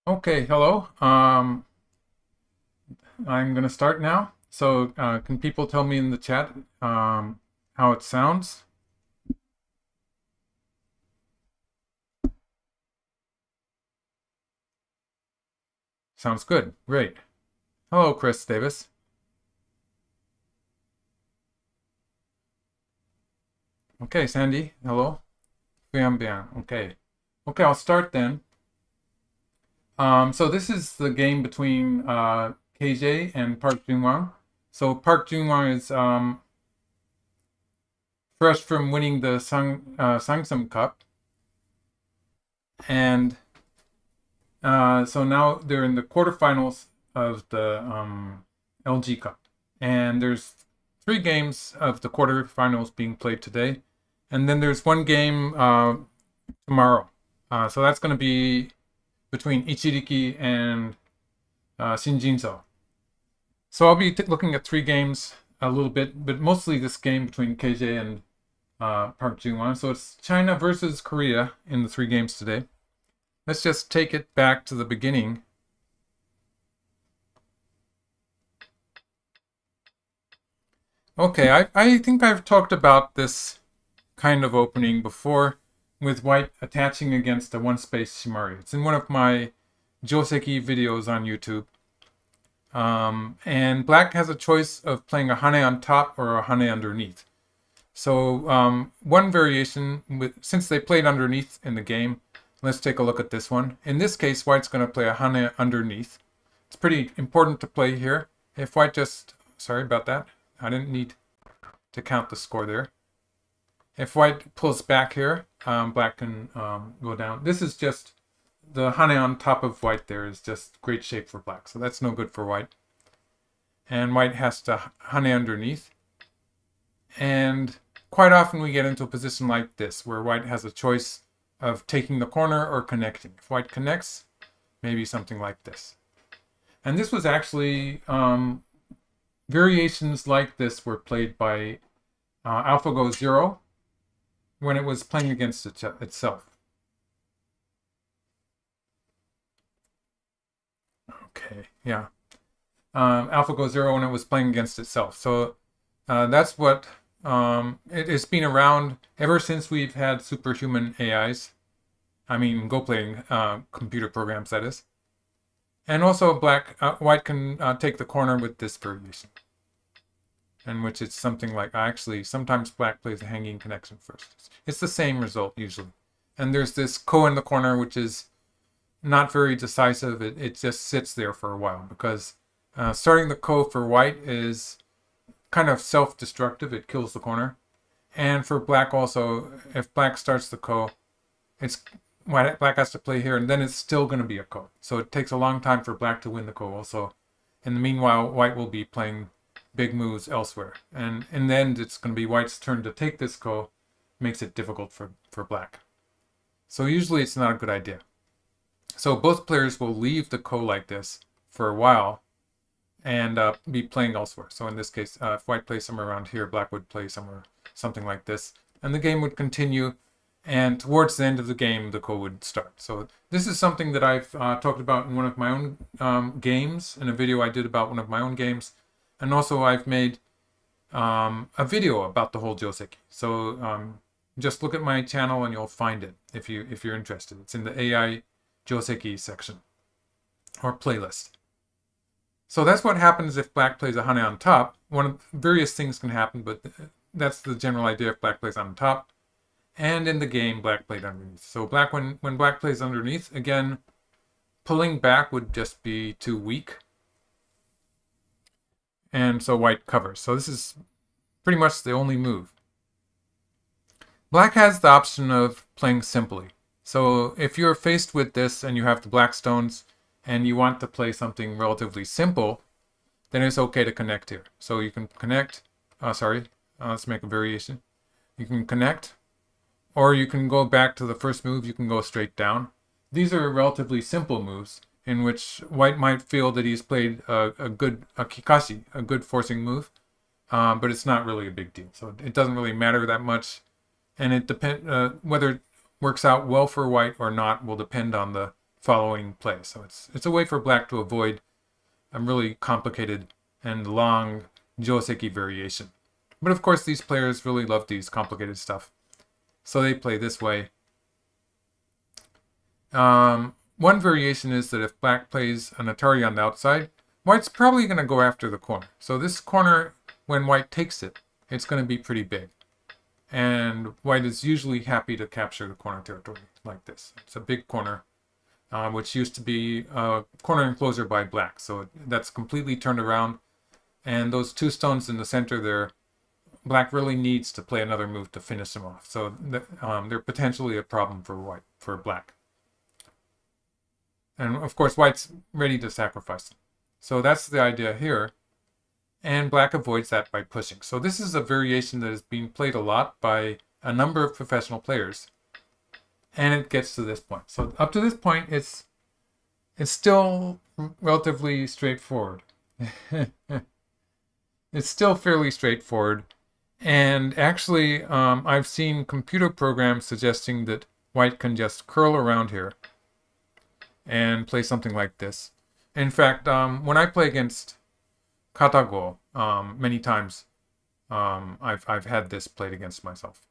Okay, hello. I'm going to start now. So, can people tell me in the chat how it sounds? Sounds good. Great. Hello, Chris Davis. Okay, Sandy. Hello. Bien, bien. Okay. Okay, I'll start then. So this is the game between KJ and Park Junghwan. So Park Junghwan is fresh from winning the Sangsum Cup, and so now they're in the quarterfinals of the LG Cup, and there's three games of the quarterfinals being played today, and then there's one game tomorrow. So that's going to be between Ichiriki and Shinjinso. So I'll be looking at three games a little bit, but mostly this game between KJ and Park Ji-won. So it's China versus Korea in the three games today. Let's just take it back to the beginning. Okay, I think I've talked about this kind of opening before with white attaching against a one-space Shimari. It's in one of my Joseki videos on YouTube. And black has a choice of playing a Hane on top or a Hane underneath. So one variation, since they played underneath in the game, let's take a look at this one. In this case, white's going to play a Hane underneath. It's pretty important to play here. If white just, sorry about that, I didn't need to count the score there. If white pulls back here, black can go down. This is just, the Hane on top of white there is just great shape for black, so that's no good for white. And white has to Hane underneath. And quite often we get into a position like this, where white has a choice of taking the corner or connecting. If white connects, maybe something like this. And this was actually, variations like this were played by AlphaGo Zero when it was playing against itself. Okay, yeah. AlphaGo Zero when it was playing against itself. So that's what it's been around ever since we've had superhuman AIs. I mean, Go playing computer programs, that is. And also, white can take the corner with this variation, in which it's something like, actually, sometimes black plays a hanging connection first. It's the same result usually. And there's this ko in the corner, which is not very decisive. It just sits there for a while because starting the ko for white is kind of self-destructive. It kills the corner. And for black also, if black starts the ko, black has to play here, and then it's still going to be a ko. So it takes a long time for black to win the ko also. In the meanwhile, white will be playing big moves elsewhere. And in the end, it's going to be white's turn to take this ko, makes it difficult for black. So usually it's not a good idea. So both players will leave the ko like this for a while and be playing elsewhere. So in this case, if white plays somewhere around here, black would play somewhere, something like this. And the game would continue, and towards the end of the game, the ko would start. So this is something that I've talked about in one of my own games, in a video I did about one of my own games. And also I've made a video about the whole Joseki. So just look at my channel and you'll find it if you're interested. It's in the AI Joseki section or playlist. So that's what happens if black plays a Hane on top. One of various things can happen, but that's the general idea if black plays on top. And in the game, black played underneath. So black, when black plays underneath, again, pulling back would just be too weak. And so white covers. So this is pretty much the only move. Black has the option of playing simply. So if you're faced with this and you have the black stones and you want to play something relatively simple, then it's okay to connect here. So you can connect, let's make a variation. You can connect, or you can go back to the first move, you can go straight down. These are relatively simple moves in which white might feel that he's played a kikashi, a good forcing move, but it's not really a big deal. So it doesn't really matter that much, and it whether it works out well for white or not will depend on the following play. So it's a way for black to avoid a really complicated and long joseki variation. But of course, these players really love these complicated stuff, so they play this way. One variation is that if black plays an Atari on the outside, white's probably going to go after the corner. So this corner, when white takes it, it's going to be pretty big. And white is usually happy to capture the corner territory like this. It's a big corner, which used to be a corner enclosure by black. So that's completely turned around. And those two stones in the center there, black really needs to play another move to finish them off. So they're potentially a problem for black. And of course, white's ready to sacrifice them. So that's the idea here. And black avoids that by pushing. So this is a variation that is being played a lot by a number of professional players. And it gets to this point. So up to this point, it's still relatively straightforward. It's still fairly straightforward. And actually, I've seen computer programs suggesting that white can just curl around here and play something like this. In fact, when I play against Katago, many times, I've had this played against myself.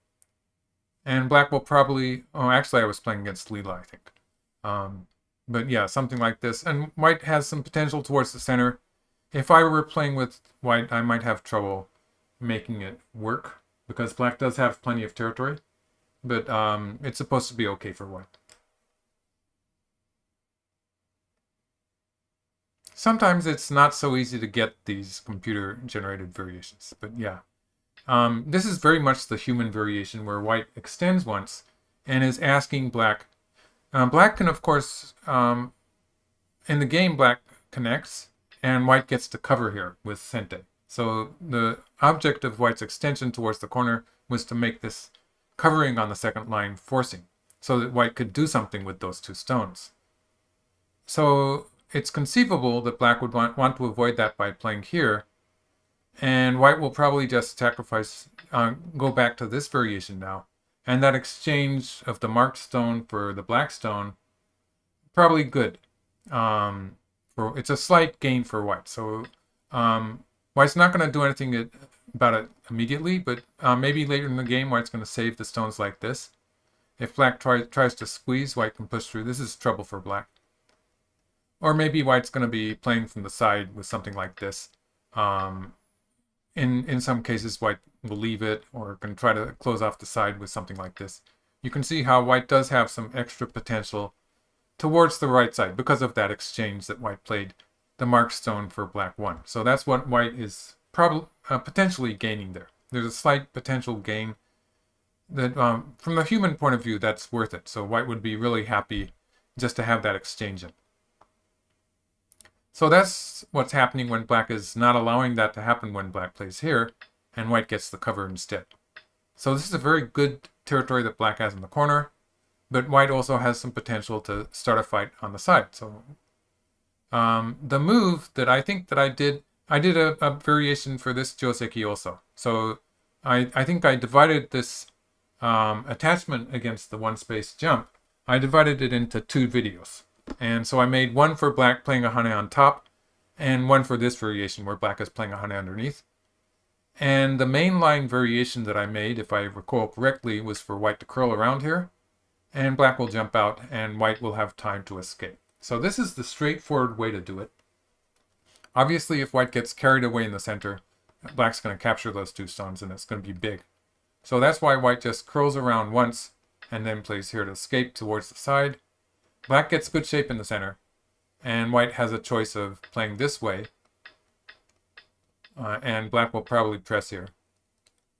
And black will probably, actually I was playing against Leela, I think. But yeah, something like this. And white has some potential towards the center. If I were playing with white, I might have trouble making it work, because black does have plenty of territory. But it's supposed to be okay for white. Sometimes it's not so easy to get these computer-generated variations, but yeah. This is very much the human variation where white extends once and is asking black. Black can, of course, in the game, black connects and white gets to cover here with Sente. So the object of white's extension towards the corner was to make this covering on the second line forcing, so that white could do something with those two stones. So it's conceivable that black would want to avoid that by playing here, and white will probably just sacrifice, go back to this variation now, and that exchange of the marked stone for the black stone, probably good. It's a slight gain for white, so white's not going to do anything about it immediately, but maybe later in the game white's going to save the stones like this. If black tries to squeeze, white can push through. This is trouble for black. Or maybe white's going to be playing from the side with something like this. In some cases, white will leave it or can try to close off the side with something like this. You can see how white does have some extra potential towards the right side because of that exchange that white played the marked stone for black 1. So that's what white is probably potentially gaining there. There's a slight potential gain that from the human point of view, that's worth it. So white would be really happy just to have that exchange in. So that's what's happening when black is not allowing that to happen when black plays here, and white gets the cover instead. So this is a very good territory that black has in the corner, but white also has some potential to start a fight on the side. So the move that I think that I did a variation for this joseki also. So I think I divided this attachment against the one space jump. I divided it into 2 videos. And so I made one for black playing a hane on top, and one for this variation where black is playing a hane underneath. And the main line variation that I made, if I recall correctly, was for white to curl around here, and black will jump out, and white will have time to escape. So this is the straightforward way to do it. Obviously, if white gets carried away in the center, black's going to capture those 2 stones, and it's going to be big. So that's why white just curls around once, and then plays here to escape towards the side. Black gets good shape in the center, and white has a choice of playing this way, and black will probably press here.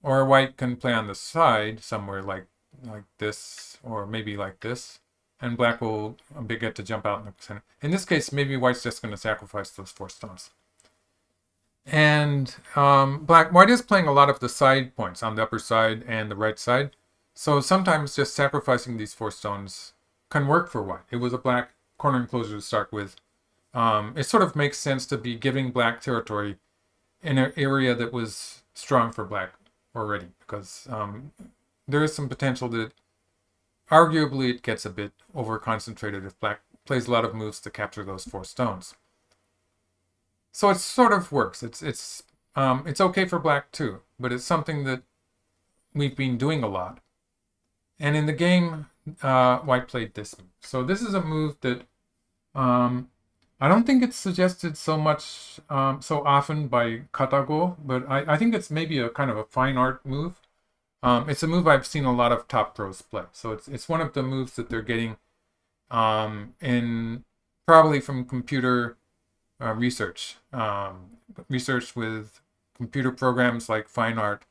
Or white can play on the side somewhere like this, or maybe like this, and black will get to jump out in the center. In this case, maybe white's just going to sacrifice those 4 stones. And white is playing a lot of the side points on the upper side and the right side, so sometimes just sacrificing these 4 stones can work for white. It was a black corner enclosure to start with. It sort of makes sense to be giving black territory in an area that was strong for black already, because there is some potential that arguably it gets a bit over concentrated if black plays a lot of moves to capture those 4 stones. So it sort of works. It's okay for black too, but it's something that we've been doing a lot. And in the game, white played this move. So this is a move that I don't think it's suggested so much, so often by Katago, but I think it's maybe a kind of a fine art move. It's a move I've seen a lot of top pros play. So it's one of the moves that they're getting in probably from computer research. Research with computer programs like Fine Art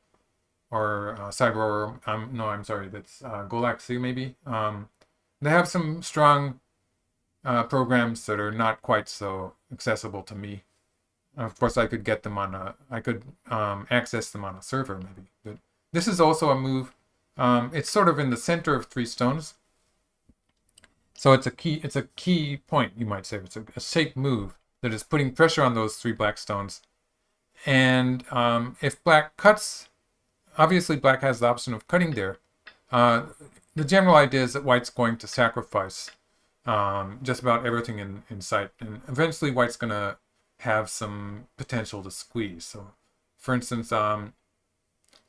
or Cyber, no, I'm sorry, that's Galaxy maybe. They have some strong programs that are not quite so accessible to me. Of course, I could get them on I could access them on a server maybe. But this is also a move. It's sort of in the center of 3 stones. So it's a key point, you might say. It's a shape move that is putting pressure on those 3 black stones. And if black cuts, obviously black has the option of cutting there. The general idea is that white's going to sacrifice just about everything in sight. And eventually white's going to have some potential to squeeze. So for instance,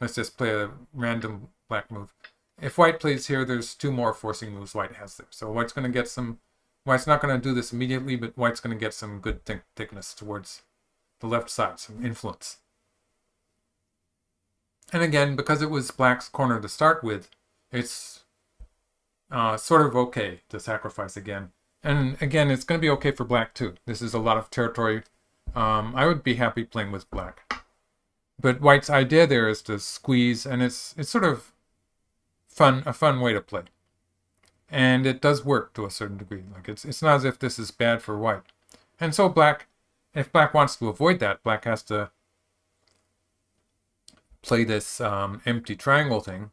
let's just play a random black move. If white plays here, there's 2 more forcing moves white has there. So white's going to get some, white's not going to do this immediately, but white's going to get some good thickness towards the left side, some influence. And again, because it was black's corner to start with, it's sort of okay to sacrifice again. And again, it's going to be okay for black too. This is a lot of territory. I would be happy playing with black. But white's idea there is to squeeze, and it's sort of a fun way to play. And it does work to a certain degree. Like it's not as if this is bad for white. And so black, if black wants to avoid that, black has to play this empty triangle thing.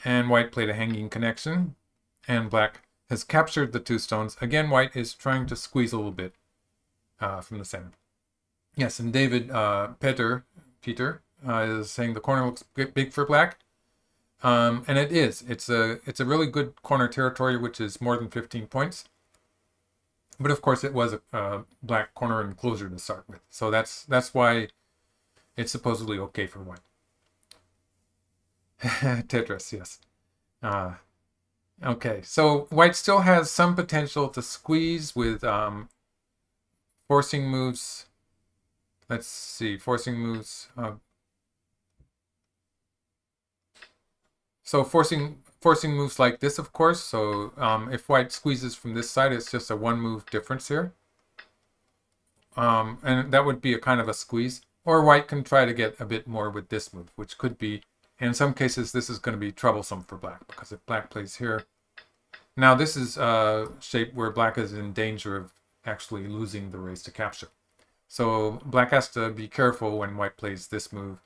And white played a hanging connection. And black has captured the 2 stones. Again, white is trying to squeeze a little bit from the center. Yes, and David Peter is saying the corner looks big for black. And it is. It's a really good corner territory, which is more than 15 points. But of course, it was a black corner enclosure to start with. So that's why it's supposedly okay for white. Tetris, yes. Okay, so white still has some potential to squeeze with forcing moves. Let's see, forcing moves. So forcing moves like this, of course. So if white squeezes from this side, it's just a 1 move difference here. And that would be a kind of a squeeze. Or white can try to get a bit more with this move, which could be, in some cases, this is going to be troublesome for black. Because if black plays here, now this is a shape where black is in danger of actually losing the race to capture. So black has to be careful when white plays this move.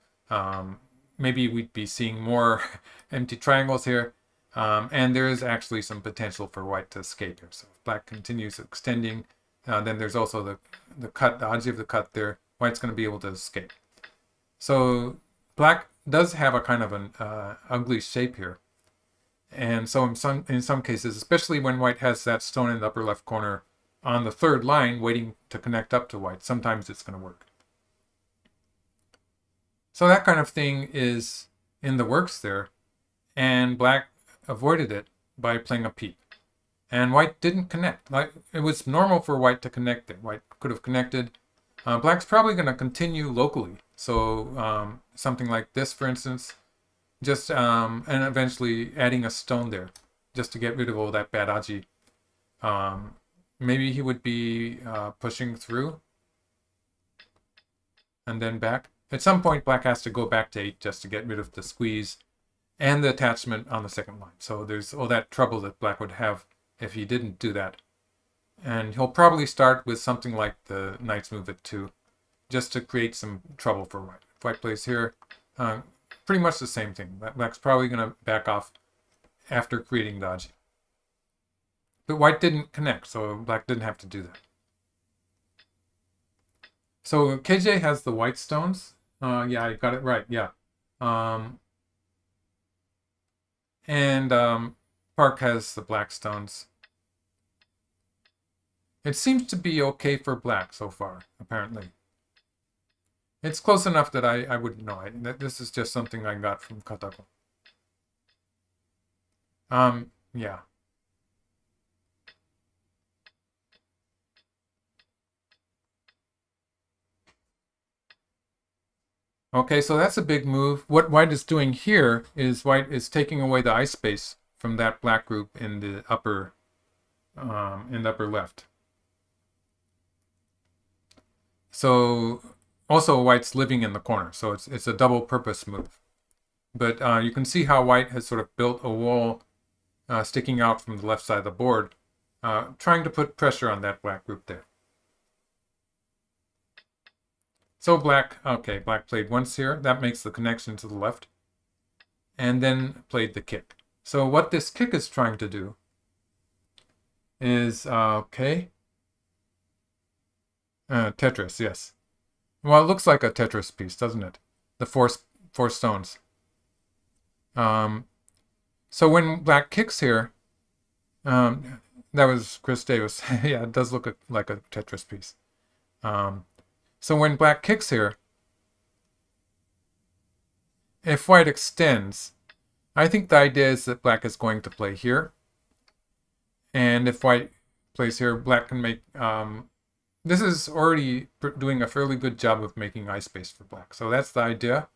Maybe we'd be seeing more empty triangles here. And there is actually some potential for white to escape here. So if black continues extending, then there's also the cut, the odds of the cut there. White's going to be able to escape. So black does have a kind of an ugly shape here. And so in some cases, especially when white has that stone in the upper left corner on the 3rd line waiting to connect up to white, sometimes it's going to work. So that kind of thing is in the works there. And black avoided it by playing a peep. And white didn't connect. Like it was normal for white to connect there. White could have connected. Black's probably going to continue locally. So something like this, for instance, just and eventually adding a stone there just to get rid of all that bad aji. Maybe he would be pushing through and then back. At some point, black has to go back to 8 just to get rid of the squeeze and the attachment on the 2nd line. So there's all that trouble that black would have if he didn't do that. And he'll probably start with something like the knight's move at 2, just to create some trouble for white. If white plays here, pretty much the same thing. Black's probably going to back off after creating dodgy. But white didn't connect, so black didn't have to do that. So KJ has the white stones. Yeah, I got it right, yeah. And Park has the black stones. It seems to be okay for black so far, apparently. It's close enough that I wouldn't know. This is just something I got from Katago. Yeah. Okay, so that's a big move. What white is doing here is white is taking away the ice space from that black group in the upper left. So also white's living in the corner, so it's a double purpose move. But you can see how white has sort of built a wall sticking out from the left side of the board, trying to put pressure on that black group there. So black played once here. That makes the connection to the left. And then played the kick. So what this kick is trying to do is, Tetris, yes. Well, it looks like a Tetris piece, doesn't it? The four stones. So when black kicks here, that was Chris Davis. Yeah, it does look like a Tetris piece. So when black kicks here, if white extends, I think the idea is that black is going to play here. And if white plays here, black can make... this is already doing a fairly good job of making ice space for black. So that's the idea.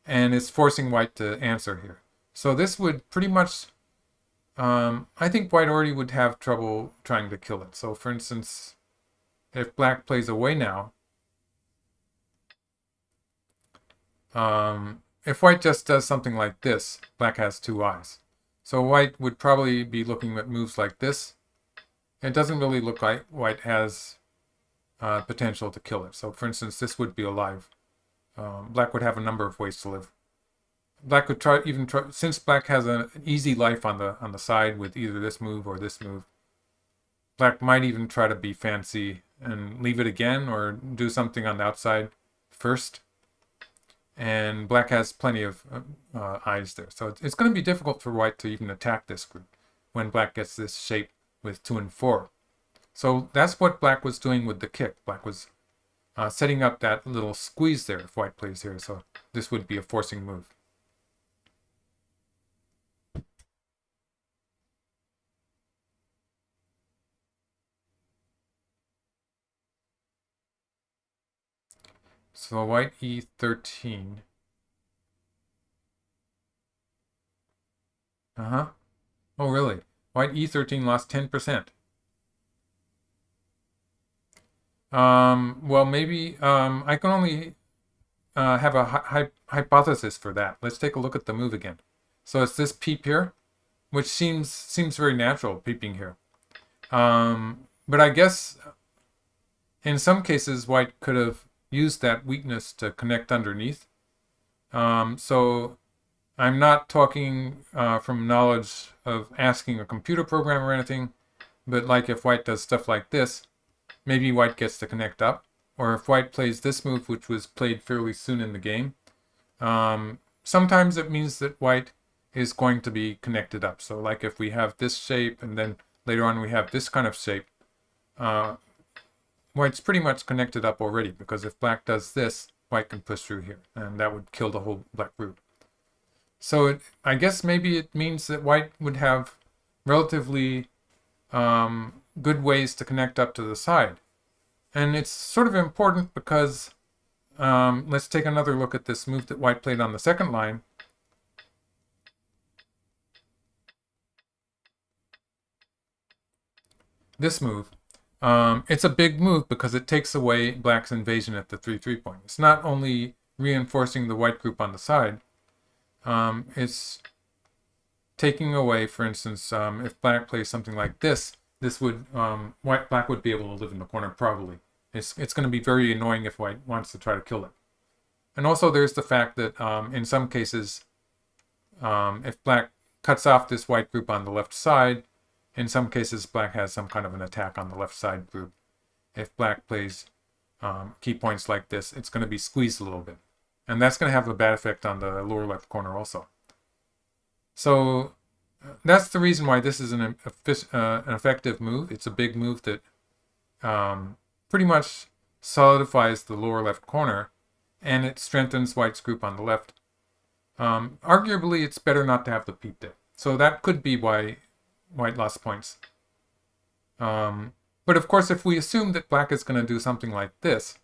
And it's forcing white to answer here. So this would pretty much... I think white already would have trouble trying to kill it. So for instance, if black plays away now, if white just does something like this, black has two eyes. So white would probably be looking at moves like this. It doesn't really look like white has potential to kill it. So for instance, this would be alive. Black would have a number of ways to live. Black could try, since black has an easy life on the side with either this move or this move, black might even try to be fancy and leave it again or do something on the outside first. And black has plenty of eyes there. So it's going to be difficult for white to even attack this group when black gets this shape with 2 and 4. So that's what black was doing with the kick. Black was setting up that little squeeze there if white plays here. So this would be a forcing move. So white e13. Oh, really? White e13 lost 10%. Well, maybe I can only have a hypothesis for that. Let's take a look at the move again. So it's this peep here, which seems very natural, peeping here. But I guess in some cases, white could have used that weakness to connect underneath. So I'm not talking from knowledge of asking a computer program or anything, but like if white does stuff like this, maybe white gets to connect up. Or if white plays this move, which was played fairly soon in the game, sometimes it means that white is going to be connected up. So like if we have this shape and then later on we have this kind of shape, white's pretty much connected up already, because if black does this, white can push through here, and that would kill the whole black group. So I guess maybe it means that white would have relatively good ways to connect up to the side. And it's sort of important because let's take another look at this move that white played on the second line. This move. It's a big move because it takes away black's invasion at the 3-3 point. It's not only reinforcing the white group on the side, it's taking away, for instance, if black plays something like this, this would black would be able to live in the corner probably. It's going to be very annoying if white wants to try to kill it. And also there's the fact that in some cases, if black cuts off this white group on the left side, in some cases black has some kind of an attack on the left side group. If black plays key points like this, it's going to be squeezed a little bit. And that's going to have a bad effect on the lower left corner also. So that's the reason why this is an effective move. It's a big move that pretty much solidifies the lower left corner, and it strengthens white's group on the left. Arguably, it's better not to have the peep there. So that could be why white lost points. But of course, if we assume that black is going to do something like this,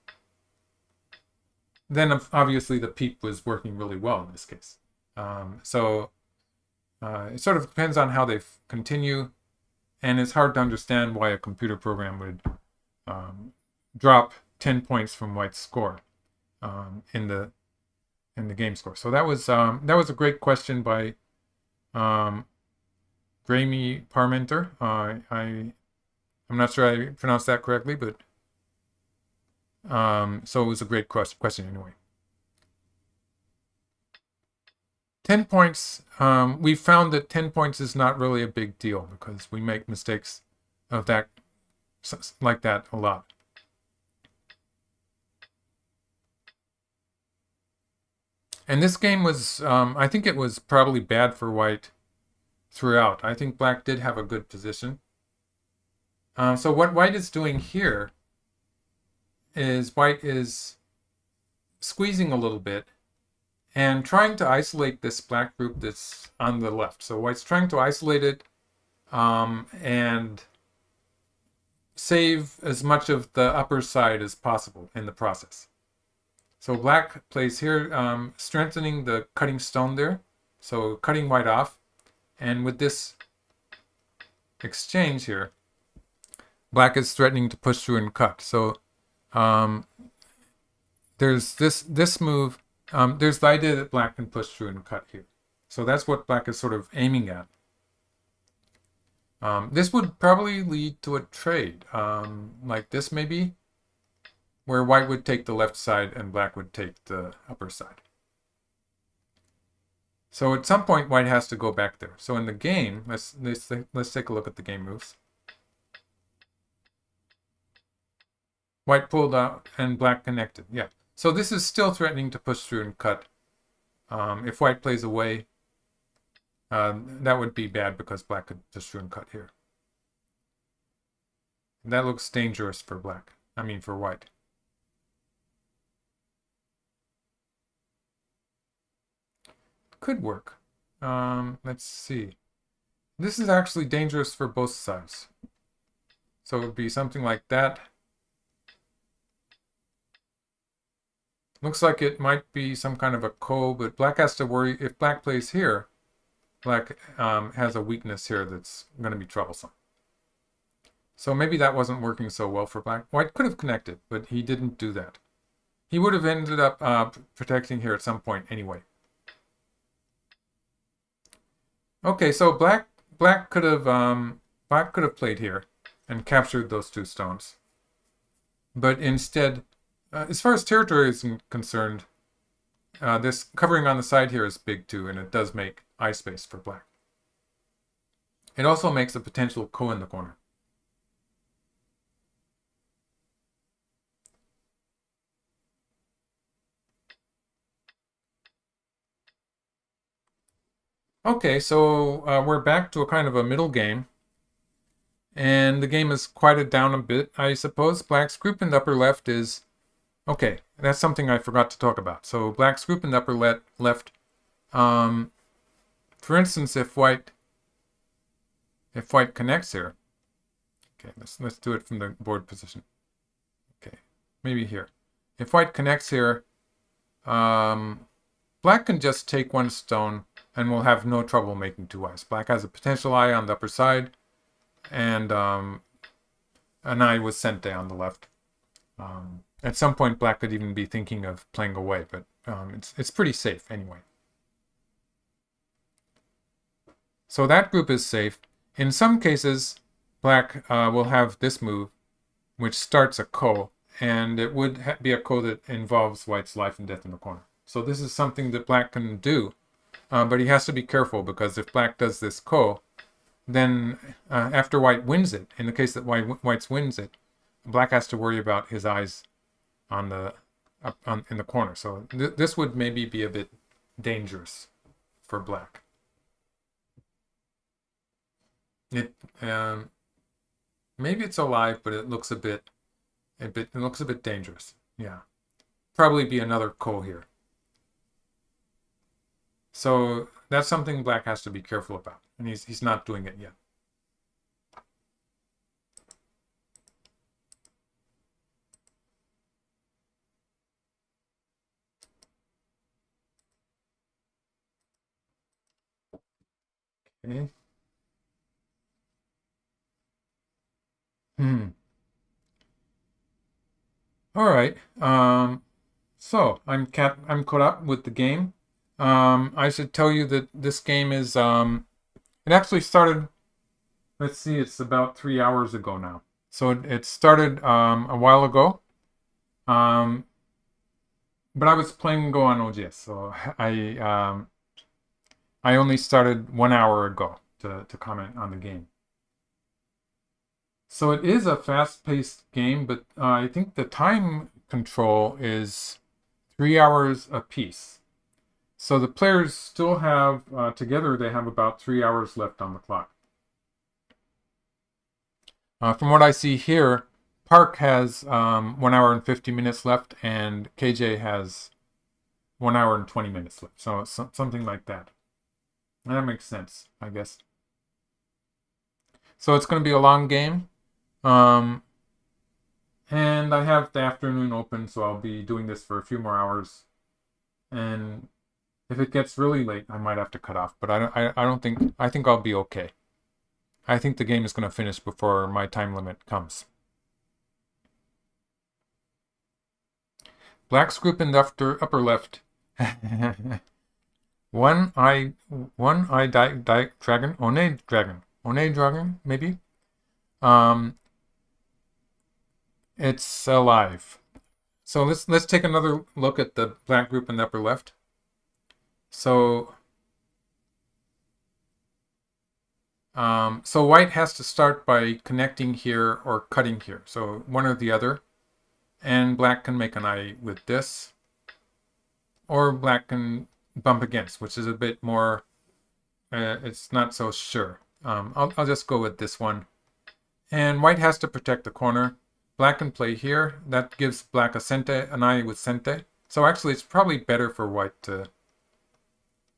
then obviously the peep was working really well in this case. So it sort of depends on how they continue, and it's hard to understand why a computer program would drop 10 points from white's score in the game score. So that was a great question by Graeme Parmenter. I'm not sure I pronounced that correctly, but so it was a great question anyway. 10 points, we found that 10 points is not really a big deal because we make mistakes of that like that a lot. And this game was, I think it was probably bad for white throughout. I think black did have a good position. So what white is doing here is white is squeezing a little bit and trying to isolate this black group that's on the left. So white's trying to isolate it and save as much of the upper side as possible in the process. So black plays here, strengthening the cutting stone there. So cutting white off. And with this exchange here, black is threatening to push through and cut. So there's this move. There's the idea that black can push through and cut here. So that's what black is sort of aiming at. This would probably lead to a trade, like this maybe, where white would take the left side and black would take the upper side. So at some point, white has to go back there. So in the game, let's take a look at the game moves. White pulled out and black connected. Yeah. So this is still threatening to push through and cut. If white plays away, that would be bad because black could push through and cut here. That looks dangerous for black. I mean for white. Could work. Let's see. This is actually dangerous for both sides. So it would be something like that. Looks like it might be some kind of a ko, but black has to worry. If black plays here, black has a weakness here that's going to be troublesome. So maybe that wasn't working so well for black. White could have connected, but he didn't do that. He would have ended up protecting here at some point anyway. Okay, so black could have played here and captured those two stones, but instead, as far as territory is concerned, this covering on the side here is big too, and it does make eye space for black. It also makes a potential ko in the corner. Okay, so we're back to a kind of a middle game. And the game is quieted down a bit, I suppose. Black's group in the upper left is... Okay, that's something I forgot to talk about. So black's group in the upper left... for instance, if white connects here... Okay, let's do it from the board position. Okay, maybe here. If white connects here, black can just take one stone and we'll have no trouble making two eyes. Black has a potential eye on the upper side, and an eye was sent down the left. At some point, black could even be thinking of playing away, but it's pretty safe anyway. So that group is safe. In some cases, black will have this move, which starts a ko, and it would be a ko that involves white's life and death in the corner. So this is something that black can do, but he has to be careful, because if black does this ko, then after white wins it, in the case that white wins it, black has to worry about his eyes on in the corner. So this would maybe be a bit dangerous for black. Maybe it's alive, but it looks it looks a bit dangerous. Yeah, probably be another coal here. So that's something black has to be careful about, and he's not doing it yet. Okay. Hmm. All right. So I'm caught up with the game. I should tell you that this game is it actually started. Let's see, it's about 3 hours ago now. So it started a while ago. Um, but I was playing Go on OGS, so I only started 1 hour ago to comment on the game. So it is a fast-paced game, but I think the time control is 3 hours apiece. So the players still have, together, they have about 3 hours left on the clock. From what I see here, Park has 1 hour and 50 minutes left, and KJ has 1 hour and 20 minutes left. So something like that. That makes sense, I guess. So it's going to be a long game. And I have the afternoon open, so I'll be doing this for a few more hours. And if it gets really late, I might have to cut off. But I don't think, I think I'll be okay. I think the game is going to finish before my time limit comes. Black's group in the upper left. One eye dragon, one dragon, maybe. It's alive. So let's take another look at the black group in the upper left. So so white has to start by connecting here or cutting here. So one or the other. And black can make an eye with this. Or black can bump against, which is a bit more, it's not so sure. I'll just go with this one. And white has to protect the corner. Black can play here. That gives black a sente, an eye with sente. So actually it's probably better for white to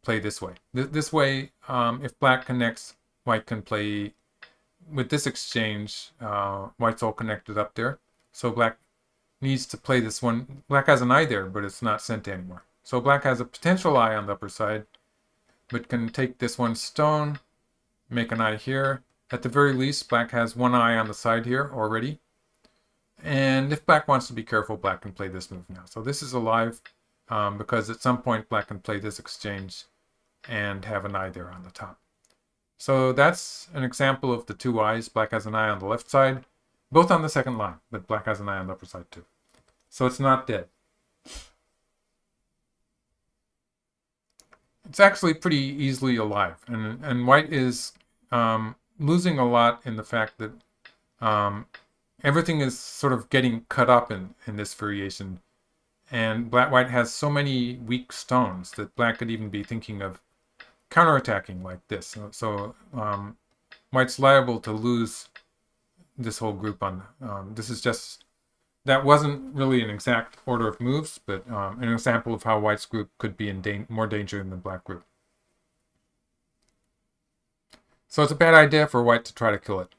play this way. This way, if black connects, white can play with this exchange. White's all connected up there. So black needs to play this one. Black has an eye there, but it's not sente anymore. So black has a potential eye on the upper side, but can take this one stone, make an eye here. At the very least, black has one eye on the side here already. And if black wants to be careful, black can play this move now. So this is alive because at some point black can play this exchange and have an eye there on the top. So that's an example of the two eyes. Black has an eye on the left side, both on the second line, but black has an eye on the upper side too. So it's not dead. It's actually pretty easily alive. And white is losing a lot in the fact that everything is sort of getting cut up in this variation. And white has so many weak stones that black could even be thinking of counterattacking like this. So white's liable to lose this whole group on. This is just, that wasn't really an exact order of moves, but an example of how white's group could be in more danger than the black group. So it's a bad idea for white to try to kill it.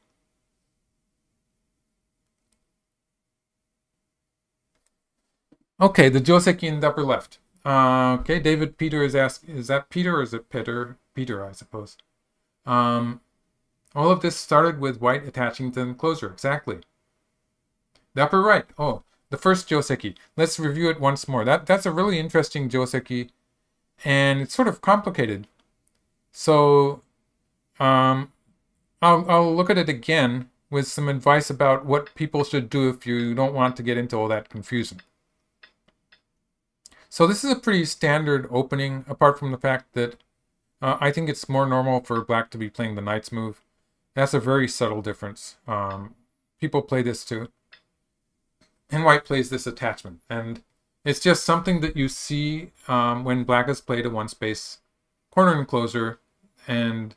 Okay, the Joseki in the upper left. Okay, David Peter is asking, is that Peter or is it Peter? Peter, I suppose. All of this started with white attaching to the enclosure, exactly. The upper right, oh, the first Joseki. Let's review it once more. That's a really interesting Joseki, and it's sort of complicated. So, I'll look at it again with some advice about what people should do if you don't want to get into all that confusion. So this is a pretty standard opening, apart from the fact that I think it's more normal for black to be playing the knight's move. That's a very subtle difference. People play this too. And white plays this attachment. And it's just something that you see when black has played a one-space corner enclosure. And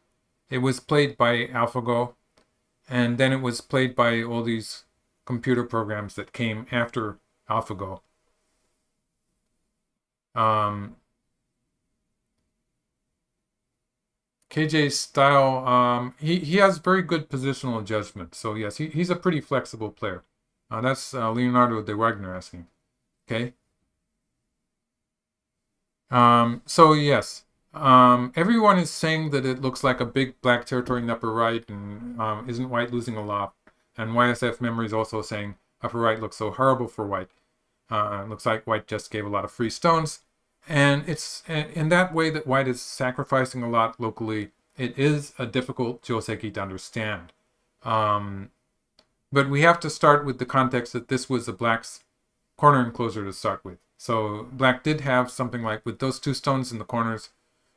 it was played by AlphaGo. and then it was played by all these computer programs that came after AlphaGo. KJ's style, he has very good positional judgment. So yes, he's a pretty flexible player. That's Leonardo de Wagner asking. Okay. So yes, everyone is saying that it looks like a big black territory in the upper right, and isn't white losing a lot? And YSF Memory is also saying upper right looks so horrible for white. It looks like white just gave a lot of free stones. And it's in that way that white is sacrificing a lot locally. It is a difficult Joseki to understand. But we have to start with the context that this was a black's corner enclosure to start with. So black did have something like, with those two stones in the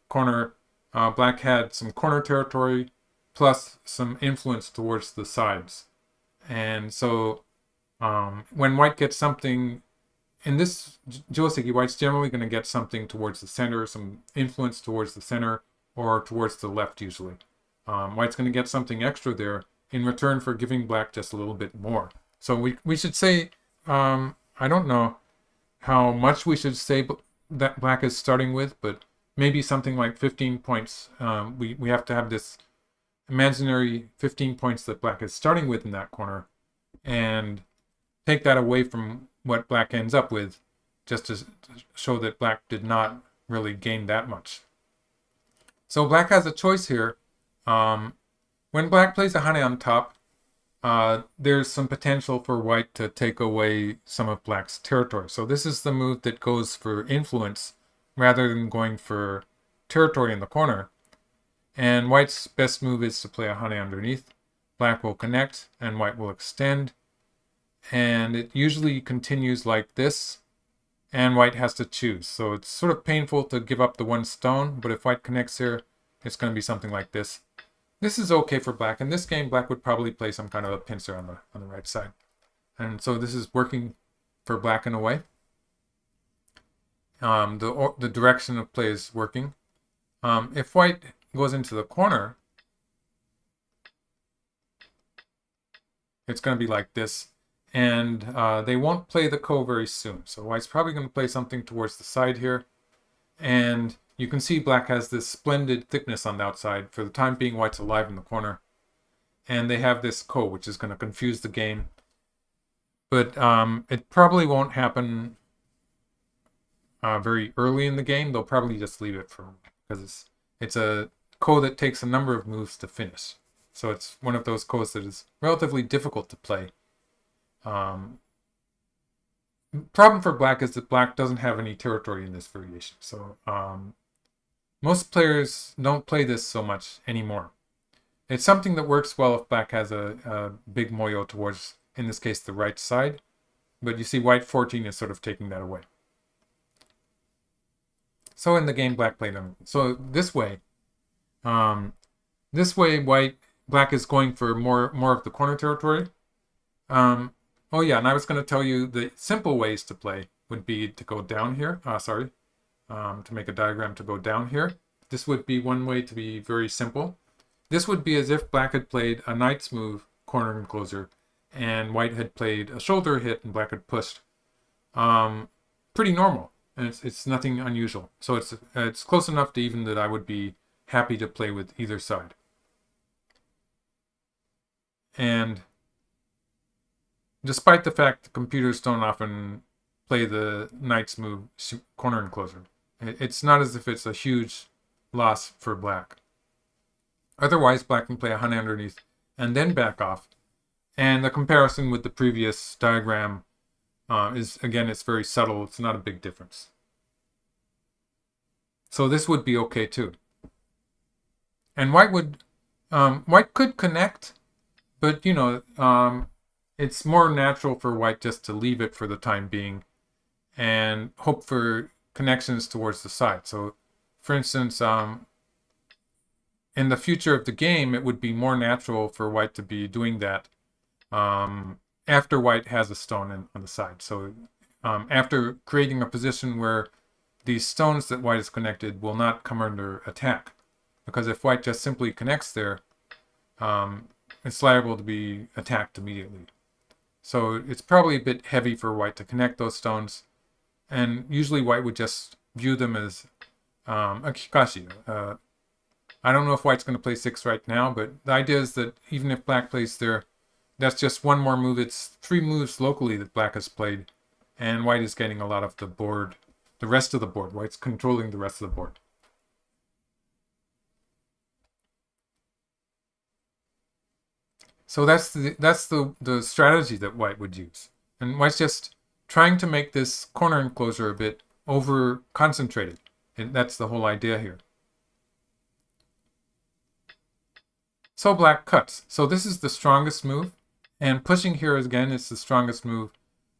corner, black had some corner territory plus some influence towards the sides. And so when white gets something, in this Joseki, white's generally going to get something towards the center, some influence towards the center, or towards the left usually. White's going to get something extra there in return for giving black just a little bit more. So we should say, I don't know how much we should say that black is starting with, but maybe something like 15 points. We have to have this imaginary 15 points that black is starting with in that corner, and take that away from what black ends up with, just to show that black did not really gain that much. So black has a choice here. When black plays a Hane on top, there's some potential for white to take away some of black's territory. So this is the move that goes for influence rather than going for territory in the corner. And white's best move is to play a Hane underneath. Black will connect and white will extend. And it usually continues like this, and white has to choose. So it's sort of painful to give up the one stone, but if white connects here, it's going to be something like this. This is okay for black. In this game, black would probably play some kind of a pincer on the right side. And so this is working for black in a way. The direction of play is working. If white goes into the corner, it's going to be like this. And they won't play the ko very soon. So white's probably going to play something towards the side here. And you can see black has this splendid thickness on the outside. For the time being, white's alive in the corner. And they have this ko, which is going to confuse the game. But it probably won't happen very early in the game. They'll probably just leave it because it's a ko that takes a number of moves to finish. So it's one of those kos that is relatively difficult to play. Problem for black is that black doesn't have any territory in this variation. So most players don't play this so much anymore. It's something that works well if black has a big moyo towards, in this case, the right side. But you see white 14 is sort of taking that away. So in the game, black played them. So this way black is going for more of the corner territory. Oh yeah, and I was going to tell you the simple ways to play would be to go down here. To make a diagram to go down here. This would be one way to be very simple. This would be as if black had played a knight's move, corner enclosure, and white had played a shoulder hit and black had pushed. Pretty normal, and it's nothing unusual. So it's close enough to even that I would be happy to play with either side. And despite the fact that computers don't often play the knight's move, corner enclosure, it's not as if it's a huge loss for black. Otherwise, black can play a Hane underneath and then back off. And the comparison with the previous diagram is, again, it's very subtle. It's not a big difference. So this would be okay too. And white could connect, but it's more natural for white just to leave it for the time being and hope for connections towards the side. So, for instance, in the future of the game, it would be more natural for white to be doing that after white has a stone on the side. So after creating a position where these stones that white has connected will not come under attack. Because if white just simply connects there, it's liable to be attacked immediately. So it's probably a bit heavy for white to connect those stones, and usually white would just view them as a kikashi. I don't know if white's going to play 6 right now, but the idea is that even if black plays there, that's just one more move. It's 3 moves locally that black has played, and white is getting a lot of the board, the rest of the board. White's controlling the rest of the board. So that's the strategy that white would use. And white's just trying to make this corner enclosure a bit over concentrated. And that's the whole idea here. So black cuts. So this is the strongest move. And pushing here again is the strongest move.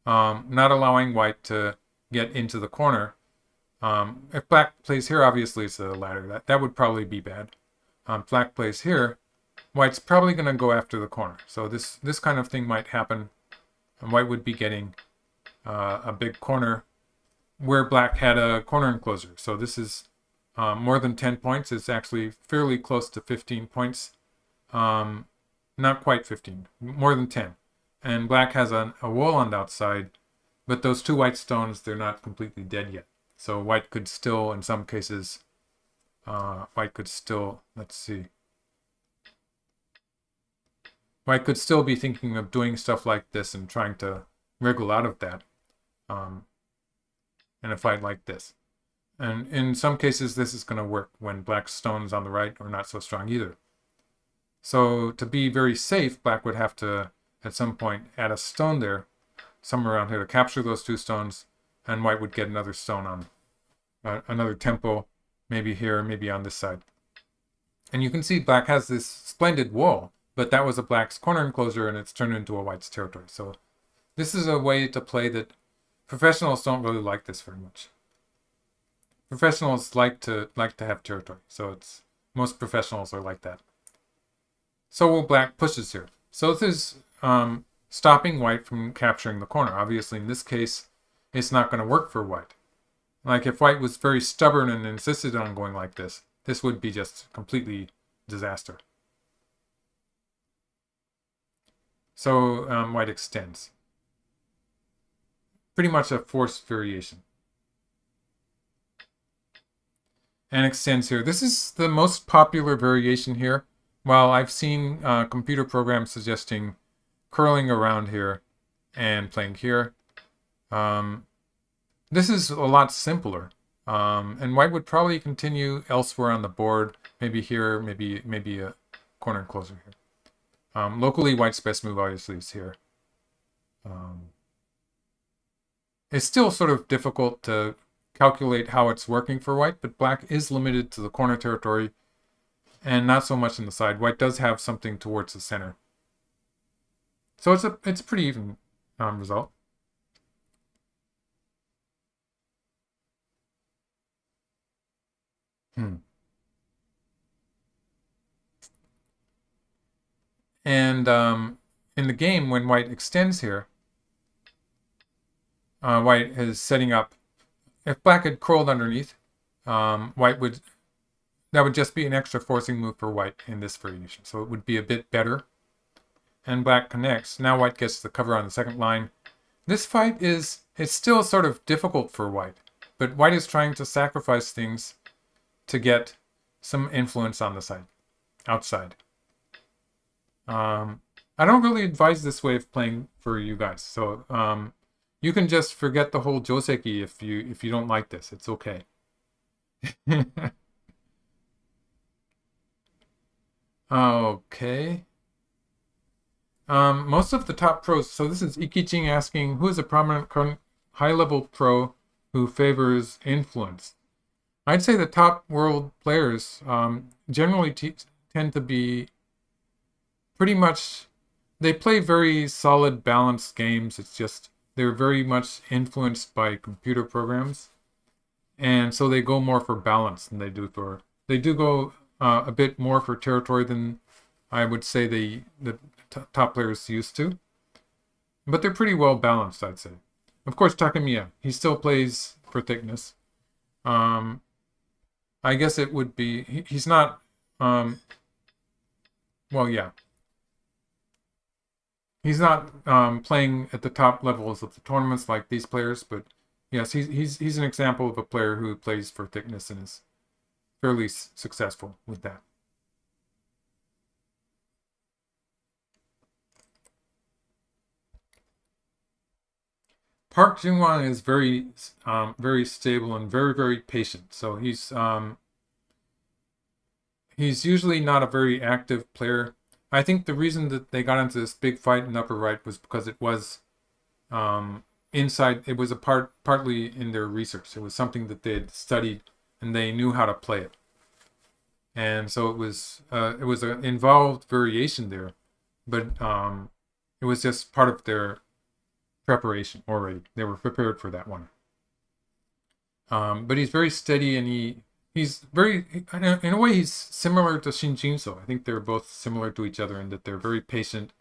Not allowing white to get into the corner. If black plays here, obviously it's a ladder. That would probably be bad. Black plays here, white's probably going to go after the corner. So this kind of thing might happen. And white would be getting a big corner where black had a corner enclosure. So this is more than 10 points. It's actually fairly close to 15 points. Not quite 15, more than 10. And black has a wall on the outside, but those 2 white stones, they're not completely dead yet. So white could still, in some cases, white could still, let's see. White could still be thinking of doing stuff like this and trying to wriggle out of that in a fight like this. And in some cases, this is going to work when black's stones on the right are not so strong either. So to be very safe, black would have to, at some point, add a stone there, somewhere around here, to capture those 2 stones, and white would get another stone on another tempo, maybe here, maybe on this side. And you can see black has this splendid wall, but that was a black's corner enclosure, and it's turned into a white's territory. So this is a way to play that professionals don't really like this very much. Professionals like to have territory, so it's most professionals are like that. So black pushes here. So this is stopping white from capturing the corner. Obviously, in this case, it's not going to work for white. Like if white was very stubborn and insisted on going like this, this would be just completely disaster. So white extends. Pretty much a forced variation. And extends here. This is the most popular variation here. While I've seen computer programs suggesting curling around here and playing here, this is a lot simpler. And white would probably continue elsewhere on the board, maybe here, maybe a corner enclosure here. Locally, white's best move obviously is here. It's still sort of difficult to calculate how it's working for white, but black is limited to the corner territory and not so much in the side. White does have something towards the center. So it's a pretty even result. And in the game, when white extends here, white is setting up. If black had curled underneath, white would, that would just be an extra forcing move for white in this variation. So it would be a bit better. And black connects. Now white gets the cover on the second line. This fight it's still sort of difficult for white, but white is trying to sacrifice things to get some influence on the side, outside. I don't really advise this way of playing for you guys. So you can just forget the whole joseki if you don't like this. It's okay. Okay. Most of the top pros. So this is Ikiching asking, who is a prominent current high-level pro who favors influence? I'd say the top world players generally tend to be pretty much, they play very solid, balanced games. It's just they're very much influenced by computer programs, and so they go more for balance than they do for. They do go a bit more for territory than I would say the top players used to, but they're pretty well balanced, I'd say. Of course, Takemiya, he still plays for thickness. I guess it would be, he's not, well, yeah. He's not playing at the top levels of the tournaments like these players, but yes, he's an example of a player who plays for thickness and is fairly successful with that. Park Junghwan is very stable and very patient. So he's usually not a very active player. I think the reason that they got into this big fight in upper right was because it was inside. It was partly in their research. It was something that they had studied and they knew how to play it. And so it was an involved variation there, but it was just part of their preparation already. They were prepared for that one. But he's very steady, and he's very in a way he's similar to Shin Jinso. I think they're both similar to each other in that they're very patient,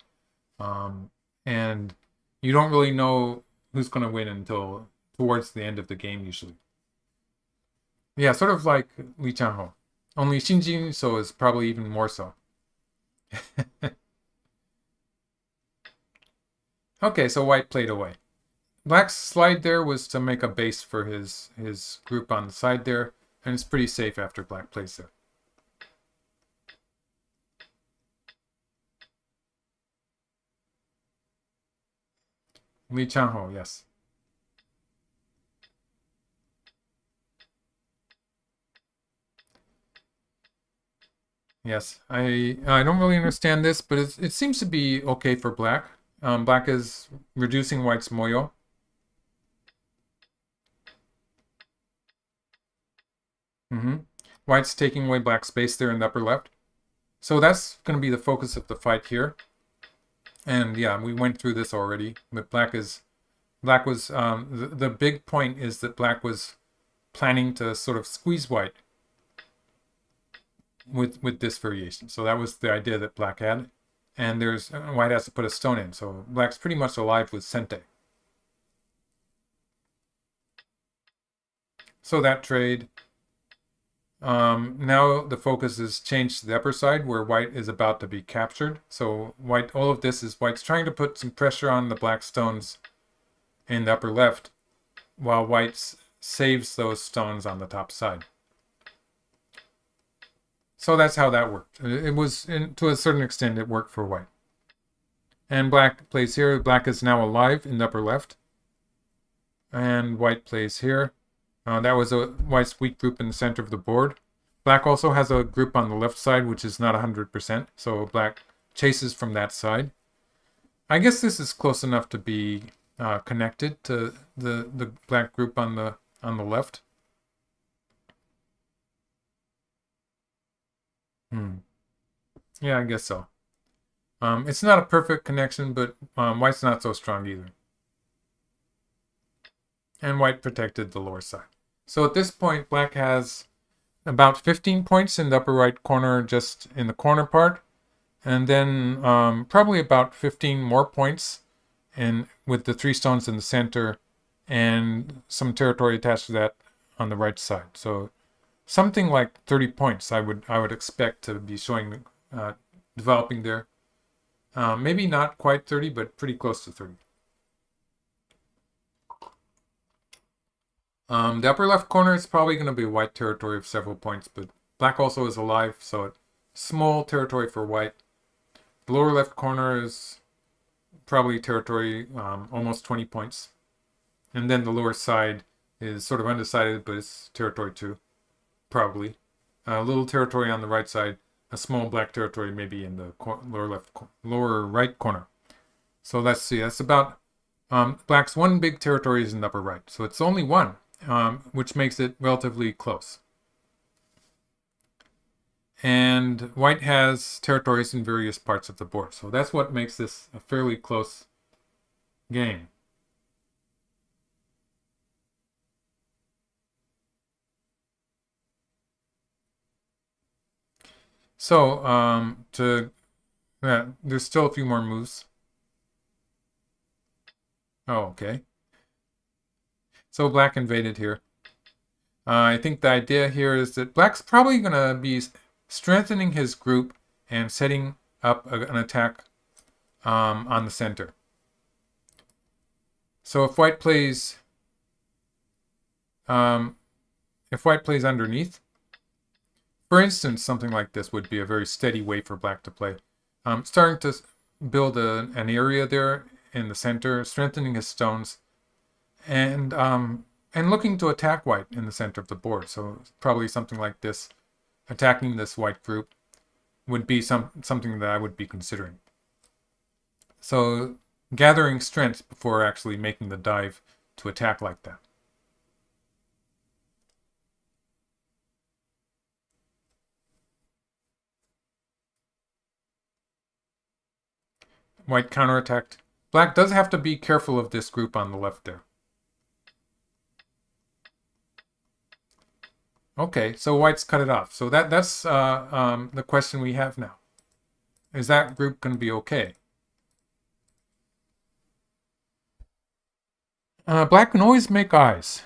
and you don't really know who's going to win until towards the end of the game usually. Yeah, sort of like Li Chanho. Only Shin Jinso is probably even more so. Okay, so white played away. Black's slide there was to make a base for his group on the side there, and it's pretty safe after black plays there. Li Chanho, yes. Yes, I don't really understand this, but it seems to be okay for black. Black is reducing white's moyo. White's taking away black's space there in the upper left. So that's going to be the focus of the fight here. And yeah, we went through this already. But black was the big point is that black was planning to sort of squeeze white with this variation. So that was the idea that black had. And there's white has to put a stone in. So black's pretty much alive with Sente. So that trade. Now the focus is changed to the upper side where white is about to be captured. So white, all of this is white's trying to put some pressure on the black stones in the upper left while white saves those stones on the top side. So that's how that worked. It was, to a certain extent, it worked for white. And black plays here. Black is now alive in the upper left. And white plays here. That was a white's weak group in the center of the board. Black also has a group on the left side, which is not 100%. So black chases from that side. I guess this is close enough to be connected to the black group on the left. Yeah, I guess so. It's not a perfect connection, but white's not so strong either. And white protected the lower side. So at this point, black has about 15 points in the upper right corner, just in the corner part. And then probably about 15 more points with the 3 stones in the center and some territory attached to that on the right side. So something like 30 points I would expect to be showing, developing there. Maybe not quite 30, but pretty close to 30. The upper left corner is probably going to be white territory of several points, but black also is alive, so small territory for white. The lower left corner is probably territory almost 20 points. And then the lower side is sort of undecided, but it's territory too, probably. A little territory on the right side, a small black territory maybe in the lower right corner. So let's see, that's about, black's one big territory is in the upper right, so it's only one, which makes it relatively close. And white has territories in various parts of the board, so that's what makes this a fairly close game. So, there's still a few more moves. Oh, okay. So black invaded here. I think the idea here is that black's probably going to be strengthening his group and setting up an attack on the center. So if white plays underneath, for instance, something like this would be a very steady way for black to play. Starting to build an area there in the center, strengthening his stones, and looking to attack white in the center of the board. So probably something like this, attacking this white group, would be something that I would be considering. So gathering strength before actually making the dive to attack like that. White counterattacked. Black does have to be careful of this group on the left there. Okay, so white's cut it off. So that's the question we have now. Is that group going to be okay? Black can always make eyes.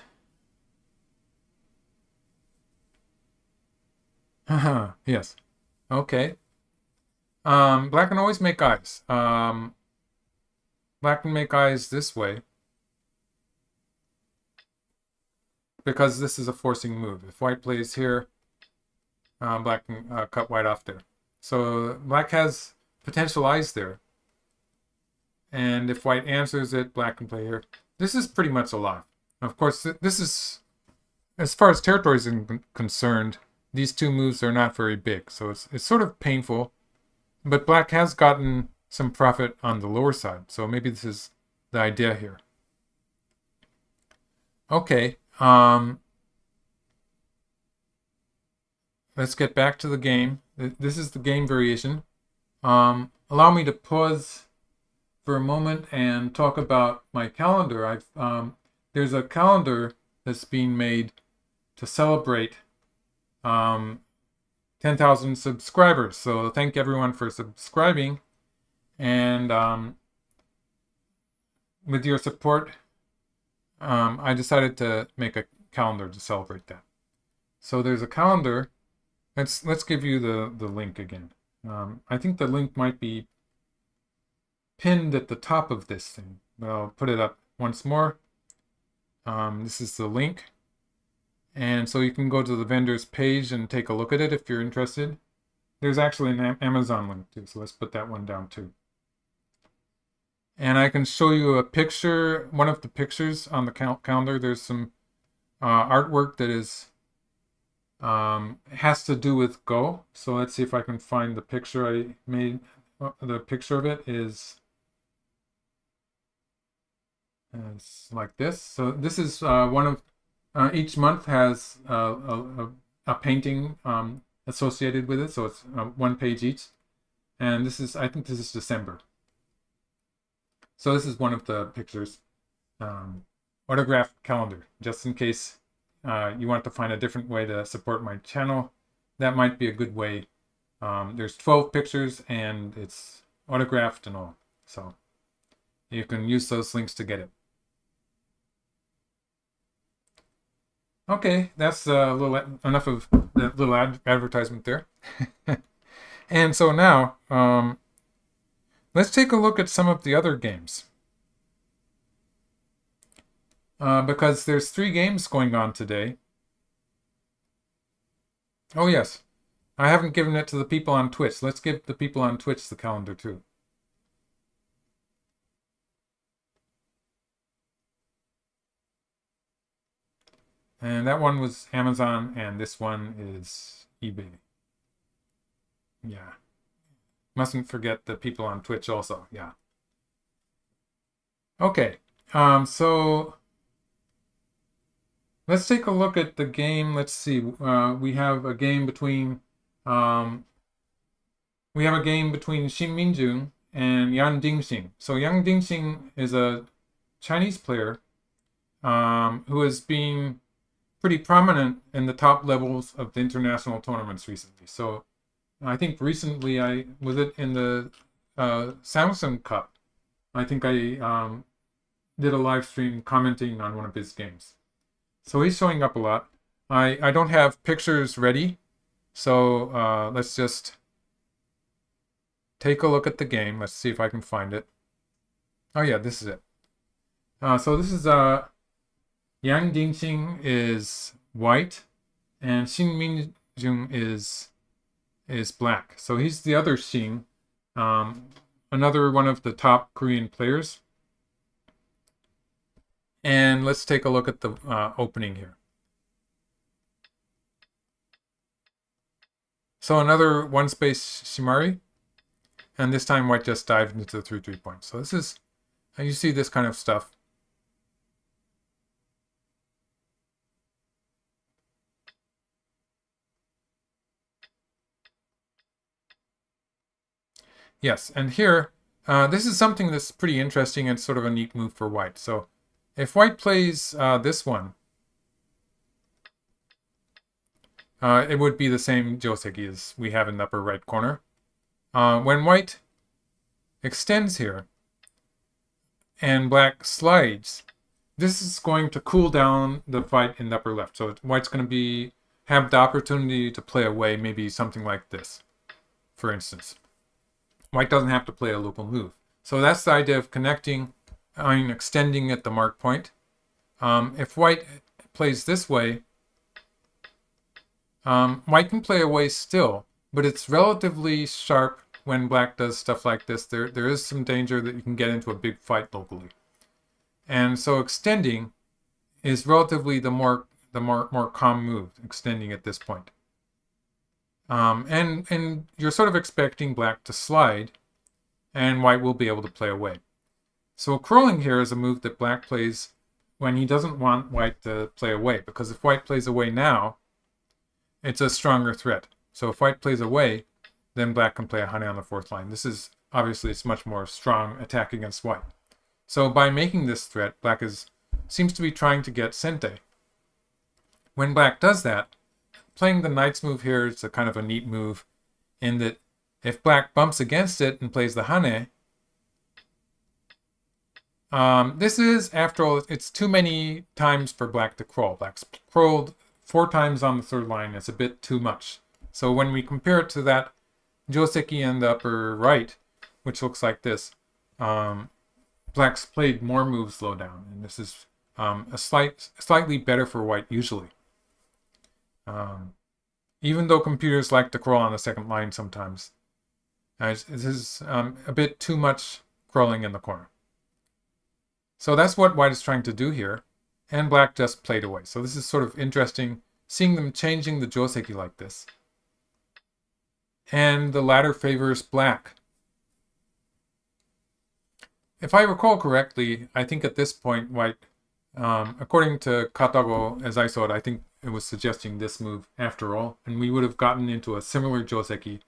Yes. Okay. Black can always make eyes. Black can make eyes this way, because this is a forcing move. If white plays here, black can cut white off there. So black has potential eyes there. And if white answers it, black can play here. This is pretty much a lot. Of course, this is, as far as territory is concerned, these two moves are not very big. So it's sort of painful. But black has gotten some profit on the lower side. So maybe this is the idea here. Okay. Let's get back to the game. This is the game variation. Allow me to pause for a moment and talk about my calendar. There's a calendar that's being made to celebrate 10,000 subscribers. So thank everyone for subscribing. And with your support, I decided to make a calendar to celebrate that. So there's a calendar. Let's give you the link again. I think the link might be pinned at the top of this thing, but I'll put it up once more. This is the link. And so you can go to the vendor's page and take a look at it if you're interested. There's actually an Amazon link too, so let's put that one down too. And I can show you a picture, one of the pictures on the calendar. There's some artwork that is has to do with Go. So let's see if I can find the picture I made. The picture of it is like this. So this is one of each month has a painting associated with it. So it's one page each. And this is, I think this is December. So this is one of the pictures. Autographed calendar, just in case you want to find a different way to support my channel. That might be a good way. There's 12 pictures and it's autographed and all. So you can use those links to get it. Okay, that's enough of that little advertisement there. And so now, let's take a look at some of the other games. Because there's 3 games going on today. Oh yes, I haven't given it to the people on Twitch. Let's give the people on Twitch the calendar too. And that one was Amazon, and this one is eBay. Yeah. Mustn't forget the people on Twitch also. Yeah. Okay. So let's take a look at the game. Let's see. We have a game between Xin Minjun and Yang Dingxing. So Yang Dingxing is a Chinese player who has been pretty prominent in the top levels of the international tournaments recently. So I think recently was it in the Samsung Cup. I think I did a live stream commenting on one of his games. So he's showing up a lot. I don't have pictures ready, so let's just take a look at the game. Let's see if I can find it. Oh yeah, this is it. So this is Yang Dingxing is white, and Xin Minjung is black. So he's the other Xing, another one of the top Korean players. And let's take a look at the opening here. So another one space Shimari, and this time white just dived into the 3-3 point. So this is, you see this kind of stuff. Yes, and here, this is something that's pretty interesting and sort of a neat move for white. So if white plays this one, it would be the same joseki as we have in the upper right corner. When white extends here and black slides, this is going to cool down the fight in the upper left. So white's going to have the opportunity to play away, maybe something like this, for instance. White doesn't have to play a local move. So that's the idea of extending at the mark point. If white plays this way, white can play away still, but it's relatively sharp when black does stuff like this. There is some danger that you can get into a big fight locally. And so extending is relatively the more calm move, extending at this point. And you're sort of expecting black to slide, and white will be able to play away. So curling here is a move that black plays when he doesn't want white to play away, because if white plays away now, it's a stronger threat. So if white plays away, then black can play a hane on the fourth line. This is, obviously, it's much more strong attack against white. So by making this threat, black seems to be trying to get sente. When black does that, playing the knight's move here is a kind of a neat move in that if black bumps against it and plays the hane, this is, after all, it's too many times for black to crawl. Black's crawled 4 times on the third line. It's a bit too much. So when we compare it to that joseki in the upper right, which looks like this, black's played more moves low down, and this is slightly better for white usually. Even though computers like to crawl on the second line sometimes, this is a bit too much crawling in the corner. So that's what white is trying to do here, and black just played away. So this is sort of interesting, seeing them changing the joseki like this. And the latter favors black. If I recall correctly, I think at this point white, according to Katago, as I saw it, I think it was suggesting this move after all, and we would have gotten into a similar joseki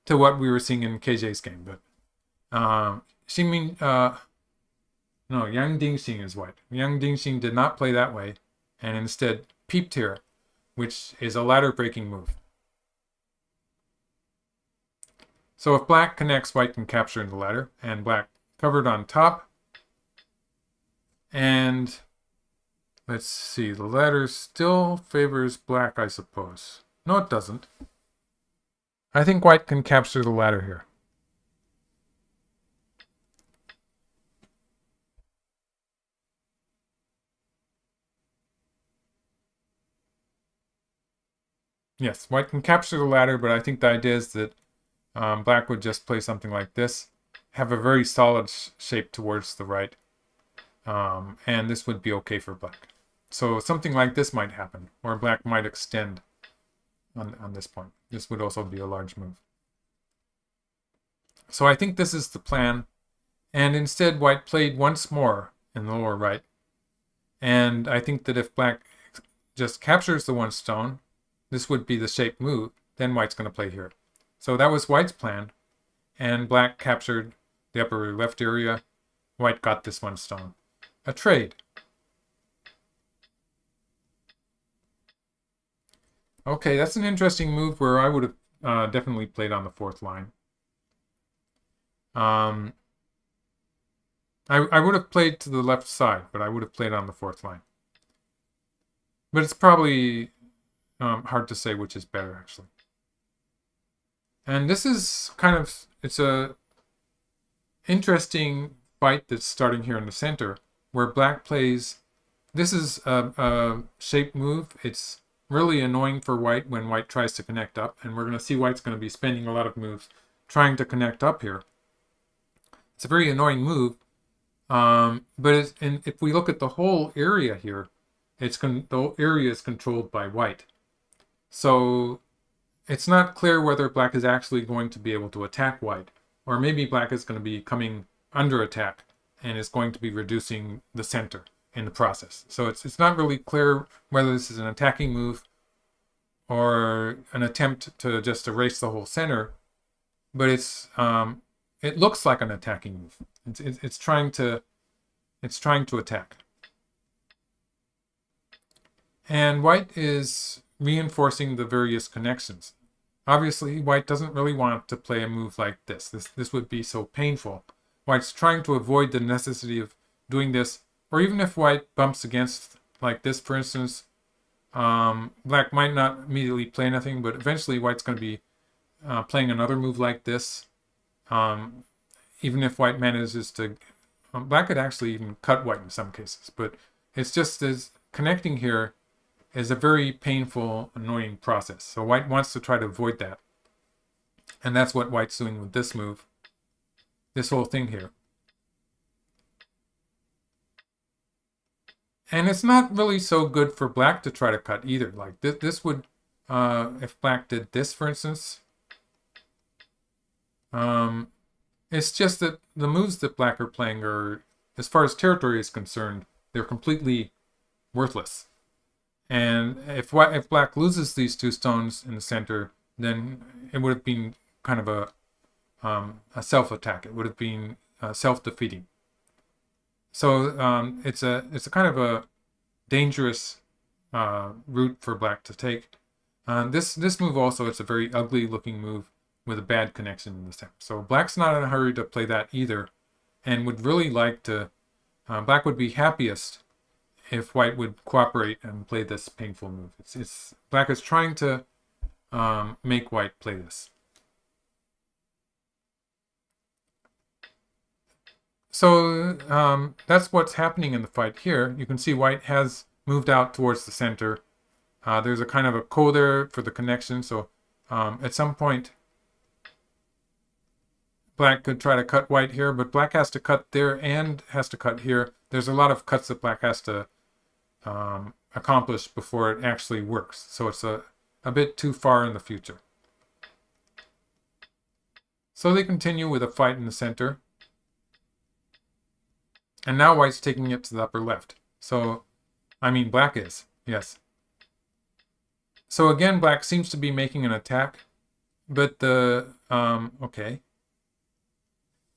to what we were seeing in KJ's game. But Yang Dingxing is white. Yang Dingxing did not play that way, and instead peeped here, which is a ladder breaking move. So if black connects, white can capture in the ladder, and black covered on top. And let's see, the ladder still favors black, I suppose. No, it doesn't. I think white can capture the ladder here. Yes, white can capture the ladder, but I think the idea is that black would just play something like this, have a very solid shape towards the right, and this would be okay for black. So something like this might happen, or black might extend on this point. This would also be a large move. So I think this is the plan, and instead white played once more in the lower right, and I think that if black just captures the one stone, this would be the shape move, then white's going to play here. So that was white's plan, and black captured the upper left area. White got this one stone. A trade. Okay, that's an interesting move where I would have definitely played on the fourth line. I would have played to the left side, but I would have played on the fourth line. But it's probably hard to say which is better, actually. And this is it's a interesting fight that's starting here in the center, where black plays, this is a shape move. It's really annoying for white when white tries to connect up, and we're going to see white's going to be spending a lot of moves trying to connect up here. It's a very annoying move, but if we look at the whole area here, the whole area is controlled by white. So it's not clear whether black is actually going to be able to attack white, or maybe black is going to be coming under attack and is going to be reducing the center in the process. So it's not really clear whether this is an attacking move or an attempt to just erase the whole center, but it looks like an attacking move. It's trying to attack. And white is reinforcing the various connections. Obviously, white doesn't really want to play a move like this. This would be so painful. White's trying to avoid the necessity of doing this, or even if white bumps against, like this, for instance, black might not immediately play anything, but eventually white's going to be playing another move like this. Even if white manages to... black could actually even cut white in some cases, but it's just as connecting here is a very painful, annoying process. So white wants to try to avoid that. And that's what white's doing with this move. This whole thing here. And it's not really so good for black to try to cut either. Like this would, if black did this, for instance, it's just that the moves that black are playing are, as far as territory is concerned, they're completely worthless. And if black loses these two stones in the center, then it would have been kind of a self-attack. It would have been self-defeating. So it's a kind of a dangerous route for black to take. This move also, it's a very ugly looking move with a bad connection in the center. So black's not in a hurry to play that either, and would really like to. Black would be happiest if white would cooperate and play this painful move. It's black is trying to make white play this. So that's what's happening in the fight here. You can see white has moved out towards the center. There's a kind of a ko there for the connection. So at some point, black could try to cut white here, but black has to cut there and has to cut here. There's a lot of cuts that black has to accomplish before it actually works. So it's a bit too far in the future. So they continue with a fight in the center. And now white's taking it to the upper left. So, I mean, black is, yes. So again, black seems to be making an attack, but okay.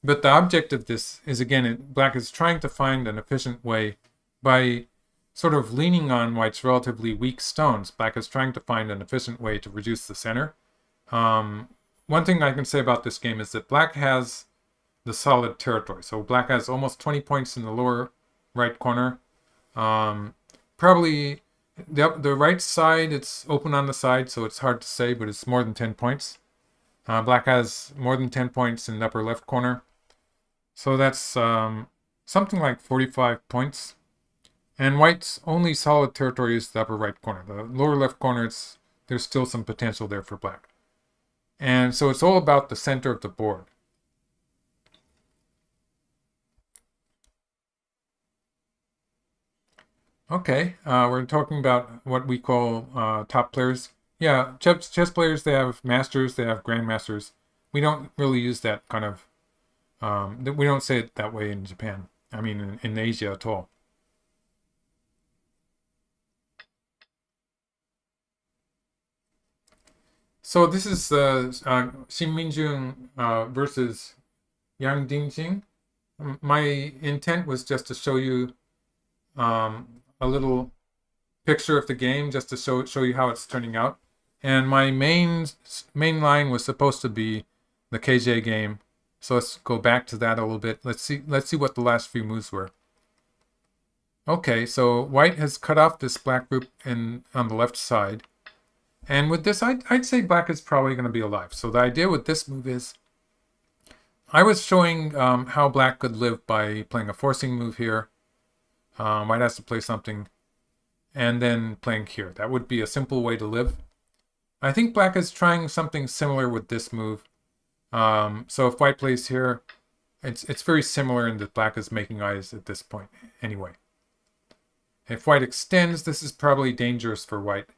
But the object of this is, again, black is trying to find an efficient way by sort of leaning on white's relatively weak stones. Black is trying to find an efficient way to reduce the center. One thing I can say about this game is that black has the solid territory. So black has almost 20 points in the lower right corner. Probably the right side, it's open on the side, so it's hard to say, but it's more than 10 points. Black has more than 10 points in the upper left corner. So that's something like 45 points. And white's only solid territory is the upper right corner. The lower left corner, there's still some potential there for black. And so it's all about the center of the board. Okay, we're talking about what we call top players. Yeah, chess players, they have masters, they have grandmasters. We don't really use that kind of, we don't say it that way in Japan. I mean, in Asia at all. So this is Shin Minjun versus Yang Dingjing. My intent was just to show you a little picture of the game, just to show you how it's turning out. And my main line was supposed to be the KJ game. So let's go back to that a little bit. Let's see what the last few moves were. Okay, so white has cut off this black group on the left side. And with this, I'd say black is probably going to be alive. So the idea with this move is, I was showing how black could live by playing a forcing move here. White has to play something, and then playing here. That would be a simple way to live. I think black is trying something similar with this move. So if white plays here, it's very similar in that black is making eyes at this point anyway. If white extends, this is probably dangerous for white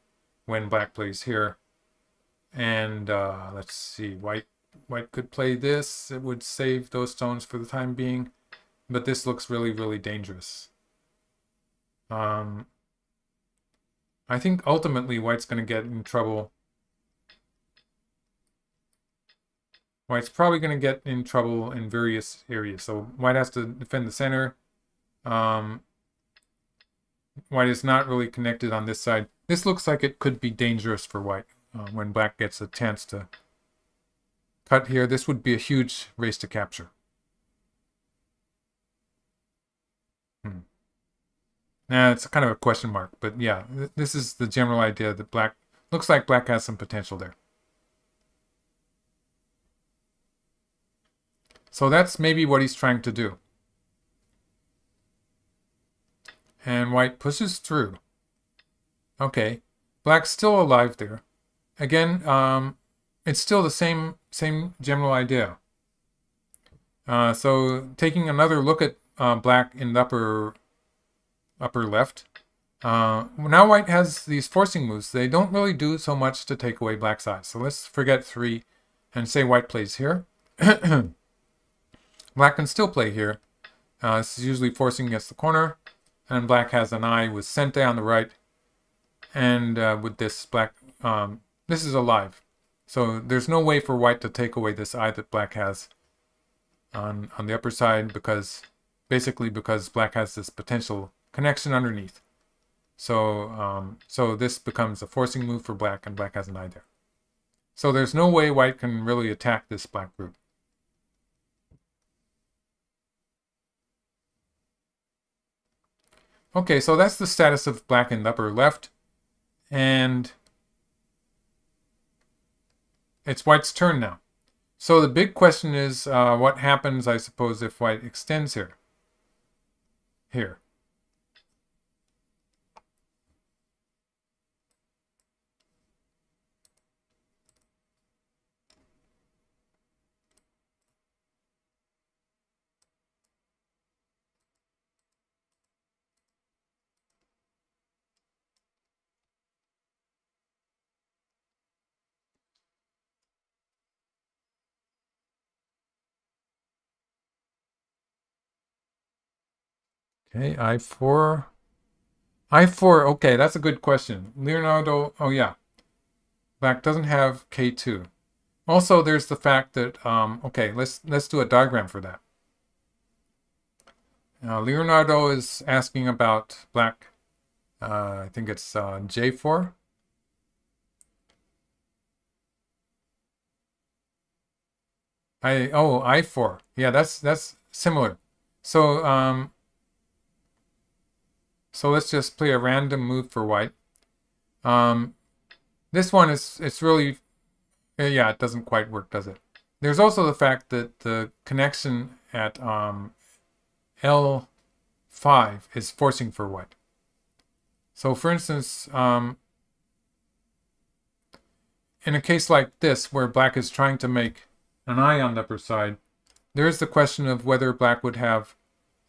when black plays here. And let's see, white could play this. It would save those stones for the time being, but this looks really, really dangerous. I think ultimately white's going to get in trouble. White's probably going to get in trouble in various areas. So white has to defend the center. White is not really connected on this side. This looks like it could be dangerous for white when black gets a chance to cut here. This would be a huge race to capture. Now it's kind of a question mark, but yeah, this is the general idea that black looks like black has some potential there. So that's maybe what he's trying to do. And white pushes through. Okay, black's still alive there. Again, it's still the same general idea. So taking another look at black in the upper left. Now white has these forcing moves. They don't really do so much to take away black's eyes. So let's forget 3 and say white plays here. Black can still play here. This is usually forcing against the corner. And black has an eye with Sente on the right. And with this, black, this is alive. So there's no way for white to take away this eye that black has on the upper side, because black has this potential connection underneath. So so this becomes a forcing move for black, and black has an eye there. So there's no way white can really attack this black group. Okay, so that's the status of black in the upper left. And it's white's turn now. So the big question is, what happens, I suppose, if white extends here? Here. Okay, I4. I4, okay, that's a good question. Leonardo, oh yeah. Black doesn't have K2. Also, there's the fact that, okay, let's do a diagram for that. Leonardo is asking about black, I think it's J4. I4. Yeah, that's similar. So, so let's just play a random move for white. This one it's really, yeah, it doesn't quite work, does it? There's also the fact that the connection at L5 is forcing for white. So for instance, in a case like this, where black is trying to make an eye on the upper side, there is the question of whether black would have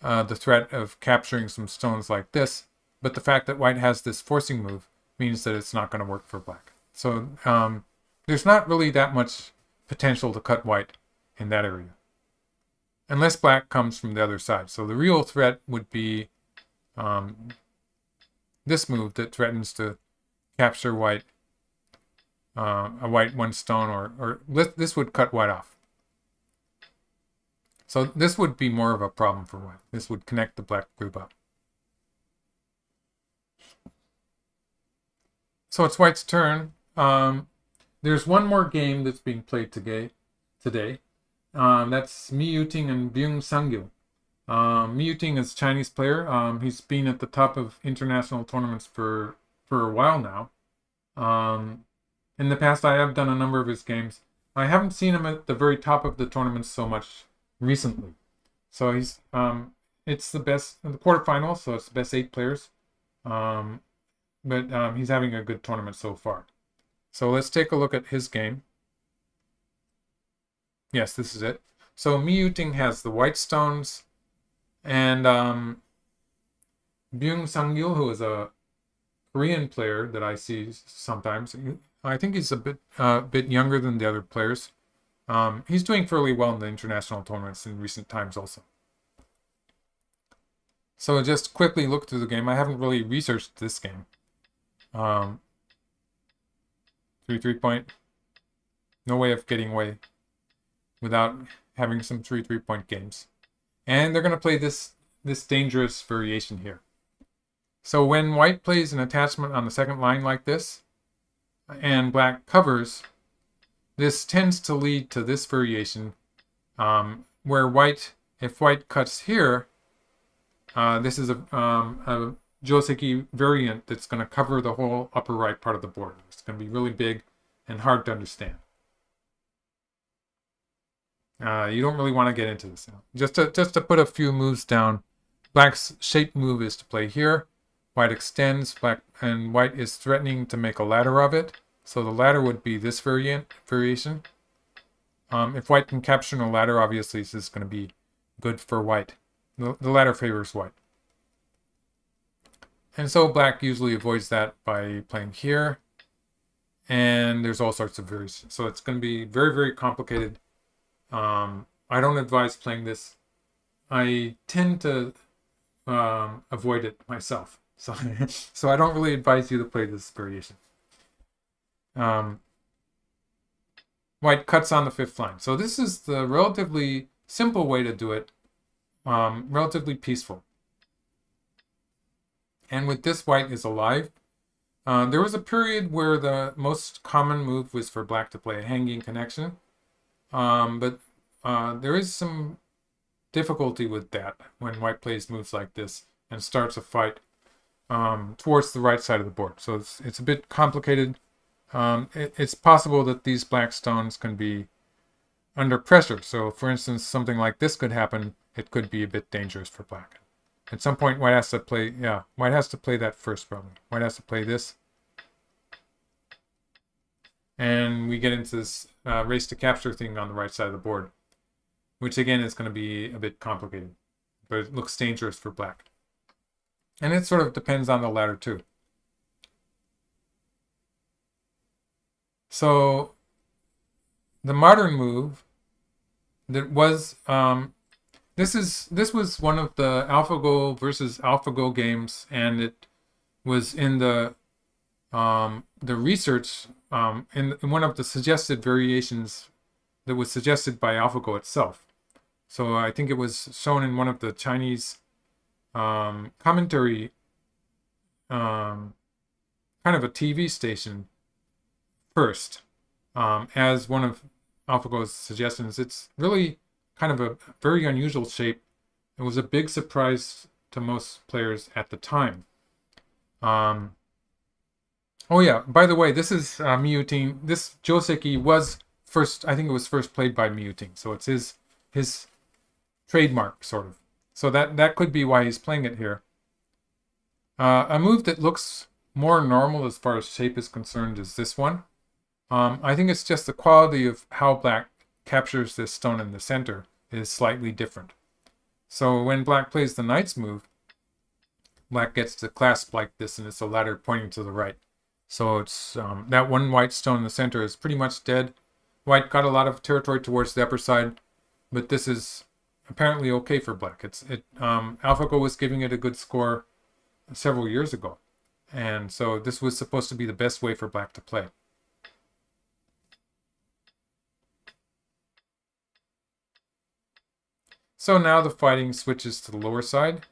the threat of capturing some stones like this, but the fact that white has this forcing move means that it's not going to work for black. So there's not really that much potential to cut white in that area, unless black comes from the other side. So the real threat would be this move that threatens to capture white, a white 1 stone, or this would cut white off. So this would be more of a problem for white. This would connect the black group up. So it's white's turn. There's one more game that's being played today. That's Mi Yuting and Byung Sangil. Mi Yuting is a Chinese player. He's been at the top of international tournaments for a while now. In the past, I have done a number of his games. I haven't seen him at the very top of the tournament so much recently. So it's the best in the quarterfinals, so it's the best 8 players. Um, but he's having a good tournament so far. So let's take a look at his game. Yes, this is it. So Miyuting has the white stones, and Byung Sang-gil, who is a Korean player that I see sometimes. I think he's a bit younger than the other players. He's doing fairly well in the international tournaments in recent times also. So just quickly look through the game. I haven't really researched this game. 3-3-point. No way of getting away without having some 3-3-point games. And they're going to play this dangerous variation here. So when white plays an attachment on the second line like this, and black covers, this tends to lead to this variation, where if white cuts here, this is a Joseki variant that's going to cover the whole upper right part of the board. It's going to be really big and hard to understand. You don't really want to get into this now. Just to put a few moves down, black's shape move is to play here. White extends, and white is threatening to make a ladder of it. So the ladder would be this variation. If white can capture a ladder, obviously this is going to be good for white. The ladder favors white. And so black usually avoids that by playing here. And there's all sorts of variations. So it's going to be very, very complicated. I don't advise playing this. I tend to avoid it myself. So, so I don't really advise you to play this variation. White cuts on the fifth line. So this is the relatively simple way to do it. Relatively peaceful. And with this, white is alive. There was a period where the most common move was for black to play a hanging connection. But there is some difficulty with that when white plays moves like this and starts a fight towards the right side of the board. So it's a bit complicated. It's possible that these black stones can be under pressure. So for instance, something like this could happen. It could be a bit dangerous for black. At some point, white has to play, white has to play that first probably. White has to play this. And we get into this race to capture thing on the right side of the board, which again is going to be a bit complicated, but it looks dangerous for black. And it sort of depends on the ladder too. So the modern move that was this was one of the AlphaGo versus AlphaGo games, and it was in the research in one of the suggested variations that was suggested by AlphaGo itself. So I think it was shown in one of the Chinese commentary kind of a TV station first as one of AlphaGo's suggestions. It's really kind of a very unusual shape. It was a big surprise to most players at the time. Oh yeah, by the way, this is Miyuting. This Joseki was first, I think it was first played by Miyuting, so it's his trademark, sort of. So that could be why he's playing it here. A move that looks more normal as far as shape is concerned is this one. I think it's just the quality of how black captures this stone in the center is slightly different. So when black plays the knight's move, black gets to clasp like this, and it's a ladder pointing to the right. So it's that one white stone in the center is pretty much dead. White got a lot of territory towards the upper side, but this is apparently okay for black. AlphaGo was giving it a good score several years ago, and so this was supposed to be the best way for black to play. So now the fighting switches to the lower side.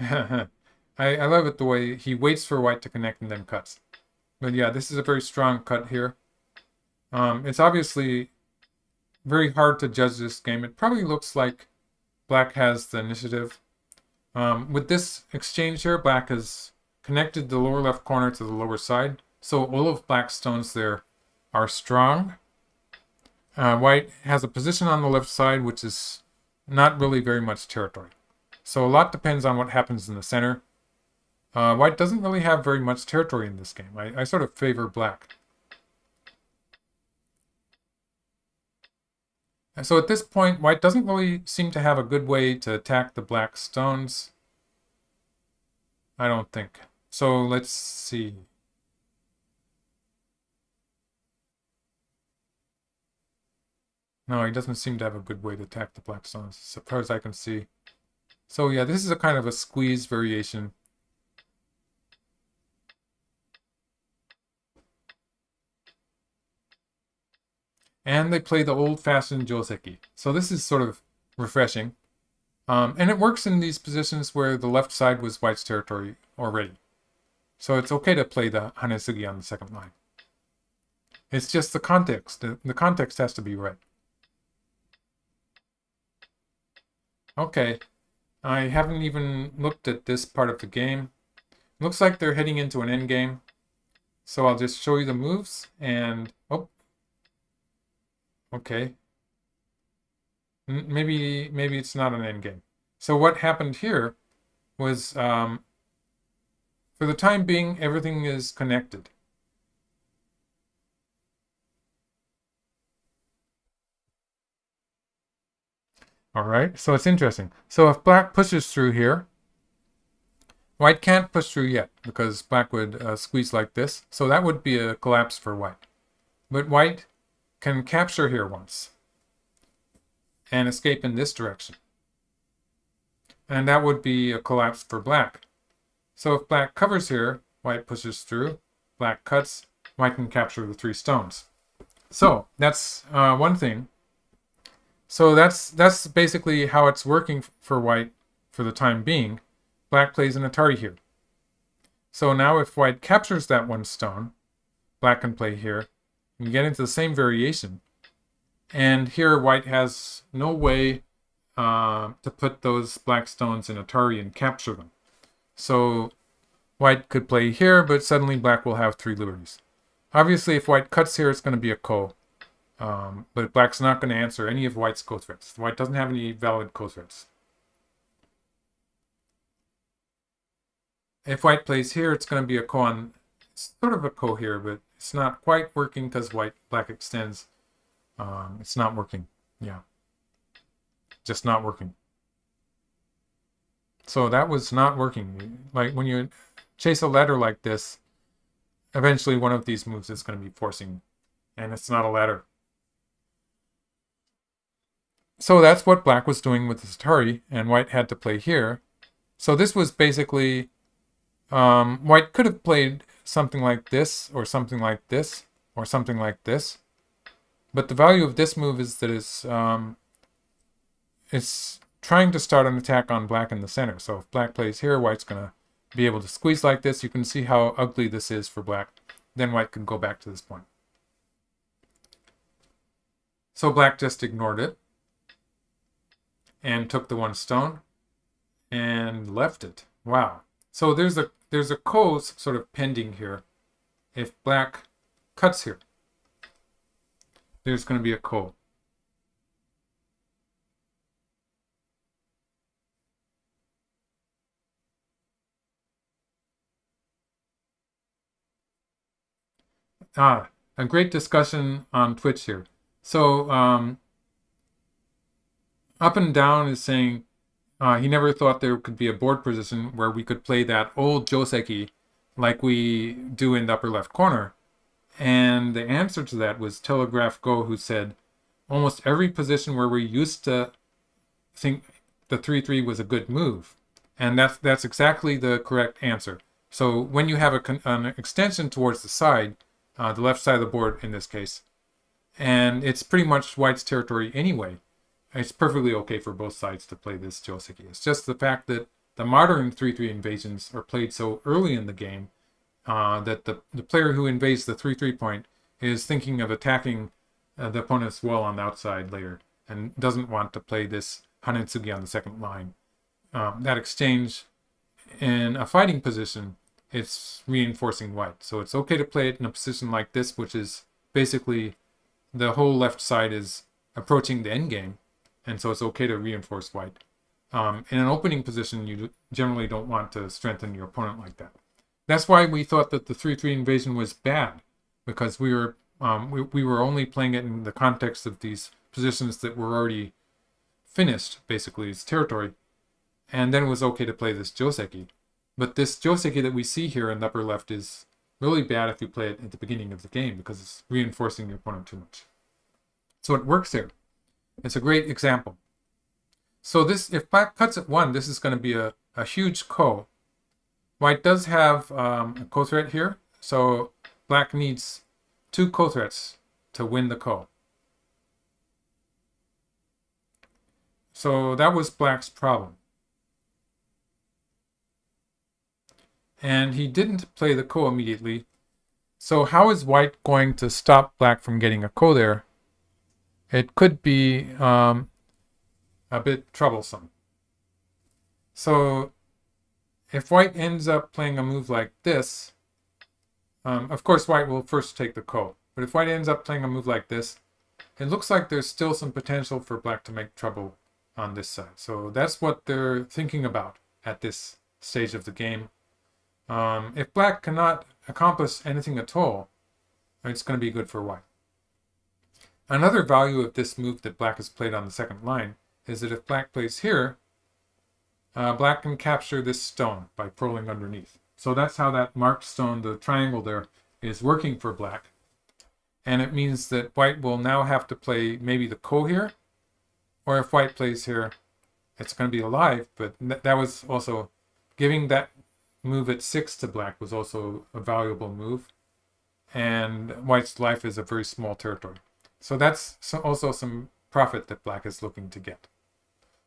I love it the way he waits for white to connect and then cuts. But yeah, this is a very strong cut here. It's obviously very hard to judge this game. It probably looks like black has the initiative. With this exchange here, black has connected the lower left corner to the lower side. So all of black's stones there are strong. White has a position on the left side, which is not really very much territory. So a lot depends on what happens in the center. White doesn't really have very much territory in this game. I sort of favor black. And so at this point, white doesn't really seem to have a good way to attack the black stones. I don't think. So let's see. No, he doesn't seem to have a good way to attack the black stones, as far as I can see. So yeah, this is a kind of a squeeze variation. And they play the old-fashioned joseki. So this is sort of refreshing. And it works in these positions where the left side was white's territory already. So it's okay to play the hanesugi on the second line. It's just the context. The context has to be right. Okay. I haven't even looked at this part of the game. Looks like they're heading into an endgame. So I'll just show you the moves and... Oh. Okay. Maybe it's not an endgame. So what happened here was, for the time being, everything is connected. All right, so it's interesting. So if black pushes through here, white can't push through yet because black would squeeze like this. So that would be a collapse for white. But white can capture here once and escape in this direction. And that would be a collapse for black. So if black covers here, white pushes through, black cuts, white can capture the 3 stones. So that's one thing. So that's basically how it's working for white for the time being. Black plays an Atari here. So now if white captures that 1 stone, black can play here. You get into the same variation. And here white has no way to put those black stones in Atari and capture them. So white could play here, but suddenly black will have 3 liberties. Obviously, if white cuts here, it's going to be a ko. But black's not going to answer any of white's ko threats. White doesn't have any valid ko threats. If white plays here, it's going to be a ko on, sort of a ko here, but it's not quite working because black extends. It's not working. Yeah. Just not working. So that was not working. Like when you chase a ladder like this, eventually one of these moves is going to be forcing, and it's not a ladder. So that's what black was doing with this Atari, and white had to play here. So this was basically, white could have played something like this, or something like this, or something like this. But the value of this move is that it's trying to start an attack on black in the center. So if black plays here, white's going to be able to squeeze like this. You can see how ugly this is for black. Then white can go back to this point. So black just ignored it and took the 1 stone and left it. Wow. So there's a ko sort of pending here. If black cuts here, there's going to be a ko. A great discussion on Twitch here. So Up and Down is saying he never thought there could be a board position where we could play that old joseki like we do in the upper left corner. And the answer to that was Telegraph Go, who said almost every position where we used to think the 3-3 was a good move. And that's exactly the correct answer. So when you have an extension towards the side, the left side of the board in this case, and it's pretty much white's territory anyway, it's perfectly okay for both sides to play this joseki. It's just the fact that the modern 3-3 invasions are played so early in the game that the player who invades the 3-3 point is thinking of attacking the opponent's wall on the outside later and doesn't want to play this Hanetsugi on the second line. That exchange in a fighting position, it's reinforcing white. So it's okay to play it in a position like this, which is basically the whole left side is approaching the endgame, and so it's okay to reinforce white. In an opening position, you generally don't want to strengthen your opponent like that. That's why we thought that the 3-3 invasion was bad, because we were only playing it in the context of these positions that were already finished, basically, as territory. And then it was okay to play this Joseki. But this Joseki that we see here in the upper left is really bad if you play it at the beginning of the game, because it's reinforcing your opponent too much. So it works here. It's a great example. So this, if black cuts at 1, this is going to be a huge ko. White does have a ko threat here, so black needs 2 ko threats to win the ko. So that was black's problem. And he didn't play the ko immediately. So how is white going to stop black from getting a ko there? It could be a bit troublesome. So if white ends up playing a move like this, of course white will first take the ko. But if white ends up playing a move like this, it looks like there's still some potential for black to make trouble on this side. So that's what they're thinking about at this stage of the game. If black cannot accomplish anything at all, it's going to be good for white. Another value of this move that black has played on the second line is that if black plays here, black can capture this stone by pulling underneath. So that's how that marked stone, the triangle there, is working for black. And it means that white will now have to play maybe the ko here, or if white plays here, it's going to be alive, but that was also giving that move at 6 to black was also a valuable move, and white's life is a very small territory. So that's also some profit that black is looking to get.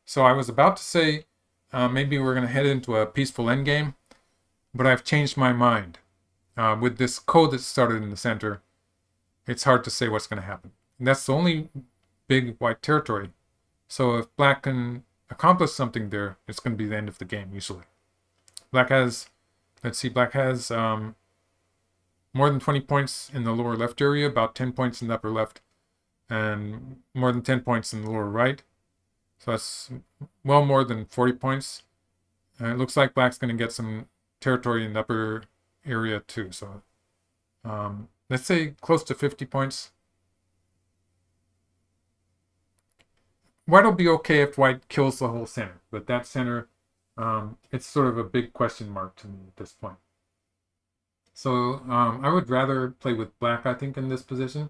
So I was about to say maybe we're going to head into a peaceful endgame, but I've changed my mind. With this ko that started in the center, it's hard to say what's going to happen. And that's the only big white territory. So if black can accomplish something there, it's going to be the end of the game, usually. Black has, let's see, black has more than 20 points in the lower left area, about 10 points in the upper left, and more than 10 points in the lower right. So that's well more than 40 points. And it looks like black's going to get some territory in the upper area too. So let's say close to 50 points. White will be okay if white kills the whole center, but that center, it's sort of a big question mark to me at this point. So I would rather play with black, I think, in this position,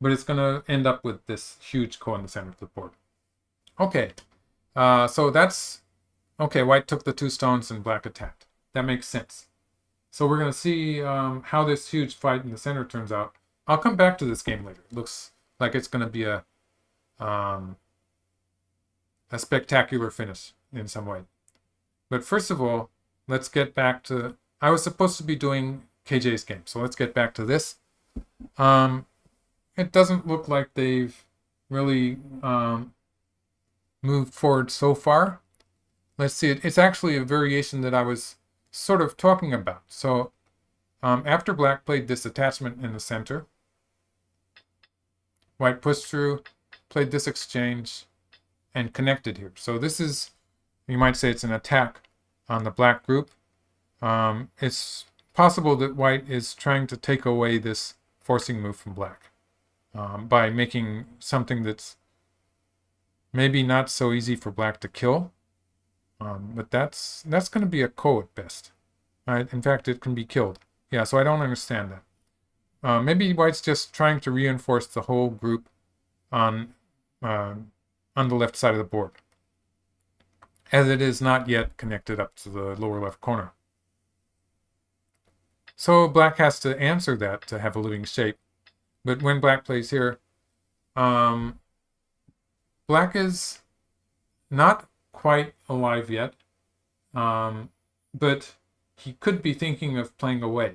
but it's going to end up with this huge ko in the center of the board. Okay, so that's, okay, white took the 2 stones and black attacked. That makes sense. So we're going to see how this huge fight in the center turns out. I'll come back to this game later. It looks like it's going to be a spectacular finish in some way. But first of all, let's get back to, I was supposed to be doing KJ's game, so let's get back to this. It doesn't look like they've really moved forward so far. Let's see, it's actually a variation that I was sort of talking about. So after black played this attachment in the center, white pushed through, played this exchange, and connected here. So this is, you might say it's an attack on the black group. It's possible that white is trying to take away this forcing move from black by making something that's maybe not so easy for black to kill. But that's going to be a ko at best. In fact, it can be killed. Yeah, so I don't understand that. Maybe white's just trying to reinforce the whole group on the left side of the board, as it is not yet connected up to the lower left corner. So black has to answer that to have a living shape. But when black plays here, black is not quite alive yet, but he could be thinking of playing away.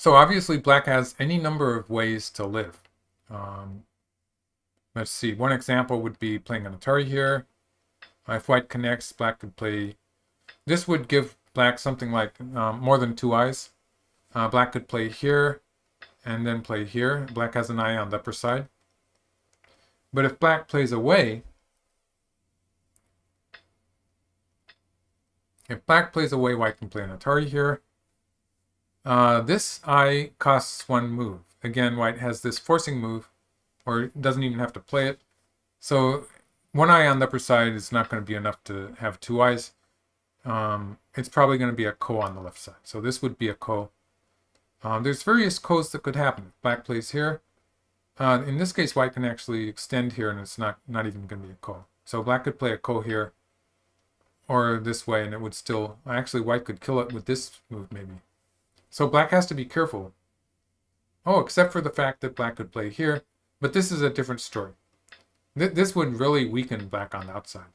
So obviously black has any number of ways to live. Um, let's see, one example would be playing an Atari here. If white connects, black could play. This would give black something like more than two eyes. Black could play here and then play here. Black has an eye on the upper side. But if black plays away, white can play an Atari here. This eye costs one move. Again, white has this forcing move, or doesn't even have to play it. So one eye on the upper side is not going to be enough to have two eyes. It's probably going to be a ko on the left side. So this would be a ko. There's various kos that could happen. Black plays here. In this case, white can actually extend here, and it's not even going to be a ko. So black could play a ko here, or this way, and it would still... Actually, white could kill it with this move, maybe. So black has to be careful. Oh, except for the fact that black could play here. But this is a different story. This would really weaken black on the outside.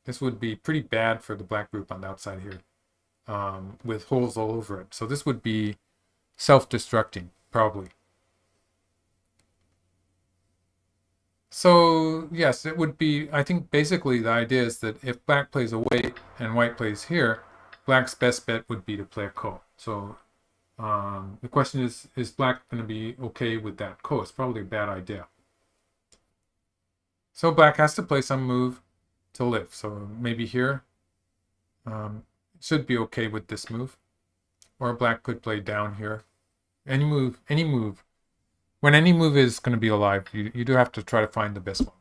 This would be pretty bad for the black group on the outside here, with holes all over it. So this would be self-destructing, probably. So yes, it would be, I think basically the idea is that if black plays away and white plays here, black's best bet would be to play a ko. So the question is black going to be okay with that ko? It's probably a bad idea. So black has to play some move to live. So maybe here should be okay with this move. Or black could play down here. Any move. When any move is going to be alive, you do have to try to find the best one.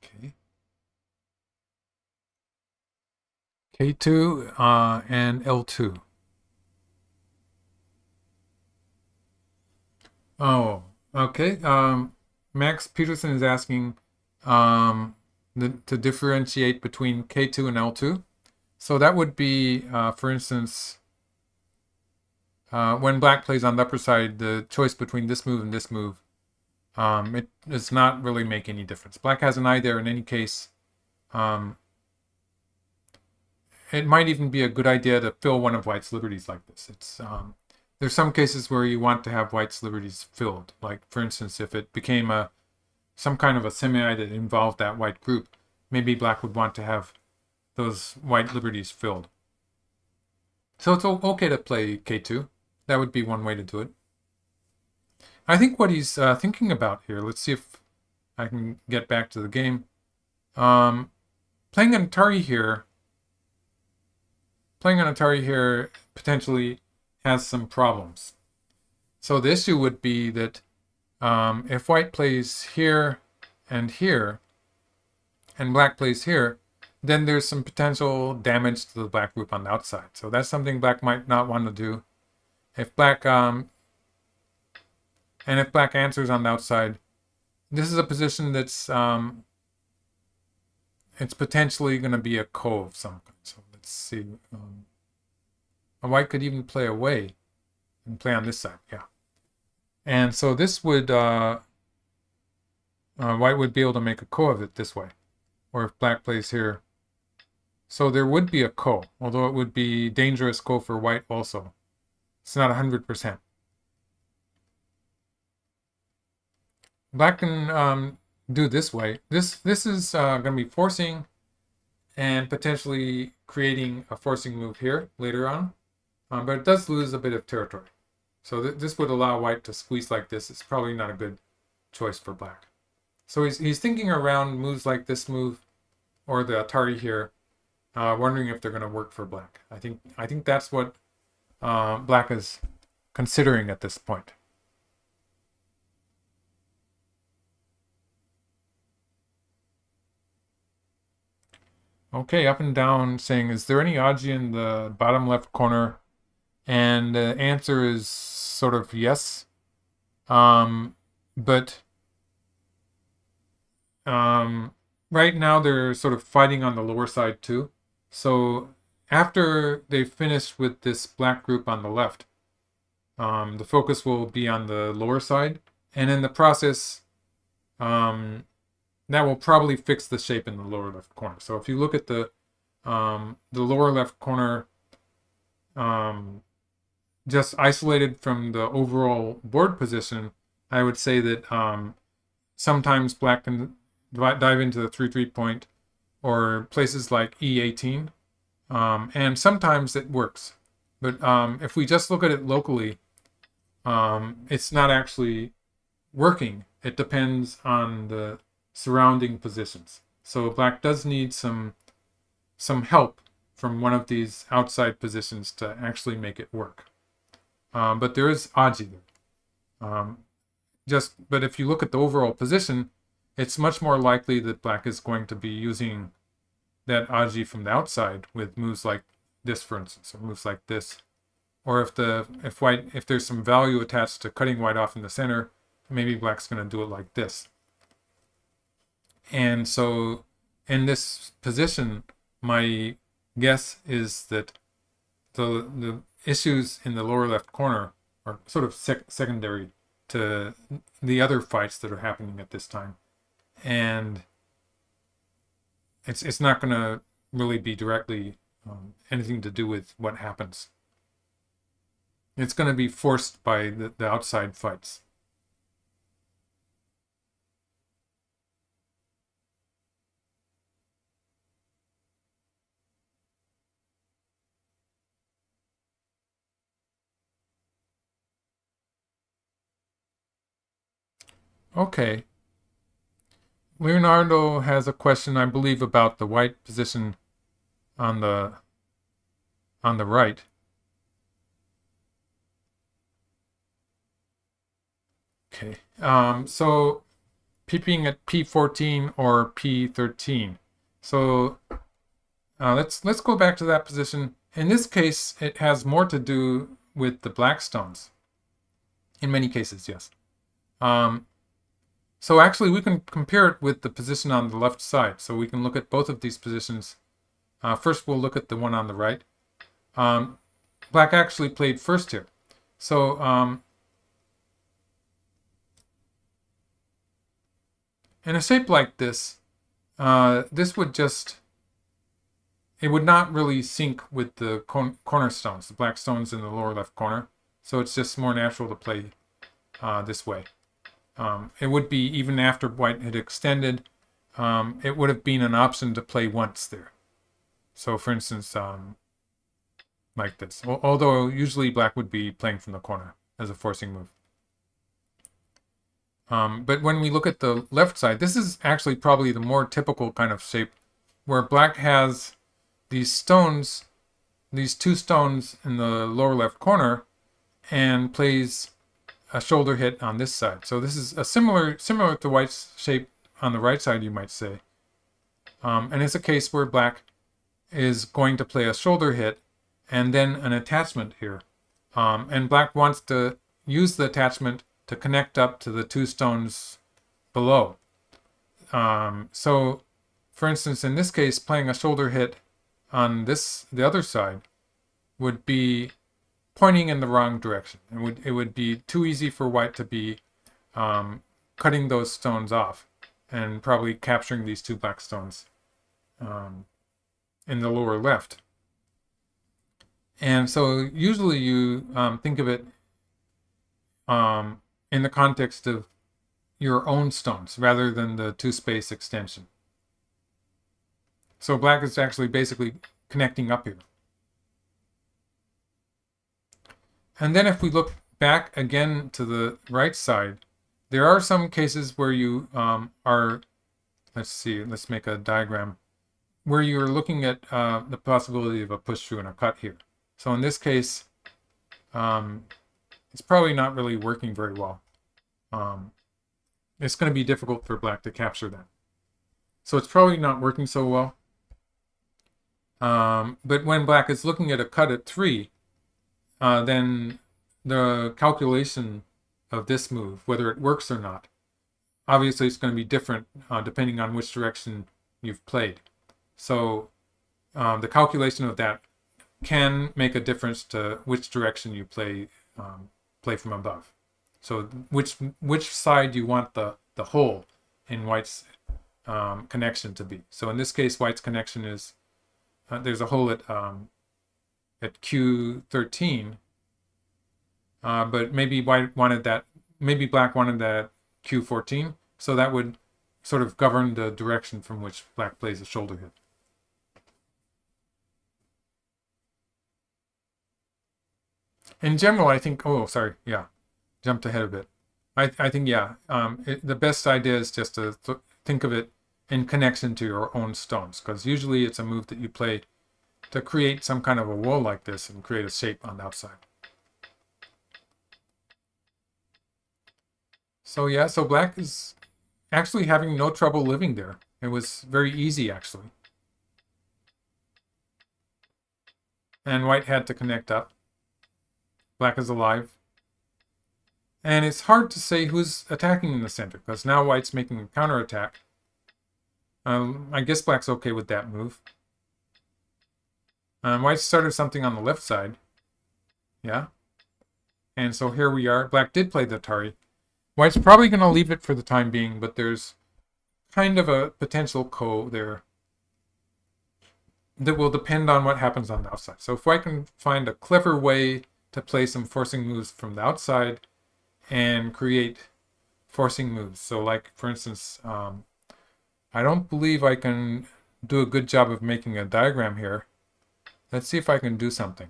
Okay. K2 and L2. Oh, okay. Max Peterson is asking to differentiate between K2 and L2. So that would be, for instance, when black plays on the upper side, the choice between this move and this move, it does not really make any difference. Black has an eye there in any case. It might even be a good idea to fill one of white's liberties like this. There's some cases where you want to have white's liberties filled. Like, for instance, if it became some kind of a semi that involved that white group, maybe black would want to have those white liberties filled. So it's okay to play K2. That would be one way to do it. I think what he's thinking about here, let's see if I can get back to the game. Playing an Atari here potentially has some problems. So the issue would be that if white plays here, and black plays here, then there's some potential damage to the black group on the outside. So that's something black might not want to do. If black if black answers on the outside, this is a position that's it's potentially going to be a ko of some kind. So let's see. A white could even play away and play on this side. Yeah. And so this would white would be able to make a ko of it this way, or if black plays here. So there would be a ko, although it would be dangerous ko for white also. It's not 100%. Black can do this way. This is going to be forcing and potentially creating a forcing move here later on, but it does lose a bit of territory. So this would allow white to squeeze like this. It's probably not a good choice for black. So he's thinking around moves like this move or the Atari here, wondering if they're going to work for black. I think that's what black is considering at this point. Okay, up and down saying, is there any Aji in the bottom left corner? And the answer is sort of yes. But right now they're sort of fighting on the lower side too. So after they finish with this black group on the left, the focus will be on the lower side. And in the process, that will probably fix the shape in the lower left corner. So if you look at the lower left corner, just isolated from the overall board position, I would say that sometimes black can dive into the 3-3 point or places like E18, and sometimes it works. But if we just look at it locally, it's not actually working. It depends on the surrounding positions. So black does need some help from one of these outside positions to actually make it work. But there is Aji there. But if you look at the overall position, it's much more likely that black is going to be using that Aji from the outside with moves like this, for instance, or moves like this. Or if there's some value attached to cutting white off in the center, maybe black's going to do it like this. And so in this position, my guess is that the issues in the lower left corner are sort of secondary to the other fights that are happening at this time. And it's not going to really be directly anything to do with what happens. It's going to be forced by the outside fights. Okay. Leonardo has a question, I believe, about the white position on the right. Okay. So peeping at P14 or P13. So let's go back to that position. In this case, it has more to do with the black stones. In many cases, yes. So actually, we can compare it with the position on the left side. So we can look at both of these positions. First, we'll look at the one on the right. Black actually played first here. So in a shape like this, this would it would not really sync with the cornerstones, the black stones in the lower left corner. So it's just more natural to play this way. It would be, even after white had extended, it would have been an option to play once there. So for instance, like this. Although usually black would be playing from the corner as a forcing move. But when we look at the left side, this is actually probably the more typical kind of shape where black has these stones, these two stones in the lower left corner, and plays a shoulder hit on this side. So this is a similar to white's shape on the right side, you might say. And it's a case where black is going to play a shoulder hit and then an attachment here. And black wants to use the attachment to connect up to the two stones below. So for instance, in this case, playing a shoulder hit on the other side would be pointing in the wrong direction. It would be too easy for white to be cutting those stones off and probably capturing these two black stones in the lower left. And so usually you think of it in the context of your own stones rather than the two-space extension. So black is actually basically connecting up here. And then if we look back again to the right side, there are some cases where you let's make a diagram, where you're looking at the possibility of a push through and a cut here. So in this case, it's probably not really working very well. It's going to be difficult for black to capture that. So it's probably not working so well. But when black is looking at a cut at 3, then the calculation of this move, whether it works or not, obviously it's going to be different depending on which direction you've played. So the calculation of that can make a difference to which direction you play from above. So which side you want the hole in white's connection to be. So in this case, white's connection is there's a hole at Q13, but maybe white wanted that. Maybe black wanted that Q14. So that would sort of govern the direction from which black plays a shoulder hit. In general, I think, oh, sorry, yeah, jumped ahead a bit. I think, yeah, the best idea is just to think of it in connection to your own stones, because usually it's a move that you play to create some kind of a wall like this and create a shape on the outside. So yeah, so black is actually having no trouble living there. It was very easy, actually. And white had to connect up. Black is alive. And it's hard to say who's attacking in the center, because now white's making a counterattack. I guess black's okay with that move. White started something on the left side. Yeah. And so here we are. Black did play the Atari. White's probably going to leave it for the time being, but there's kind of a potential ko there that will depend on what happens on the outside. So if white can find a clever way to play some forcing moves from the outside and create forcing moves. So like, for instance, I don't believe I can do a good job of making a diagram here. Let's see if I can do something.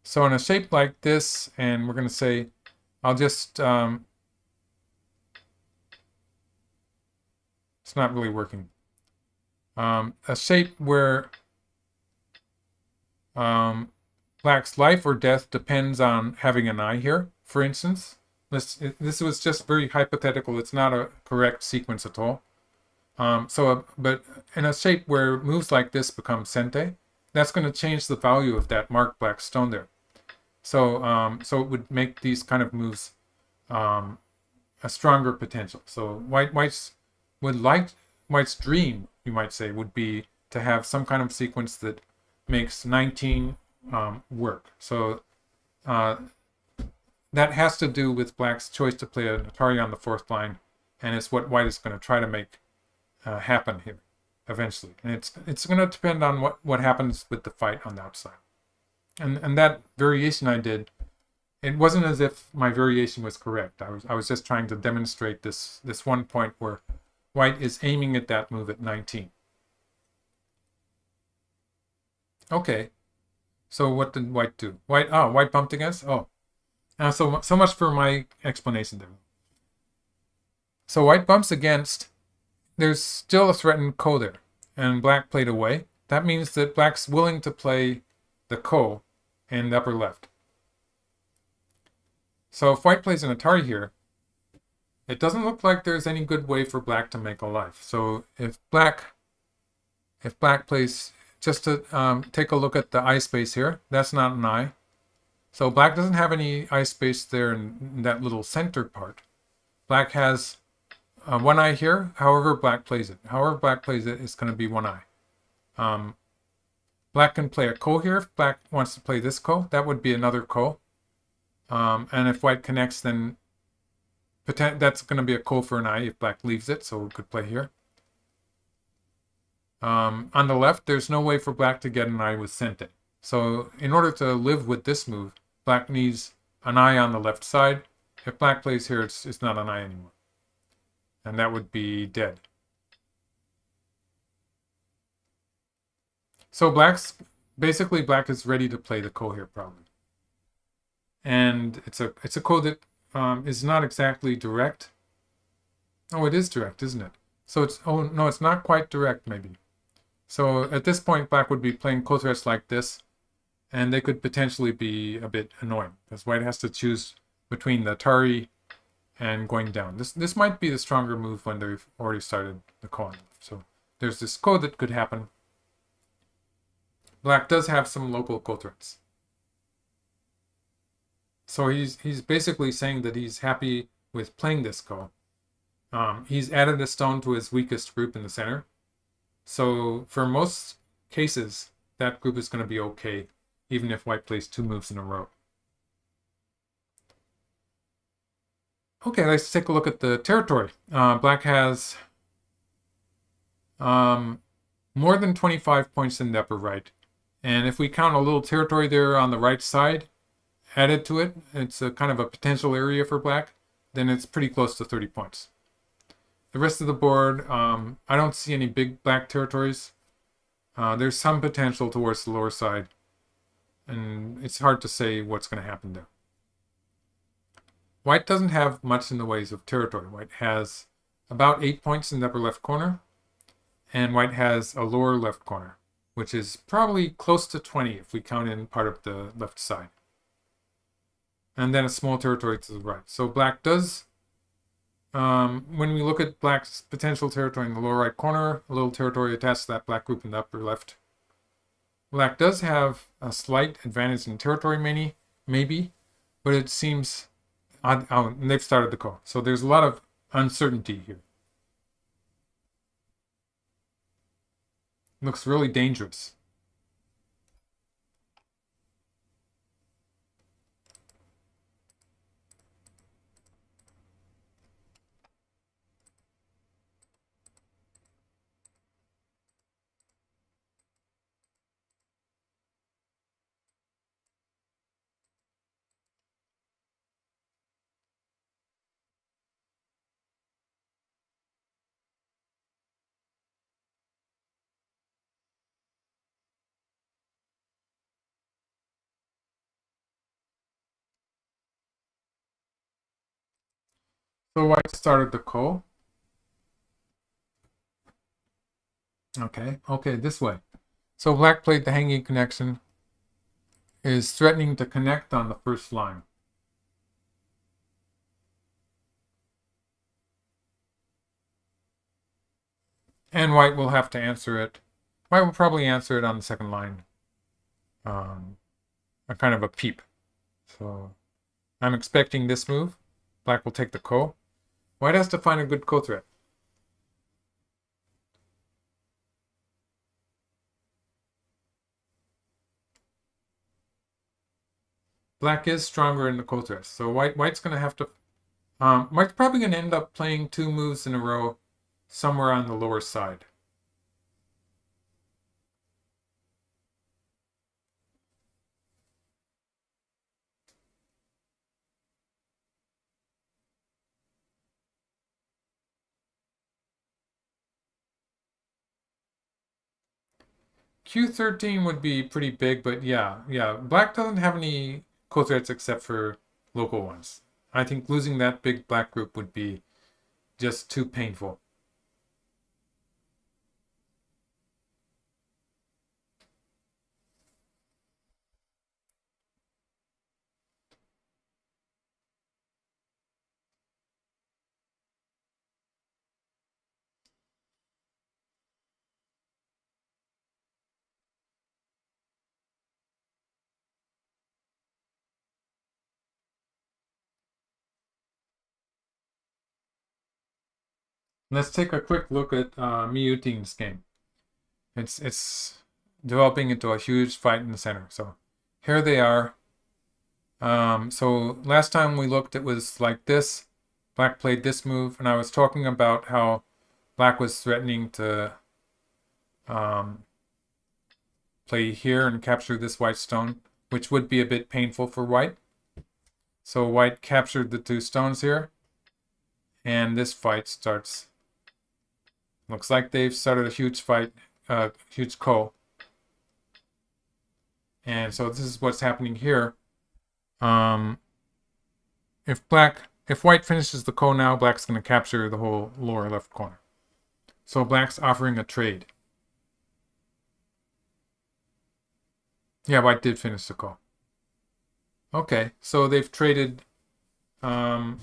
So in a shape like this, and we're going to say, I'll just, it's not really working. A shape where black's life or death depends on having an eye here, for instance. This was just very hypothetical. It's not a correct sequence at all. But in a shape where moves like this become sente, that's going to change the value of that marked black stone there. So it would make these kind of moves a stronger potential. So white's dream, you might say, would be to have some kind of sequence that makes 19 work. So that has to do with black's choice to play an Atari on the 4th line, and it's what white is going to try to make happen here eventually. And it's going to depend on what happens with the fight on the outside. And that variation I did, it wasn't as if my variation was correct. I was just trying to demonstrate this one point where white is aiming at that move at 19. Okay, so what did white do? White bumped against? Oh, so much for my explanation there. So white bumps against, there's still a threatened ko there, and black played away. That means that black's willing to play the ko in the upper left. So if white plays an Atari here, it doesn't look like there's any good way for black to make a life. So if black plays, just to take a look at the eye space here, that's not an eye. So black doesn't have any eye space there in that little center part. Black has one eye here, however black plays it. However black plays it, it's going to be one eye. Black can play a ko here. If black wants to play this ko, that would be another ko. And if white connects, then that's going to be a ko for an eye if black leaves it, so it could play here. On the left, there's no way for black to get an eye with sente. So in order to live with this move, black needs an eye on the left side. If black plays here, it's not an eye anymore. And that would be dead. So black is ready to play the ko here probably. And it's a ko that is not exactly direct. Oh, it is direct, isn't it? So it's not quite direct maybe. So at this point, black would be playing ko threats like this. and they could potentially be a bit annoying because white has to choose between the Atari and going down. This might be the stronger move when they've already started the ko. So there's this ko that could happen. Black does have some local ko threats. So he's basically saying that he's happy with playing this ko. He's added a stone to his weakest group in the center. So for most cases, that group is going to be okay, even if white plays 2 moves in a row. Okay, let's take a look at the territory. Black has more than 25 points in the upper right. And if we count a little territory there on the right side, added to it, it's a kind of a potential area for black, then it's pretty close to 30 points. The rest of the board, I don't see any big black territories. There's some potential towards the lower side, and it's hard to say what's going to happen there. White doesn't have much in the ways of territory. White has about 8 points in the upper left corner, and white has a lower left corner, which is probably close to 20 if we count in part of the left side. And then a small territory to the right. So black does, when we look at black's potential territory in the lower right corner, a little territory attached to that black group in the upper left, black does have a slight advantage in territory maybe, but it seems, and they've started the ko. So there's a lot of uncertainty here. Looks really dangerous. So white started the ko. Okay, this way. So black played the hanging connection, is threatening to connect on the first line. And white will have to answer it. White will probably answer it on the second line. A kind of a peep. So I'm expecting this move. Black will take the ko. White has to find a good ko threat. Black is stronger in the ko threat. So white's going to have to... white's probably going to end up playing 2 moves in a row somewhere on the lower side. Q13 would be pretty big, but yeah. Black doesn't have any ko threats except for local ones. I think losing that big black group would be just too painful. Let's take a quick look at Miyuting's game. It's developing into a huge fight in the center. So here they are. So last time we looked, it was like this. Black played this move, and I was talking about how black was threatening to play here and capture this white stone, which would be a bit painful for white. So white captured the 2 stones here, and this fight starts. Looks like they've started a huge fight, huge ko. And so this is what's happening here. If white finishes the ko now, black's going to capture the whole lower left corner. So black's offering a trade. Yeah, white did finish the call. Okay, so they've traded. Black's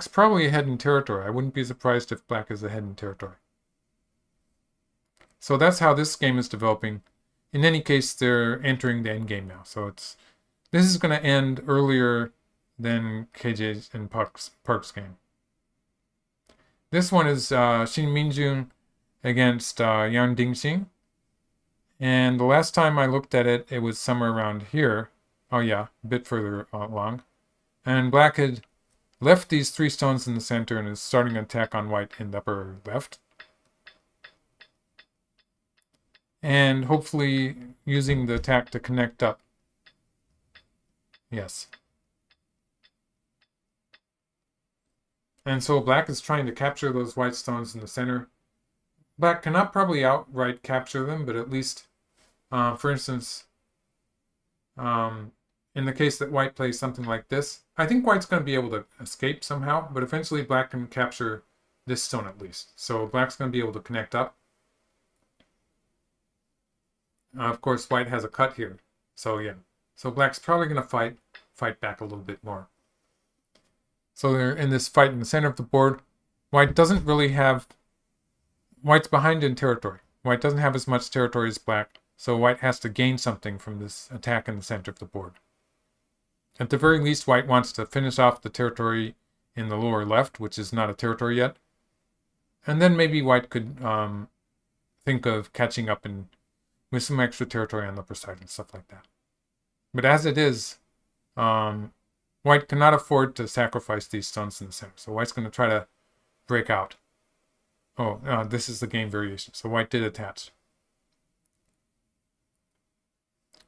probably ahead in territory. I wouldn't be surprised if black is ahead in territory. So that's how this game is developing. In any case, they're entering the end game now. So this is going to end earlier than KJ's and Park's game. This one is Shin Minjun against Yang Dingxing. And the last time I looked at it, it was somewhere around here. Oh yeah, a bit further along. And black had left these 3 stones in the center and is starting an attack on white in the upper left. And hopefully using the attack to connect up. Yes. And so black is trying to capture those white stones in the center. Black cannot probably outright capture them, but at least, for instance, in the case that white plays something like this, I think white's going to be able to escape somehow, but eventually black can capture this stone at least. So black's going to be able to connect up. Of course, white has a cut here. So yeah. So black's probably going to fight back a little bit more. So they're in this fight in the center of the board. White doesn't really have... White's behind in territory. White doesn't have as much territory as black, so white has to gain something from this attack in the center of the board. At the very least, white wants to finish off the territory in the lower left, which is not a territory yet. And then maybe white could think of catching up with some extra territory on the upper side and stuff like that. But as it is, white cannot afford to sacrifice these stones in the center. So white's going to try to break out. Oh, this is the game variation. So white did attach.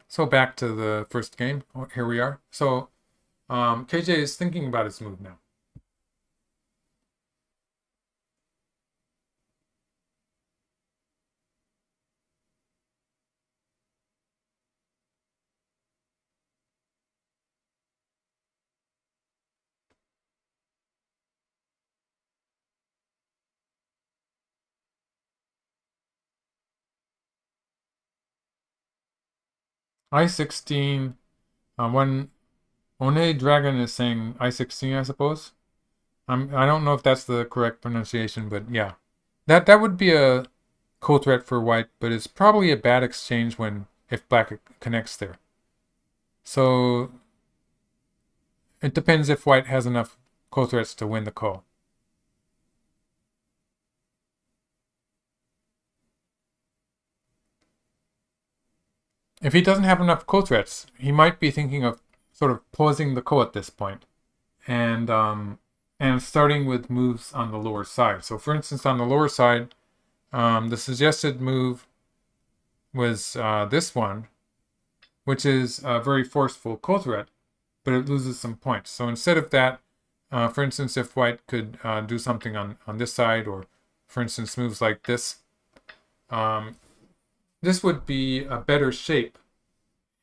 So back to the first game. Oh, here we are. So KJ is thinking about his move now. I-16, when One Dragon is saying I-16, I suppose. I don't know if that's the correct pronunciation, but yeah. That would be a co-threat for white, but it's probably a bad exchange if black connects there. So it depends if white has enough co-threats to win the call. If he doesn't have enough co-threats, he might be thinking of sort of pausing the ko at this point and starting with moves on the lower side. So for instance, on the lower side, the suggested move was this one, which is a very forceful ko-threat, but it loses some points. So instead of that, for instance, if white could do something on this side, or for instance, moves like this, this would be a better shape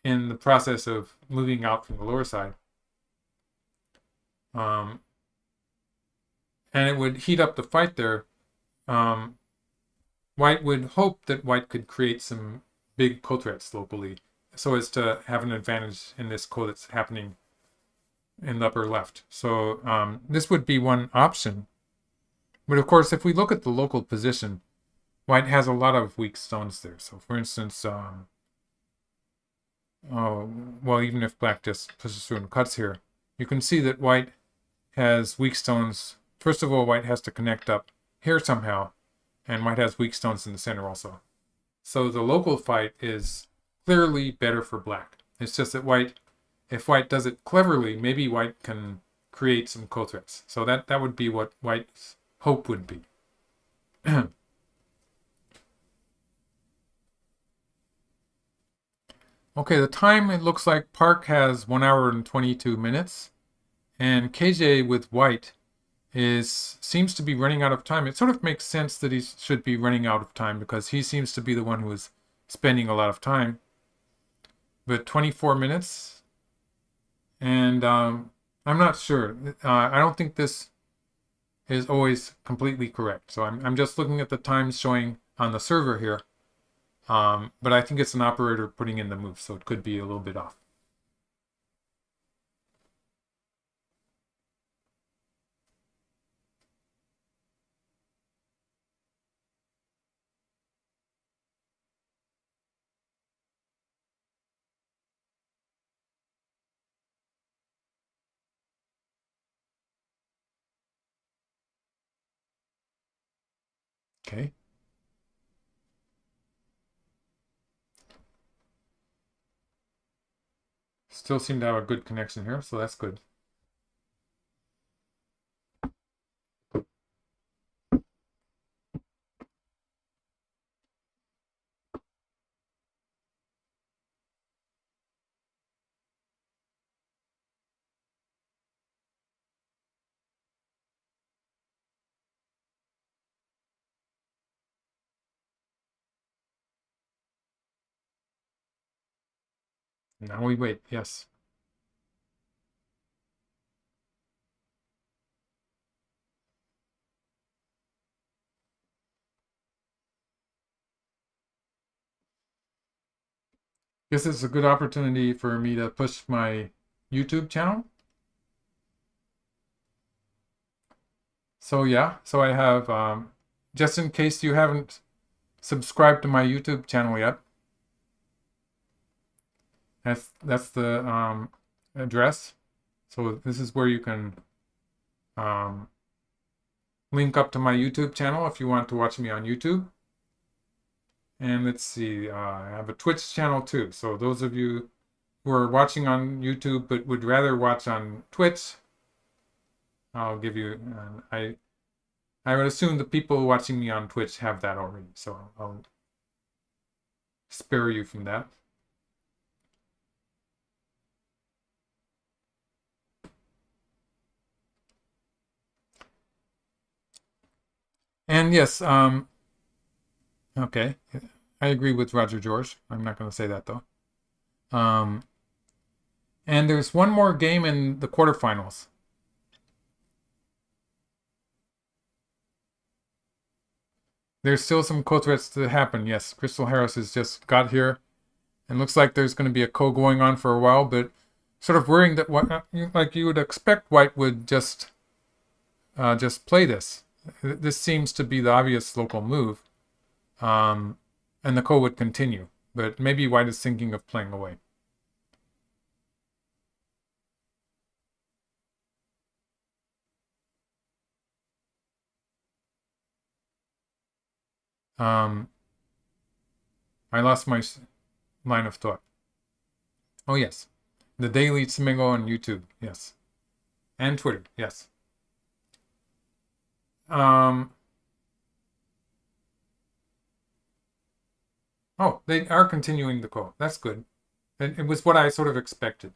in the process of moving out from the lower side. And it would heat up the fight there. White would hope that white could create some big ko-threats locally so as to have an advantage in this ko that's happening in the upper left. So this would be one option. But of course, if we look at the local position, white has a lot of weak stones there. So for instance, even if black just pushes through and cuts here, you can see that white has weak stones. First of all, white has to connect up here somehow, and white has weak stones in the center also. So the local fight is clearly better for black. It's just that if white does it cleverly, maybe white can create some ko-threats. So that would be what white's hope would be. Okay, the time, it looks like Park has 1 hour and 22 minutes. And KJ with white seems to be running out of time. It sort of makes sense that he should be running out of time because he seems to be the one who is spending a lot of time. But 24 minutes? And I'm not sure. I don't think this is always completely correct. So I'm just looking at the times showing on the server here. But I think it's an operator putting in the move, so it could be a little bit off. Okay. Still seem to have a good connection here, so that's good. Now we wait. Yes. Guess it's a good opportunity for me to push my YouTube channel. So yeah, so I have, just in case you haven't subscribed to my YouTube channel yet, that's the address. So this is where you can link up to my YouTube channel if you want to watch me on YouTube. And let's see, I have a Twitch channel too. So those of you who are watching on YouTube but would rather watch on Twitch, I'll give you, I would assume the people watching me on Twitch have that already, so I'll spare you from that. And yes, okay, I agree with Roger George. I'm not going to say that though. And there's one more game in the quarterfinals. There's still some co-threats to happen. Yes, Crystal Harris has just got here, and looks like there's going to be a co going on for a while, but sort of worrying that like you would expect, White would just play this. This seems to be the obvious local move, and the ko would continue. But maybe White is thinking of playing away. I lost my line of thought. Oh yes, the Daily Smingo on YouTube. Yes, and Twitter. Yes. Oh, they are continuing the ko. That's good. It was what I sort of expected.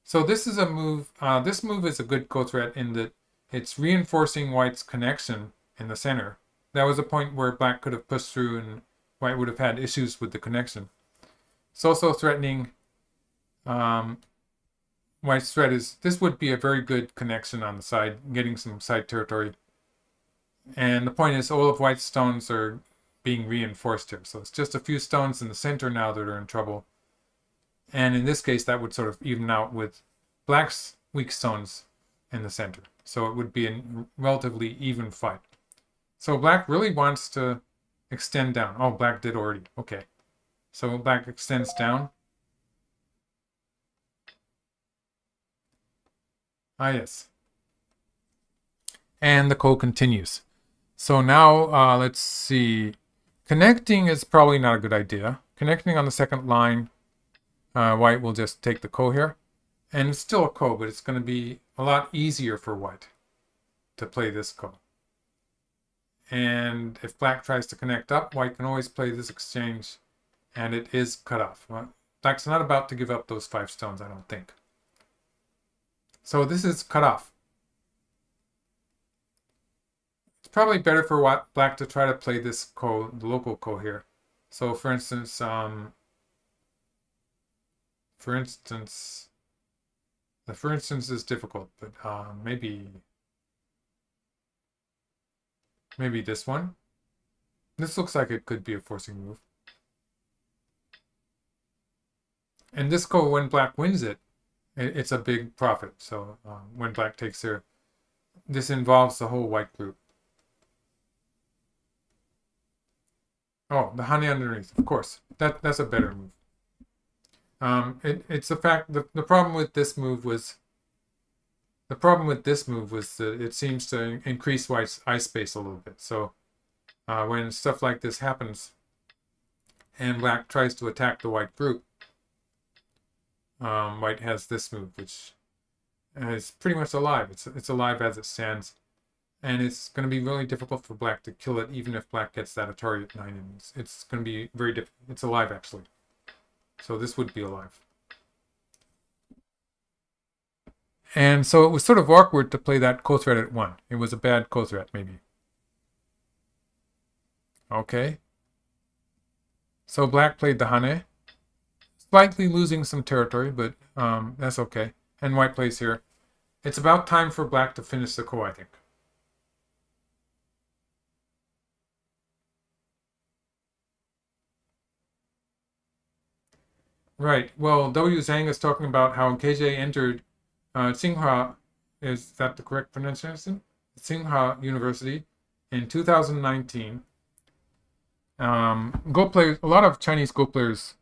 So this is a move. This move is a good ko threat in that it's reinforcing White's connection in the center. That was a point where Black could have pushed through and White would have had issues with the connection. It's also threatening. White's threat is this would be a very good connection on the side, getting some side territory. And the point is, all of White's stones are being reinforced here. So it's just a few stones in the center now that are in trouble. And in this case, that would sort of even out with Black's weak stones in the center. So it would be a relatively even fight. So Black really wants to extend down. Oh, Black did already. Okay. So Black extends down. Ah, yes. And the ko continues. So now, let's see. Connecting is probably not a good idea. Connecting on the second line, White will just take the ko here. And it's still a ko, but it's going to be a lot easier for White to play this ko. And if Black tries to connect up, White can always play this exchange, and it is cut off. Well, Black's not about to give up those 5 stones, I don't think. So this is cut off. It's probably better for Black to try to play this ko, the local ko here. So for instance, the for instance is difficult, but maybe this one. This looks like it could be a forcing move. And this ko, when black wins it, it's a big profit. So when black takes their, this involves the whole white group. Oh, the honey underneath, of course. That's a better move. It's the fact the problem with this move was that it seems to increase white's ice space a little bit. So when stuff like this happens and black tries to attack the white group, white has this move, which is pretty much alive. It's alive as it stands, and it's going to be really difficult for black to kill it, even if black gets that Atari at 9 innings. It's going to be very difficult. It's alive, actually. So this would be alive. And so it was sort of awkward to play that co-threat at 1. It was a bad co-threat, maybe. Okay. So black played the hane. Slightly losing some territory, but that's okay. And white plays here. It's about time for black to finish the ko, I think. Right. Well, W. Zhang is talking about how KJ entered Tsinghua, is that the correct pronunciation? Tsinghua University in 2019. Go players, a lot of Chinese Go players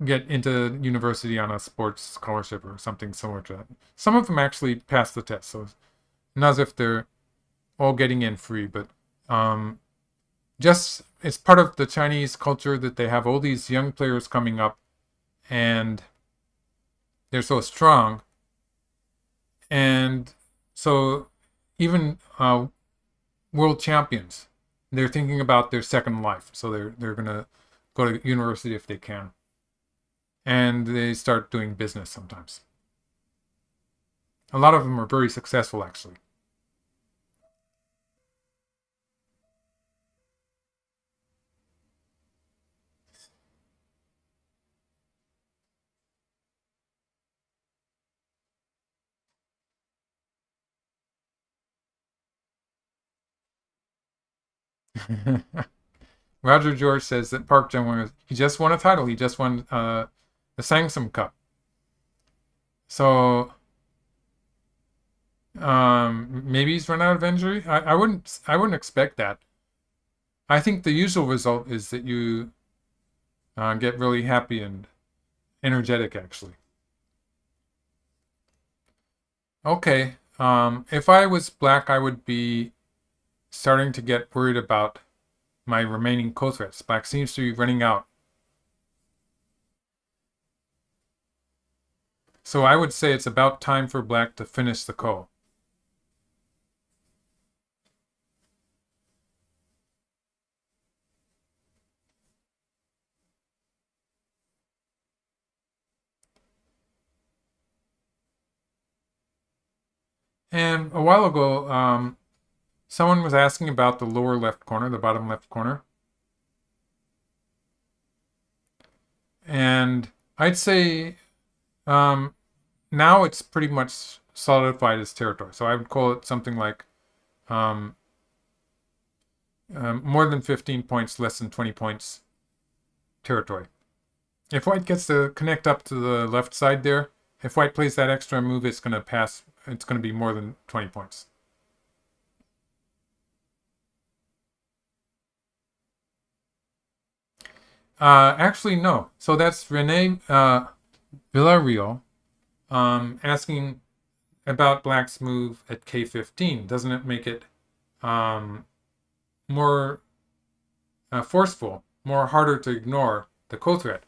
get into university on a sports scholarship or something similar to that. Some of them actually pass the test, so it's not as if they're all getting in free, but just it's part of the Chinese culture that they have all these young players coming up and they're so strong. And so even world champions, they're thinking about their second life. So they're going to go to university if they can. And they start doing business sometimes. A lot of them are very successful, actually. Roger George says that Park Junghwan, he just won a title. He just won the Sangsum Cup. So maybe he's run out of injury. I wouldn't expect that. I think the usual result is that you get really happy and energetic, actually. Okay. If I was black, I would be starting to get worried about my remaining co-threats. Black seems to be running out. So I would say it's about time for black to finish the ko. And a while ago, someone was asking about the lower left corner, the bottom left corner. And I'd say now it's pretty much solidified as territory. So I would call it something like more than 15 points, less than 20 points territory. If white gets to connect up to the left side there, if white plays that extra move, it's going to pass. It's going to be more than 20 points. Actually, no. So that's Rene Villarreal asking about black's move at K15. Doesn't it make it more forceful, more harder to ignore the co-threat?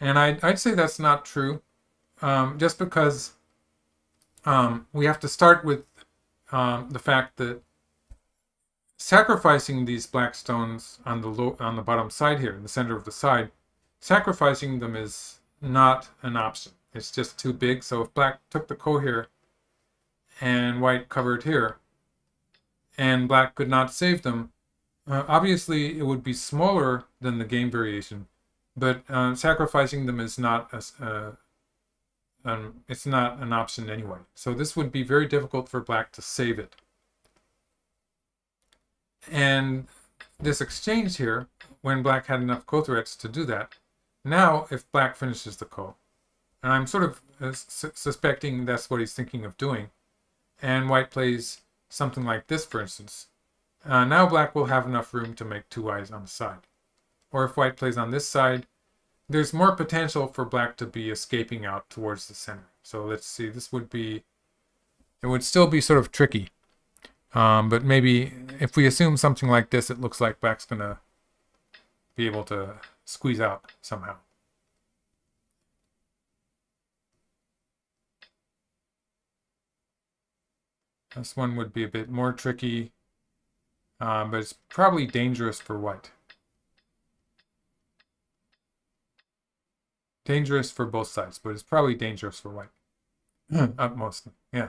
And I'd say that's not true, just because we have to start with the fact that sacrificing these black stones on the bottom side here, in the center of the side, sacrificing them is not an option. It's just too big. So if black took the ko here and white covered here, and black could not save them, obviously it would be smaller than the game variation, but sacrificing them is not it's not an option anyway. So this would be very difficult for black to save it. And this exchange here, when black had enough co-threats to do that, Now, if black finishes the ko, and I'm sort of suspecting that's what he's thinking of doing, and white plays something like this, for instance, now black will have enough room to make two eyes on the side. Or if white plays on this side, there's more potential for black to be escaping out towards the center. So let's see, it would still be sort of tricky. But maybe if we assume something like this, it looks like black's going to be able to squeeze out somehow. This one would be a bit more tricky, but it's probably dangerous for white. Dangerous for both sides, but it's probably dangerous for white. Utmost, yeah.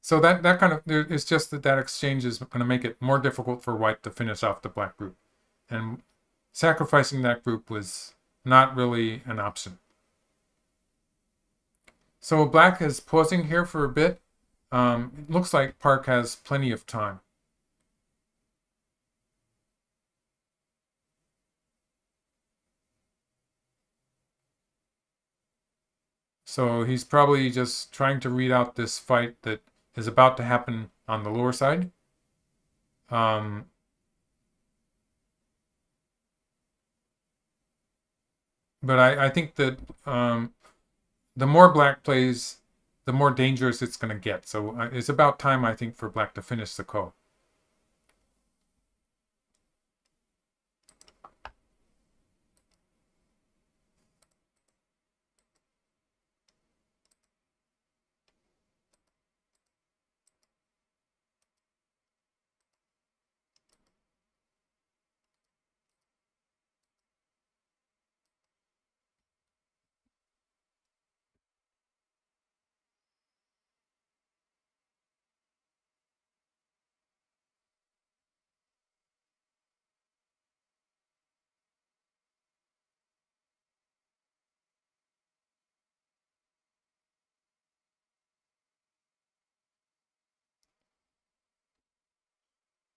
So that kind of, it's just that exchange is going to make it more difficult for white to finish off the black group. And sacrificing that group was not really an option. So black is pausing here for a bit. It looks like Park has plenty of time. So he's probably just trying to read out this fight that is about to happen on the lower side. But I think that the more black plays, the more dangerous it's going to get. So it's about time, I think, for black to finish the ko.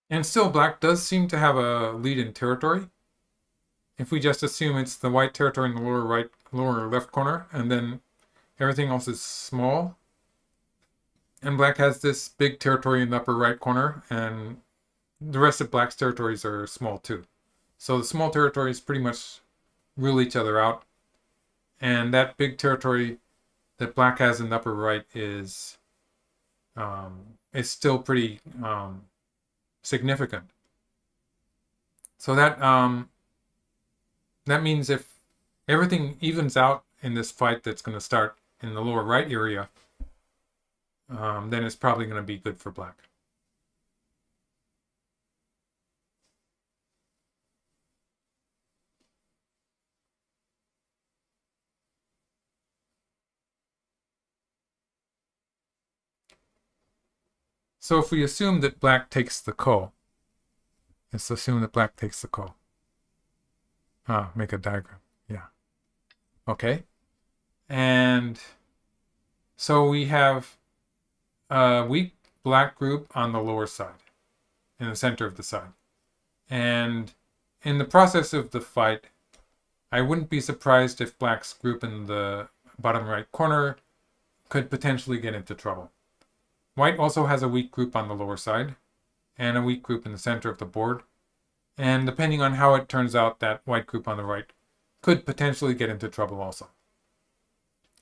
And still, black does seem to have a lead in territory. If we just assume it's the white territory in the lower left corner, and then everything else is small, and black has this big territory in the upper right corner, and the rest of black's territories are small too. So the small territories pretty much rule each other out, and that big territory that black has in the upper right is still pretty significant. So that means if everything evens out in this fight that's going to start in the lower right area, then it's probably going to be good for black. So if we assume that black takes the ko, let's assume that black takes the ko. Make a diagram. Yeah. Okay. And so we have a weak black group on the lower side, in the center of the side. And in the process of the fight, I wouldn't be surprised if black's group in the bottom right corner could potentially get into trouble. White also has a weak group on the lower side, and a weak group in the center of the board. And depending on how it turns out, that white group on the right could potentially get into trouble also.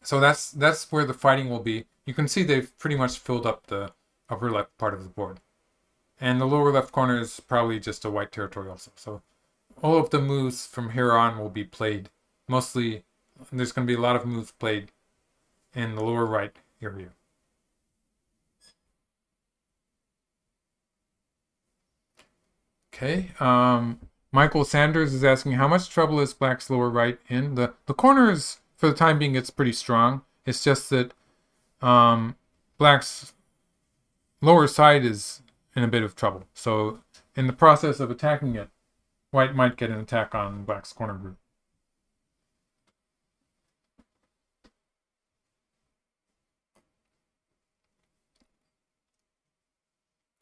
So that's where the fighting will be. You can see they've pretty much filled up the upper left part of the board. And the lower left corner is probably just a white territory also. So all of the moves from here on will be played. Mostly, there's going to be a lot of moves played in the lower right area. Okay, Michael Sanders is asking, how much trouble is black's lower right in? The corner is, for the time being, it's pretty strong. It's just that black's lower side is in a bit of trouble. So in the process of attacking it, white might get an attack on black's corner group.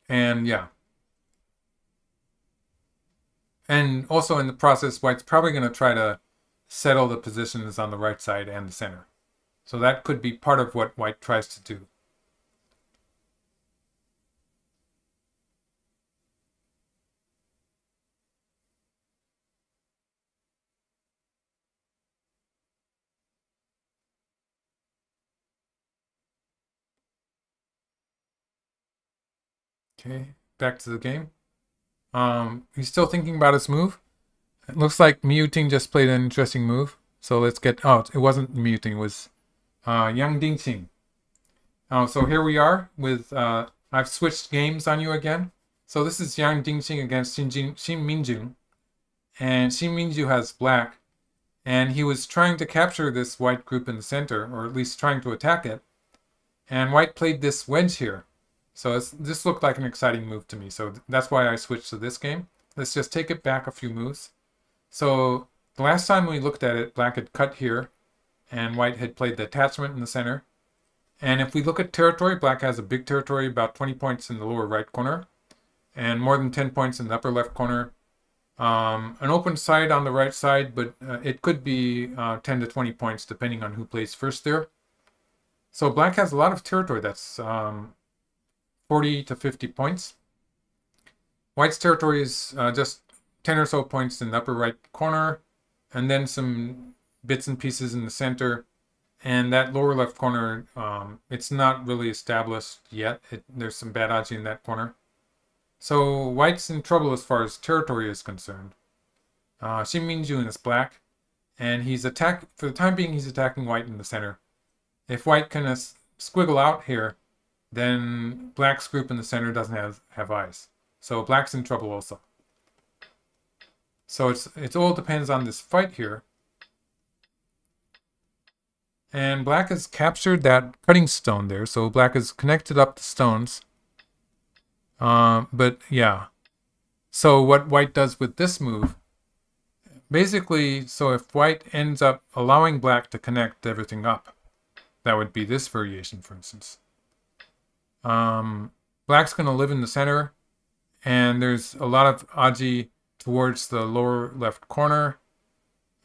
And yeah. And also in the process, white's probably going to try to settle the positions on the right side and the center. So that could be part of what white tries to do. Okay, back to the game. He's still thinking about his move. It looks like Muting just played an interesting move. So let's get, oh, it wasn't Muting, it was Yang Dingxing. So here we are with, I've switched games on you again. So this is Yang Dingxing against Xin Minjun. And Xin Minju has black. And he was trying to capture this white group in the center, or at least trying to attack it. And white played this wedge here. So this looked like an exciting move to me. So that's why I switched to this game. Let's just take it back a few moves. So the last time we looked at it, black had cut here, and white had played the attachment in the center. And if we look at territory, black has a big territory, about 20 points in the lower right corner, and more than 10 points in the upper left corner. An open side on the right side, but it could be 10 to 20 points depending on who plays first there. So black has a lot of territory. That's 40 to 50 points. White's territory is just 10 or so points in the upper right corner, and then some bits and pieces in the center. And that lower left corner, it's not really established yet. There's some bad odds in that corner. So white's in trouble as far as territory is concerned. Xin Minjun is black, and for the time being, he's attacking white in the center. If white can squiggle out here, then black's group in the center doesn't have eyes. So black's in trouble also. So it all depends on this fight here. And black has captured that cutting stone there, so black has connected up the stones. But yeah. So what white does with this move, basically, so if white ends up allowing black to connect everything up, that would be this variation, for instance. Black's going to live in the center, and there's a lot of aji towards the lower left corner,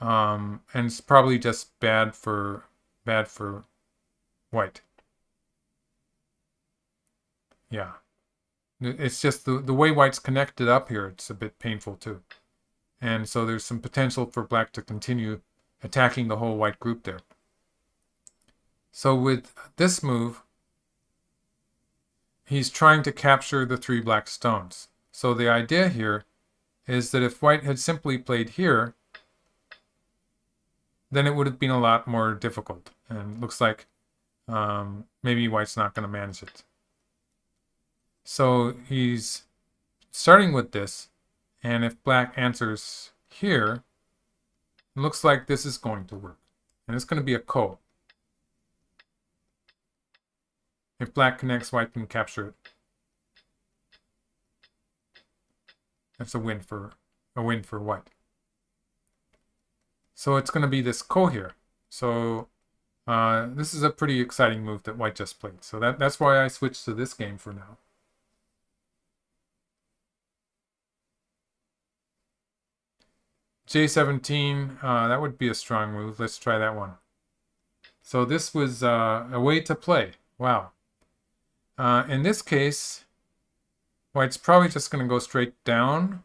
and it's probably just bad for white. Yeah. It's just the way white's connected up here, it's a bit painful too. And so there's some potential for black to continue attacking the whole white group there. So with this move, he's trying to capture the 3 black stones. So the idea here is that if white had simply played here, then it would have been a lot more difficult. And it looks like maybe white's not going to manage it. So he's starting with this, and if black answers here, it looks like this is going to work. And it's going to be a ko. If black connects, white can capture it. That's a win for white. So it's going to be this ko here. So this is a pretty exciting move that white just played. So that's why I switched to this game for now. J17, that would be a strong move. Let's try that one. So this was a way to play. Wow. In this case, white's probably just going to go straight down.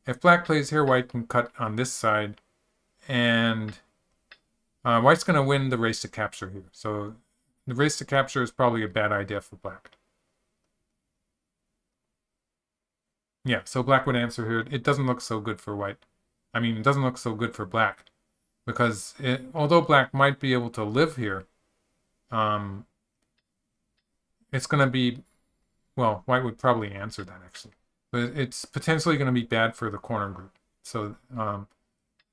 If black plays here, white can cut on this side. And white's going to win the race to capture here. So the race to capture is probably a bad idea for black. Yeah, so black would answer here. It doesn't look so good for white. I mean, it doesn't look so good for black. Because although black might be able to live here, it's going to be, well, white would probably answer that actually. But it's potentially going to be bad for the corner group. So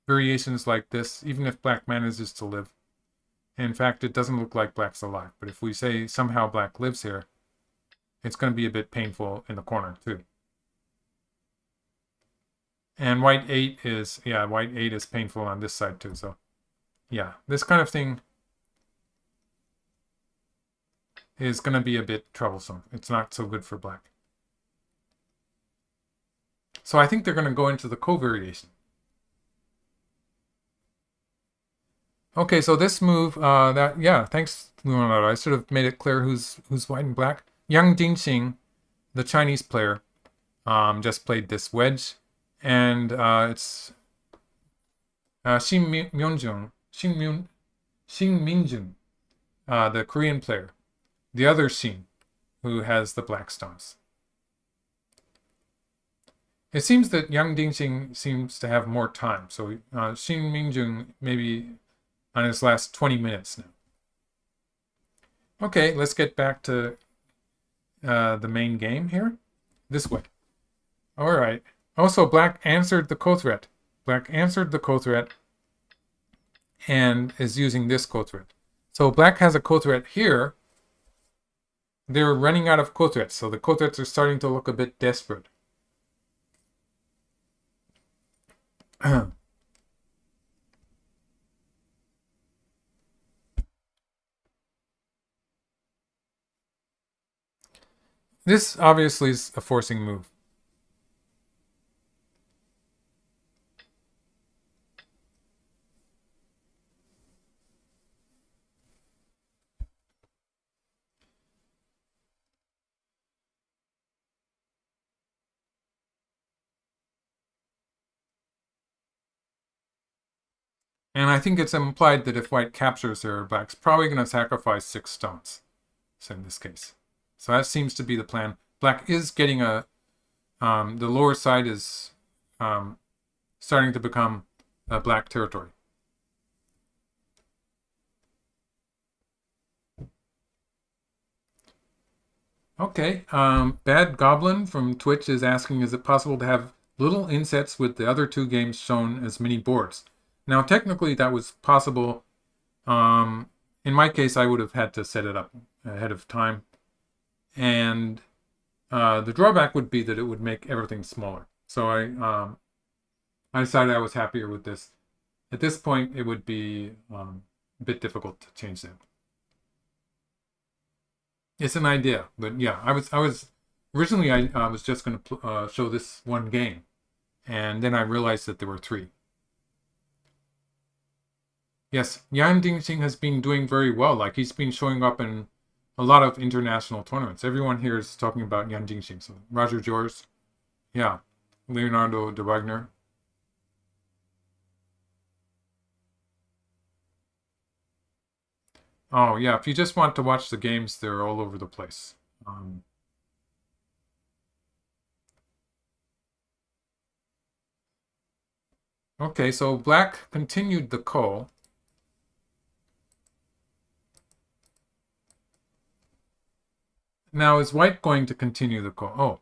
variations like this, even if black manages to live. In fact, it doesn't look like black's alive. But if we say somehow black lives here, it's going to be a bit painful in the corner too. And white 8 is, yeah, white 8 is painful on this side too. So yeah, this kind of thing is going to be a bit troublesome. It's not so good for black. So I think they're going to go into the covariation. Okay, so this move, thanks, Leonardo. I sort of made it clear who's white and black. Yang Dingxing, the Chinese player, just played this wedge, and it's Shin Minjung, the Korean player, the other Shin, who has the black stones. It seems that Yang Dingxing seems to have more time, so Shin Minjung maybe on his last 20 minutes now. Okay, let's get back to the main game here. This way. All right. Also, black answered the co-threat. Black answered the co-threat and is using this co-threat. So black has a co-threat here. They're running out of co-threats, so the co-threats are starting to look a bit desperate. This obviously is a forcing move. And I think it's implied that if white captures there, black's probably going to sacrifice 6 stones. So in this case. So that seems to be the plan. Black is getting the lower side is starting to become black territory. Okay, Bad Goblin from Twitch is asking, is it possible to have little insets with the other 2 games shown as mini boards? Now, technically, that was possible. In my case, I would have had to set it up ahead of time. And the drawback would be that it would make everything smaller. So I decided I was happier with this. At this point, it would be a bit difficult to change that. It's an idea, but yeah, I was originally I was just going to show this one game, and then I realized that there were 3. Yes, Yan Dingxing has been doing very well. Like, he's been showing up in a lot of international tournaments. Everyone here is talking about Yan Dingxing. So Roger Jors, yeah, Leonardo de Wagner. Oh yeah, if you just want to watch the games, they're all over the place. Okay, so black continued the ko. Now, is white going to continue the ko? Oh,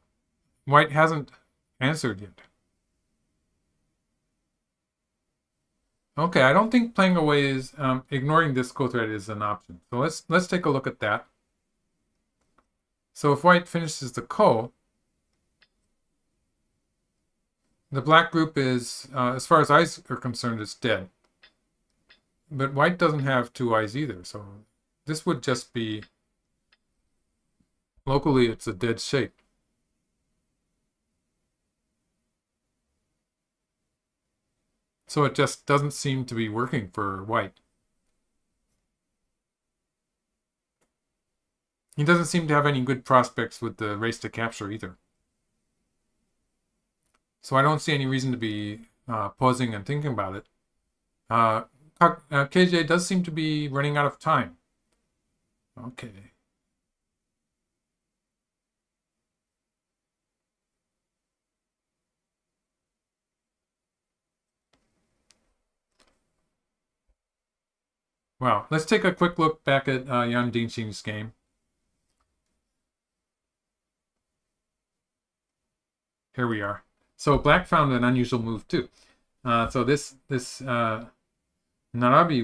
white hasn't answered yet. Okay, I don't think playing away is ignoring this co-threat is an option. So let's take a look at that. So if white finishes the ko, the black group is, as far as eyes are concerned, is dead. But white doesn't have 2 eyes either, so this would just be, locally it's a dead shape. So it just doesn't seem to be working for white. He doesn't seem to have any good prospects with the race to capture either. So I don't see any reason to be pausing and thinking about it. KJ does seem to be running out of time. Okay. Wow. Let's take a quick look back at Yan Dingxing's game. Here we are. So black found an unusual move too. So this narabi,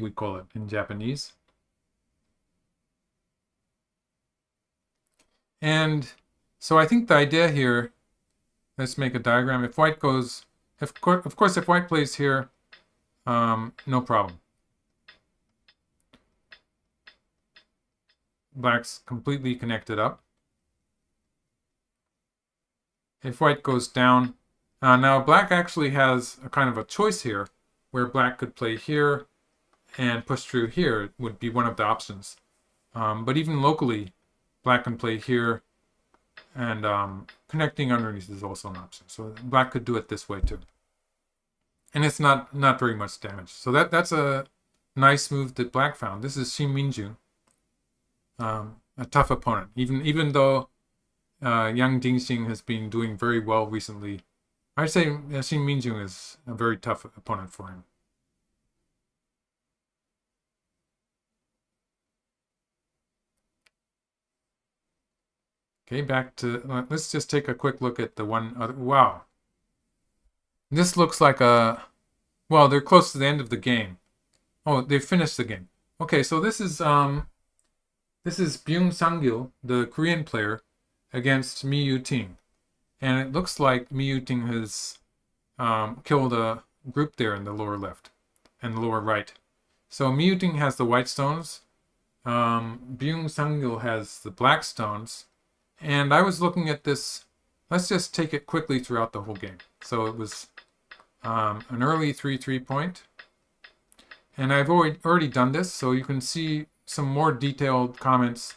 we call it in Japanese. And so I think the idea here, let's make a diagram. If white goes, of course, if white plays here, no problem. Black's completely connected up. If white goes down, now black actually has a kind of a choice here, where black could play here and push through here would be one of the options. But even locally, black can play here, and connecting underneath is also an option. So black could do it this way too. And it's not very much damage. So that's a nice move that black found. This is Shin Minjun, a tough opponent. Even though Yang Dingxing has been doing very well recently, I'd say Shin Minjun is a very tough opponent for him. Okay, back to, let's just take a quick look at the one other, wow. This looks like a, well, they're close to the end of the game. Oh, they finished the game. Okay, so this is Byung Sang-gil, the Korean player, against Mi Yu-ting. And it looks like Mi Yu-ting has killed a group there in the lower left and the lower right. So Mi Yu-ting has the white stones. Byung Sang-gil has the black stones. And I was looking at this. Let's just take it quickly throughout the whole game. So it was an early 3-3 point. And I've already done this, so you can see some more detailed comments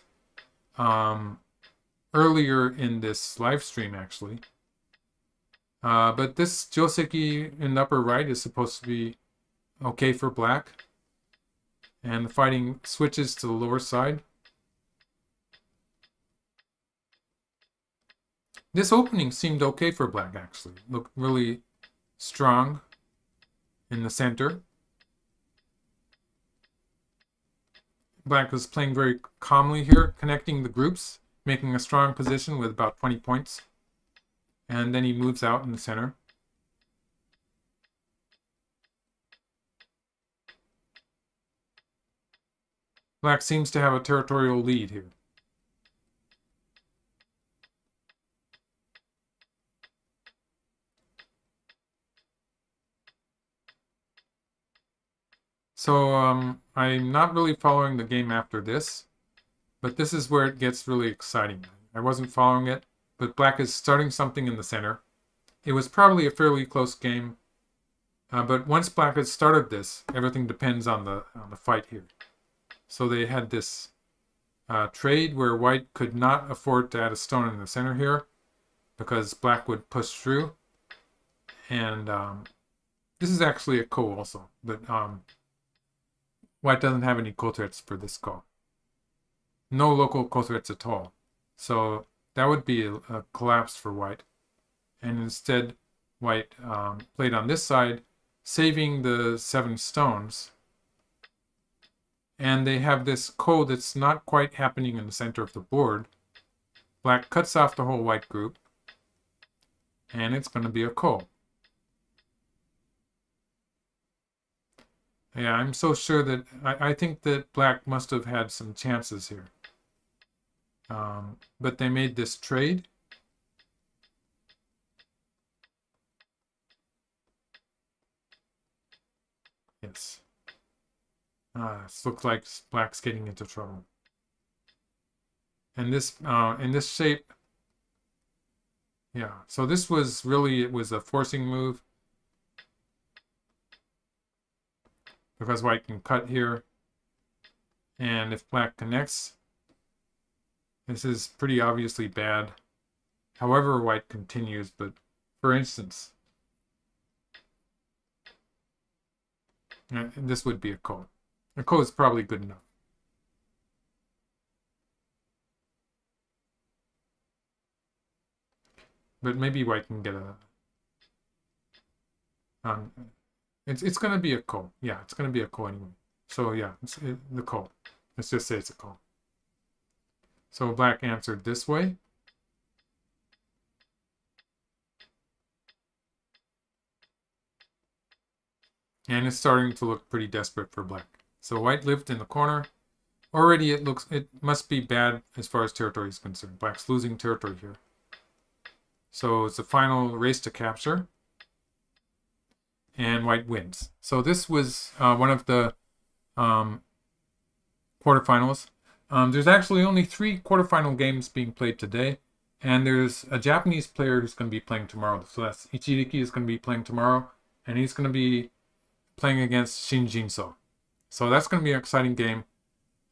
earlier in this live stream, actually. But this Joseki in the upper right is supposed to be okay for black. And the fighting switches to the lower side. This opening seemed okay for black, actually. Looked really strong in the center. Black was playing very calmly here, connecting the groups, making a strong position with about 20 points. And then he moves out in the center. Black seems to have a territorial lead here. So I'm not really following the game after this, but this is where it gets really exciting. I wasn't following it, but black is starting something in the center. It was probably a fairly close game, but once black had started this, everything depends on the fight here. So they had this trade where white could not afford to add a stone in the center here because black would push through. And this is actually a ko also, but white doesn't have any ko threats for this ko. No local ko threats at all. So that would be a collapse for white. And instead, white played on this side, saving the 7 stones. And they have this ko that's not quite happening in the center of the board. Black cuts off the whole white group. And it's going to be a ko. Yeah, I'm so sure that I think that black must have had some chances here. But they made this trade. Yes. This looks like black's getting into trouble. And this in this shape, yeah. So this was really, it was a forcing move. Because white can cut here. And if black connects, this is pretty obviously bad. However, white continues, but for instance, this would be a ko. A ko is probably good enough. But maybe white can get a... It's going to be a ko. Yeah, it's going to be a ko anyway. So yeah, it's the ko. Let's just say it's a ko. So black answered this way. And it's starting to look pretty desperate for black. So white lived in the corner. Already it must be bad as far as territory is concerned. Black's losing territory here. So it's a final race to capture. And white wins. So this was one of the quarterfinals. There's actually only 3 quarterfinal games being played today. And there's a Japanese player who's going to be playing tomorrow. So that's Ichiriki is going to be playing tomorrow. And he's going to be playing against Shin Jinso. So that's going to be an exciting game.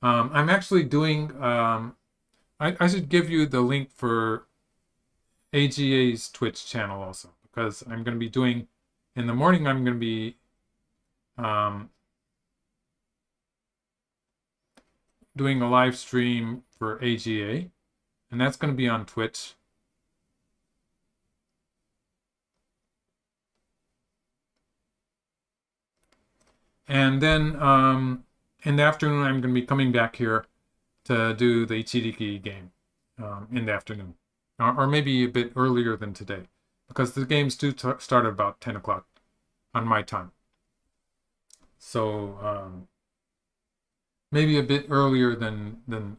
I'm actually doing. I should give you the link for AGA's Twitch channel also, because I'm going to be doing in the morning. I'm going to be um, doing a live stream for AGA, and that's going to be on Twitch. And then in the afternoon, I'm going to be coming back here to do the Ichiriki game in the afternoon, or maybe a bit earlier than today, because the games do start at about 10 o'clock on my time. So maybe a bit earlier than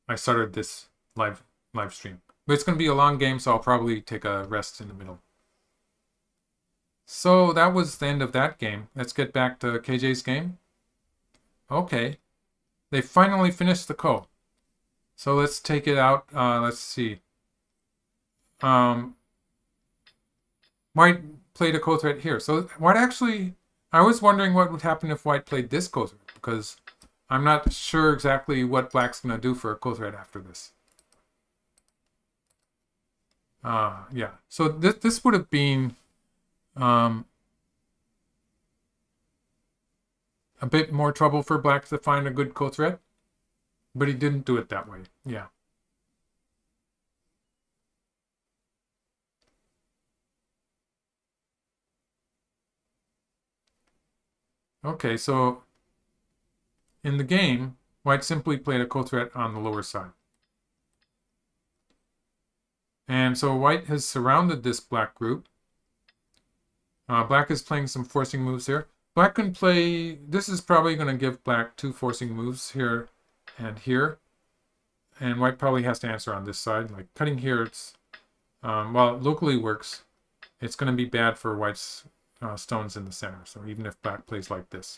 I started this live stream. But it's going to be a long game, so I'll probably take a rest in the middle. So that was the end of that game. Let's get back to KJ's game. Okay. They finally finished the ko. So let's take it out. Let's see. White played a ko threat here. So White actually, I was wondering what would happen if White played this ko threat, because I'm not sure exactly what Black's going to do for a ko threat after this. Yeah. So this would have been a bit more trouble for Black to find a good ko threat, but he didn't do it that way. Yeah. Okay, so in the game, White simply played a ko threat on the lower side. And so White has surrounded this Black group. Black is playing some forcing moves here. Black can play, this is probably going to give Black two forcing moves here and here. And White probably has to answer on this side. Like cutting here, it's, while it locally works, it's going to be bad for White's stones in the center. So even if Black plays like this.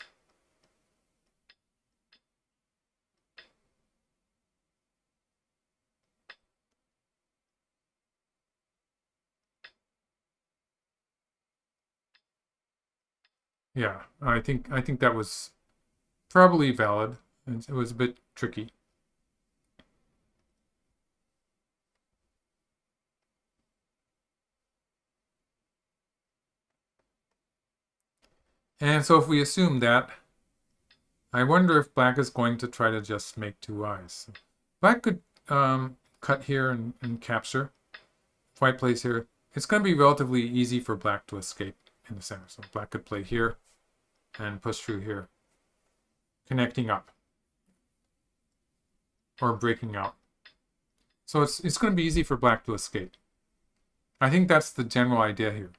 Yeah, I think that was probably valid. It was a bit tricky. And so if we assume that, I wonder if Black is going to try to just make two eyes. Black could cut here and capture. If White plays here, it's going to be relatively easy for Black to escape in the center. So Black could play here and push through here, connecting up or breaking out. So it's going to be easy for Black to escape. I think that's the general idea here.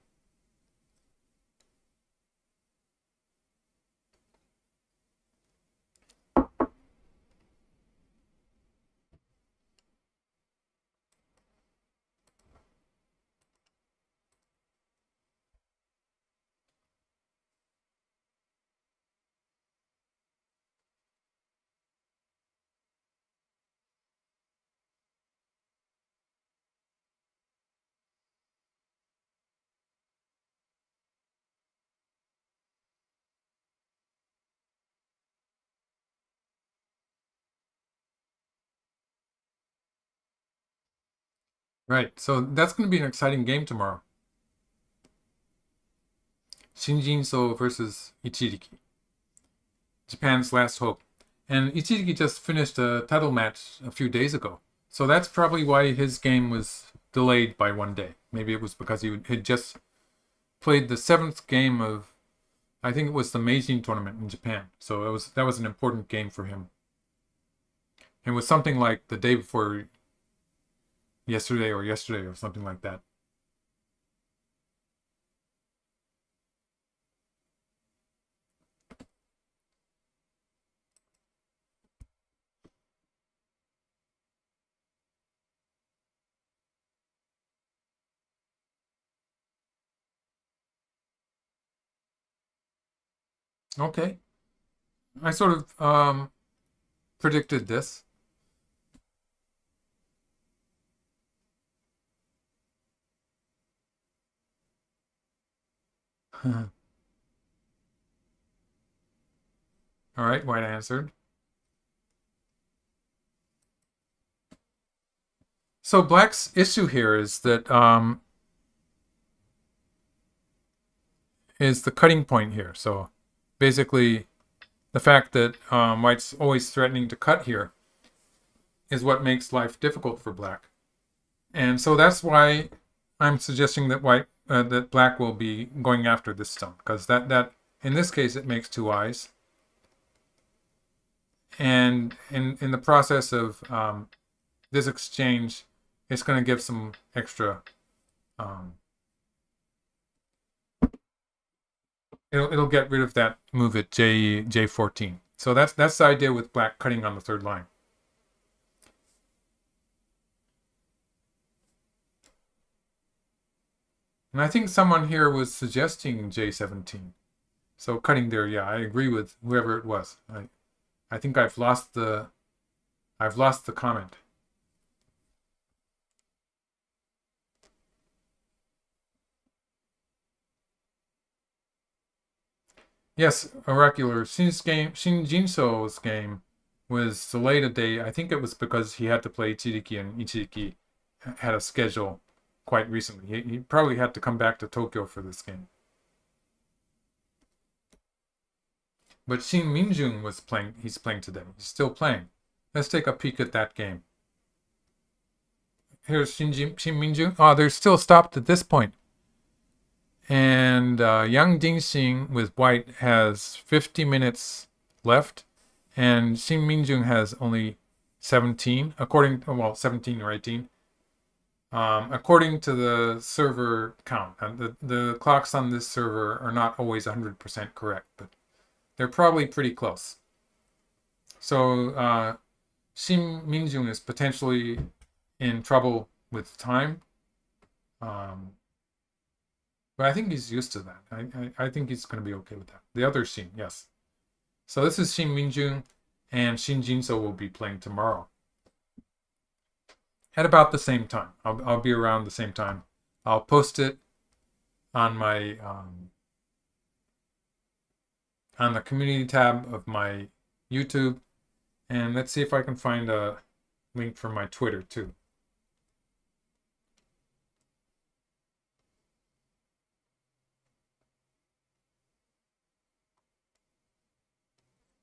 Right, so that's going to be an exciting game tomorrow. Shinjinso versus Ichiriki. Japan's last hope. And Ichiriki just finished a title match a few days ago. So that's probably why his game was delayed by one day. Maybe it was because he had just played the 7th game of, I think it was the Meijin tournament in Japan. So that was an important game for him. It was something like the day before yesterday or something like that. Okay. I sort of predicted this. All right, white answered. So black's issue here is that is the cutting point here. So basically, the fact that white's always threatening to cut here is what makes life difficult for black. And so that's why I'm suggesting that that black will be going after this stone, because that in this case it makes two eyes, and in the process of this exchange, it's going to give some extra. Um, it'll get rid of that move at J14. So that's the idea with black cutting on the third line. And I think someone here was suggesting J17. So cutting there, yeah, I agree with whoever it was. I think I've lost the comment. Yes, Oracular. Shin Jinso's game was delayed a day. I think it was because he had to play Ichiriki, and Ichiriki had a schedule quite recently. He probably had to come back to Tokyo for this game. But Shin Minjun was playing. He's playing today. He's still playing. Let's take a peek at that game. Here's Shin Minjun. Oh, they're still stopped at this point. And Yang Jingxing with white has 50 minutes left, and Shin Minjun has only 17, 17 or 18, according to the server count. And the clocks on this server are not always 100% correct, but they're probably pretty close. So Shin Minjun is potentially in trouble with time. But I think he's used to that. I think he's going to be okay with that. The other Shin, yes. So this is Shin Minjun, and Shin Jinso will be playing tomorrow at about the same time. I'll be around the same time. I'll post it on my on the community tab of my YouTube, and let's see if I can find a link for my Twitter too.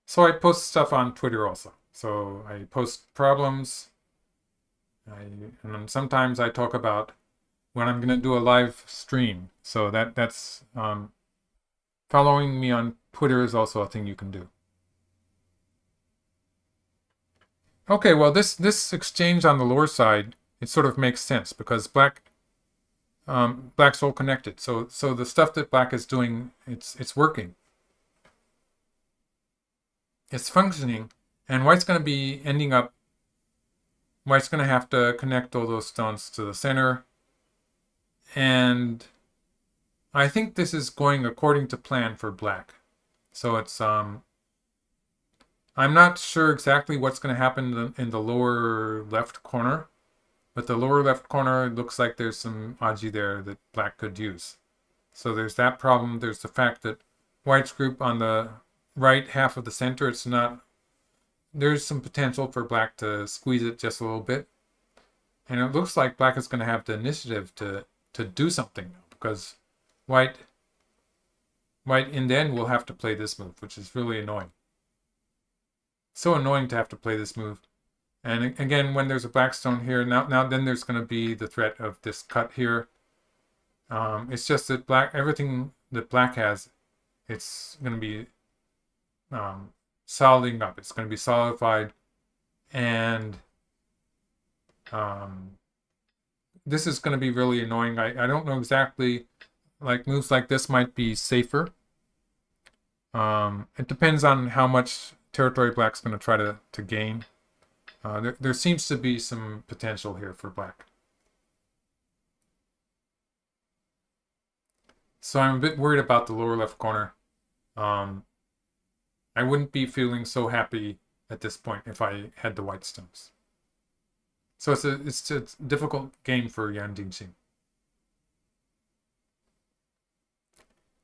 So I post stuff on Twitter also. So I post problems. And sometimes I talk about when I'm going to do a live stream. So that's following me on Twitter is also a thing you can do. Okay, well this exchange on the lower side, it sort of makes sense because black's all connected. So the stuff that black is doing, it's working. It's functioning, and white's going to be ending up. White's going to have to connect all those stones to the center, and I think this is going according to plan for black. So it's I'm not sure exactly what's going to happen in the lower left corner, but the lower left corner looks like there's some aji there that black could use. So there's that problem. There's the fact that white's group on the right half of the center, there's some potential for black to squeeze it just a little bit. And it looks like black is going to have the initiative to do something because white in the end will have to play this move, which is really annoying. So annoying to have to play this move. And again, when there's a black stone here, now then there's going to be the threat of this cut here. It's just that everything that black has, it's going to be soliding up. It's going to be solidified, and this is going to be really annoying. I don't know exactly, like moves like this might be safer. It depends on how much territory black's going to try to gain. There seems to be some potential here for black. So I'm a bit worried about the lower left corner. I wouldn't be feeling so happy at this point if I had the white stones. So it's a difficult game for Yan Jingxing.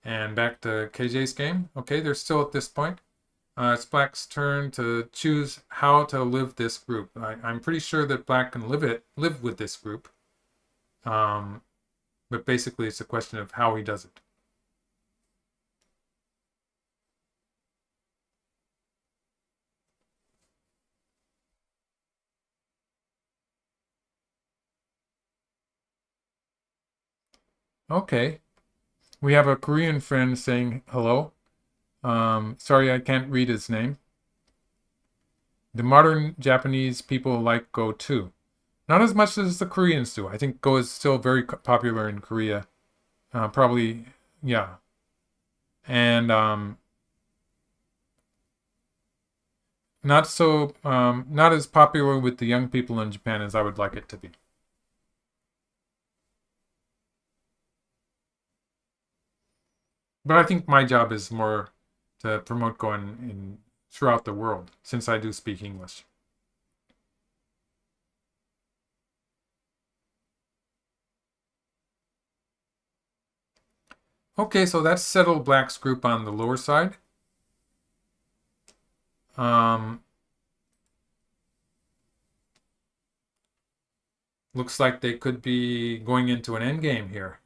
And back to KJ's game. Okay, they're still at this point. It's Black's turn to choose how to live this group. I'm pretty sure that Black can live with this group. Um, but basically, it's a question of how he does it. Okay, we have a Korean friend saying hello. Sorry, I can't read his name. The modern Japanese people like Go too. Not as much as the Koreans do. I think Go is still very popular in Korea. Probably, yeah. And not as popular with the young people in Japan as I would like it to be. But I think my job is more to promote Go throughout the world, since I do speak English. Okay, so that's settled Black's group on the lower side. Um, Looks like they could be going into an endgame here.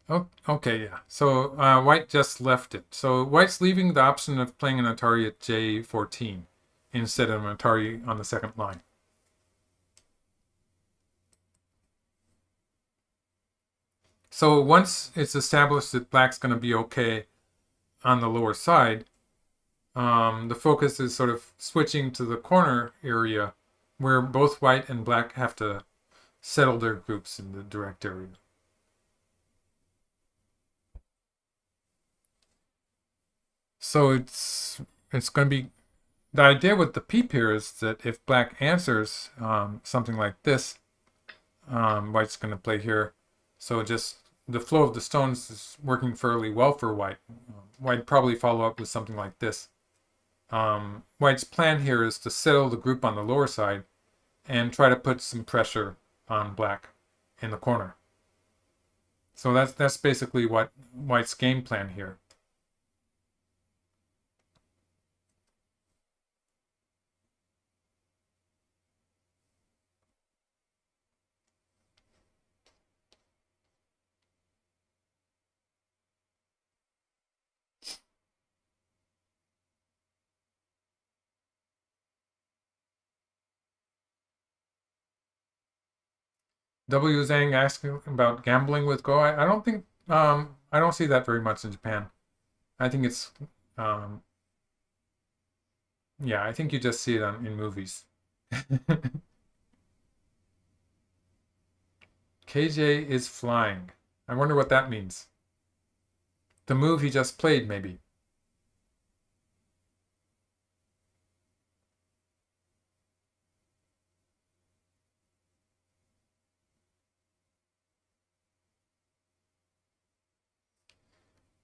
Oh, okay, yeah. So White just left it. So White's leaving the option of playing an Atari at J14 instead of an Atari on the second line. So once it's established that Black's going to be okay on the lower side, the focus is sort of switching to the corner area where both White and Black have to settle their groups in the direct area. So it's going to be the idea with the peep here is that if Black answers something like this, White's going to play here. So just the flow of the stones is working fairly well for White. White probably follow up with something like this. White's plan here is to settle the group on the lower side and try to put some pressure on Black in the corner. So that's basically what White's game plan here. W. Zhang asking about gambling with Go. I don't think I don't see that very much in Japan. I think it's yeah, I think you just see it in movies. KJ is flying. I wonder what that means. The move he just played, maybe.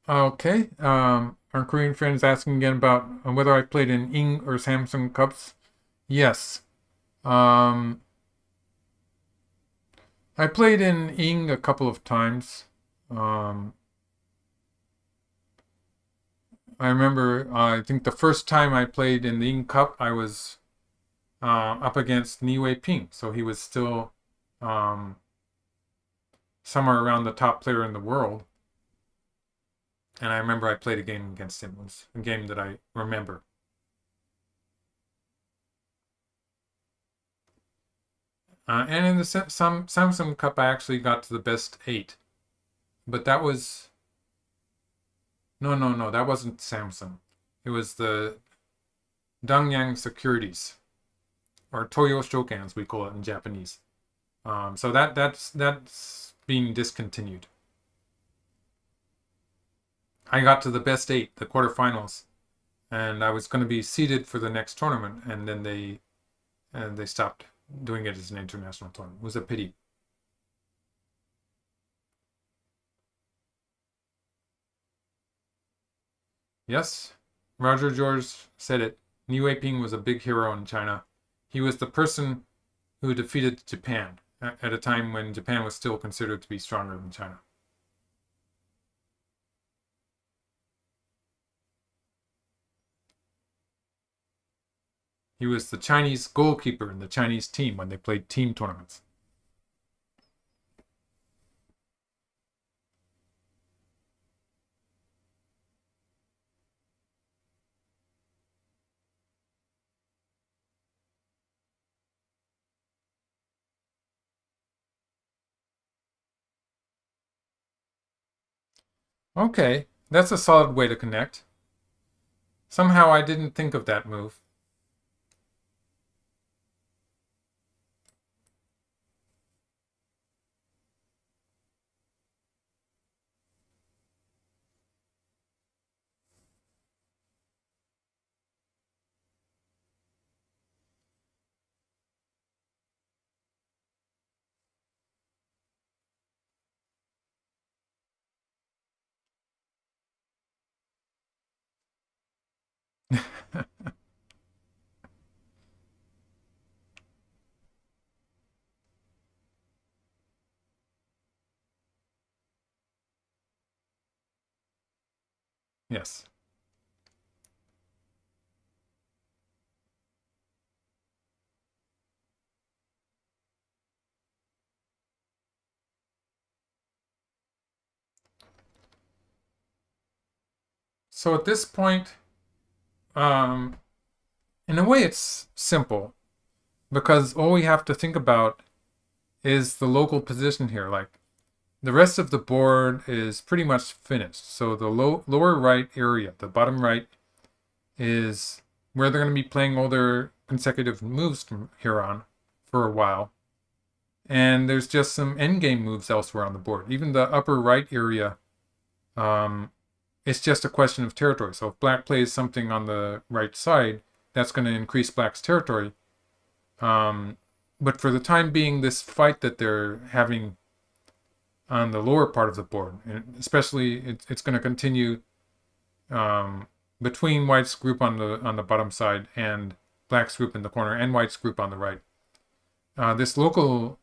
Okay. Our Korean friend is asking again about whether I played in Ing or Samsung Cups. Yes. Um, I played in Ing a couple of times. Um, I remember, I think the first time I played in the Ing Cup, I was up against Ni Wei Ping. So he was still um, somewhere around the top player in the world. And I remember I played a game against him. It was a game that I remember. And in the some Samsung Cup, I actually got to the best 8. But that was no, that wasn't Samsung. It was the Dangyang Securities, or Toyo Shokan, as we call it in Japanese. So that's being discontinued. I got to the best 8, the quarterfinals, and I was going to be seeded for the next tournament, and then they stopped doing it as an international tournament. It was a pity. Yes, Roger George said it. Liu Weiping was a big hero in China. He was the person who defeated Japan at a time when Japan was still considered to be stronger than China. He was the Chinese goalkeeper in the Chinese team when they played team tournaments. Okay, that's a solid way to connect. Somehow I didn't think of that move. Yes. So at this point, um, in a way, it's simple because all we have to think about is the local position here. Like the rest of the board is pretty much finished. So the lower right area, the bottom right, is where they're going to be playing all their consecutive moves from here on for a while. And there's just some endgame moves elsewhere on the board. Even the upper right area, it's just a question of territory. So if black plays something on the right side, that's going to increase black's territory. But for the time being, this fight that they're having on the lower part of the board, and especially it's going to continue between white's group on the bottom side and black's group in the corner and white's group on the right. This local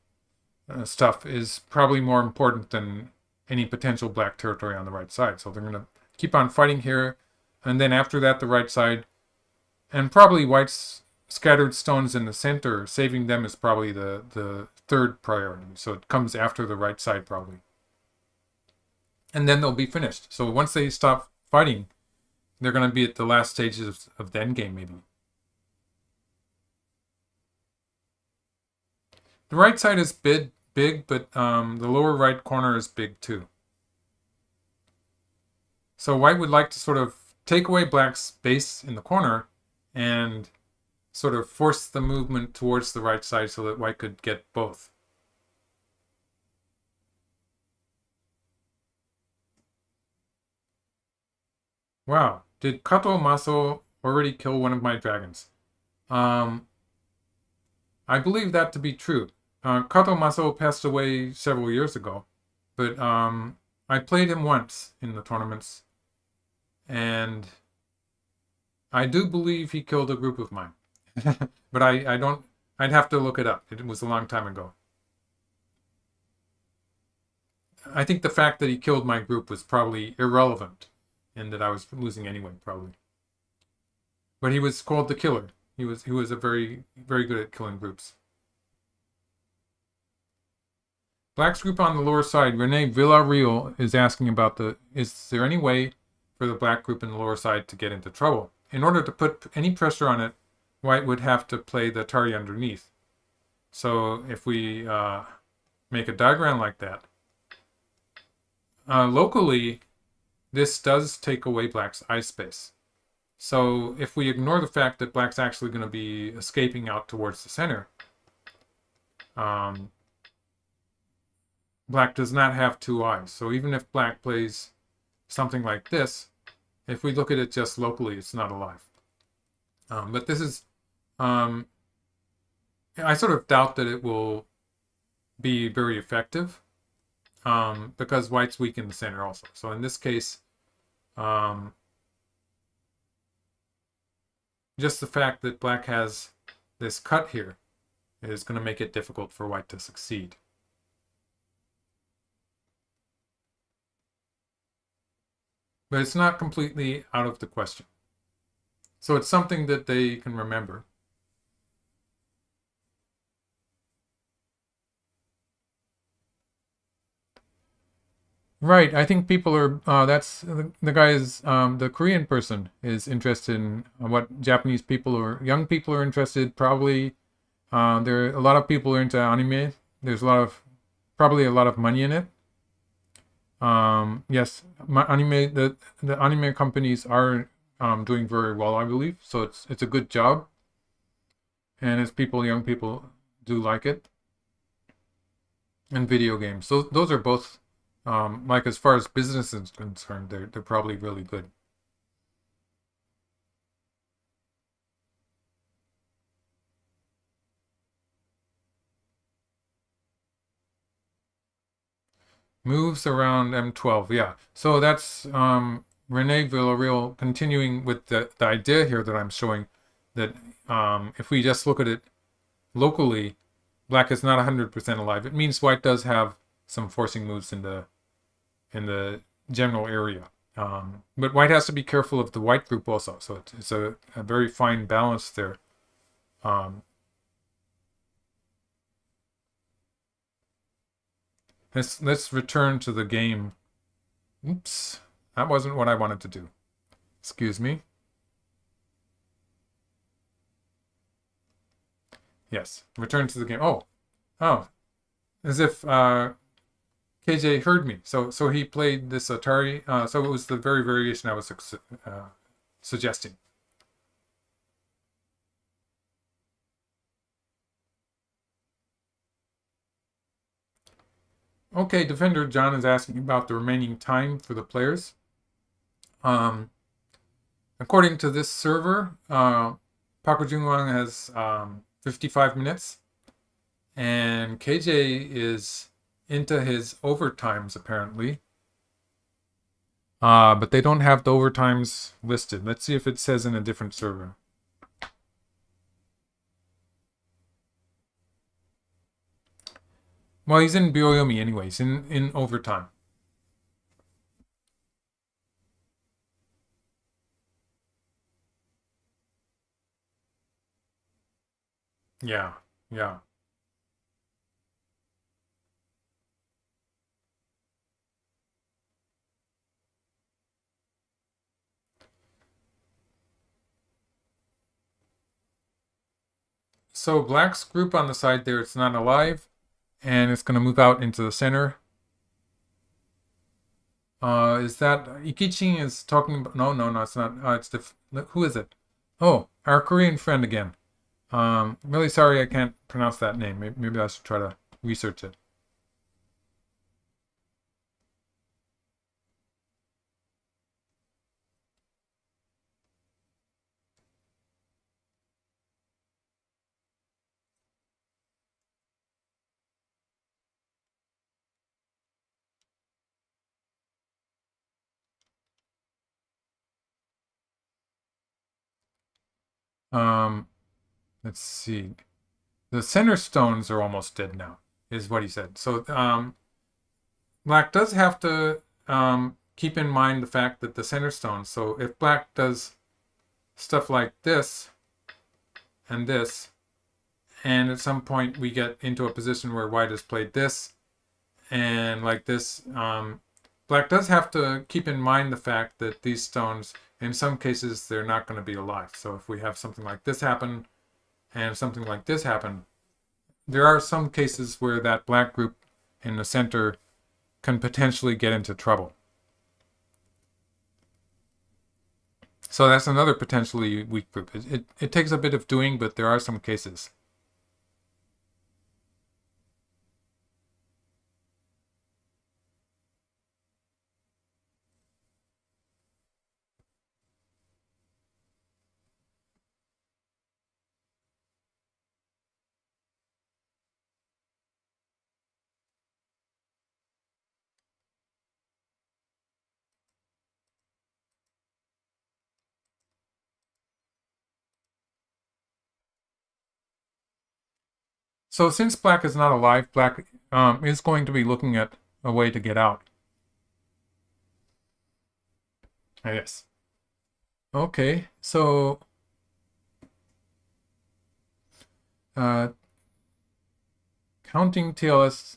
stuff is probably more important than any potential black territory on the right side. So they're going to keep on fighting here, and then after that the right side, and probably white's scattered stones in the center, saving them is probably the third priority. So it comes after the right side probably. And then they'll be finished. So once they stop fighting, they're going to be at the last stages of the endgame maybe. The right side is big, but the lower right corner is big too. So white would like to sort of take away black's space in the corner and sort of force the movement towards the right side so that white could get both. Wow, did Kato Maso already kill one of my dragons? I believe that to be true. Kato Maso passed away several years ago, but I played him once in the tournaments, and I do believe he killed a group of mine. But I don't, I'd have to look it up. It was a long time ago. I think the fact that he killed my group was probably irrelevant and that I was losing anyway, probably. But he was called the killer. He was a very good at killing groups. Black's group on the lower side, Rene Villarreal is asking about is there any way for the black group in the lower side to get into trouble? In order to put any pressure on it, white would have to play the Atari underneath. So if we make a diagram like that, locally, this does take away black's eye space. So if we ignore the fact that black's actually going to be escaping out towards the center, black does not have two eyes. So even if black plays something like this, If we look at it just locally, it's not alive. But this is, um, I sort of doubt that it will be very effective because white's weak in the center also. So in this case, um, just the fact that black has this cut here is going to make it difficult for white to succeed. But it's not completely out of the question. So it's something that they can remember. Right. I think people are, that's the guy is, the Korean person is interested in what Japanese people or young people are interested. Probably, there are a lot of people are into anime. There's probably a lot of money in it. Yes, the anime companies are doing very well, I believe. So it's a good job, and it's young people do like it, and video games. So those are both, like as far as business is concerned, they're probably really good. Moves around M12, yeah. So that's Rene Villarreal continuing with the idea here that I'm showing that if we just look at it locally, black is not 100% alive. It means white does have some forcing moves in the general area. But white has to be careful of the white group also. So it's a very fine balance there. Um, let's return to the game. Oops, that wasn't what I wanted to do. Excuse me. Yes, return to the game. Oh, as if KJ heard me. So he played this Atari. So it was the very variation I was suggesting. Okay, Defender John is asking about the remaining time for the players. Um, according to this server, Paco Junghwan has 55 minutes, and KJ is into his overtimes apparently. But they don't have the overtimes listed. Let's see if it says in a different server. Well, he's in Byoyomi anyways, in overtime. Yeah, yeah. So black's group on the side there, it's not alive, and it's going to move out into the center. Is that Ikichi is talking about? No, no, no, it's not. It's who is it? Oh, our Korean friend again. Really sorry I can't pronounce that name. Maybe I should try to research it. Um, let's see. The center stones are almost dead now, is what he said. So black does have to keep in mind the fact that the center stones. So if black does stuff like this and this, and at some point we get into a position where white has played this and like this, black does have to keep in mind the fact that these stones, in some cases, they're not going to be alive. So if we have something like this happen and something like this happen, there are some cases where that black group in the center can potentially get into trouble. So that's another potentially weak group. It takes a bit of doing, but there are some cases. So since black is not alive, black is going to be looking at a way to get out. Yes. Okay, so uh, counting TLS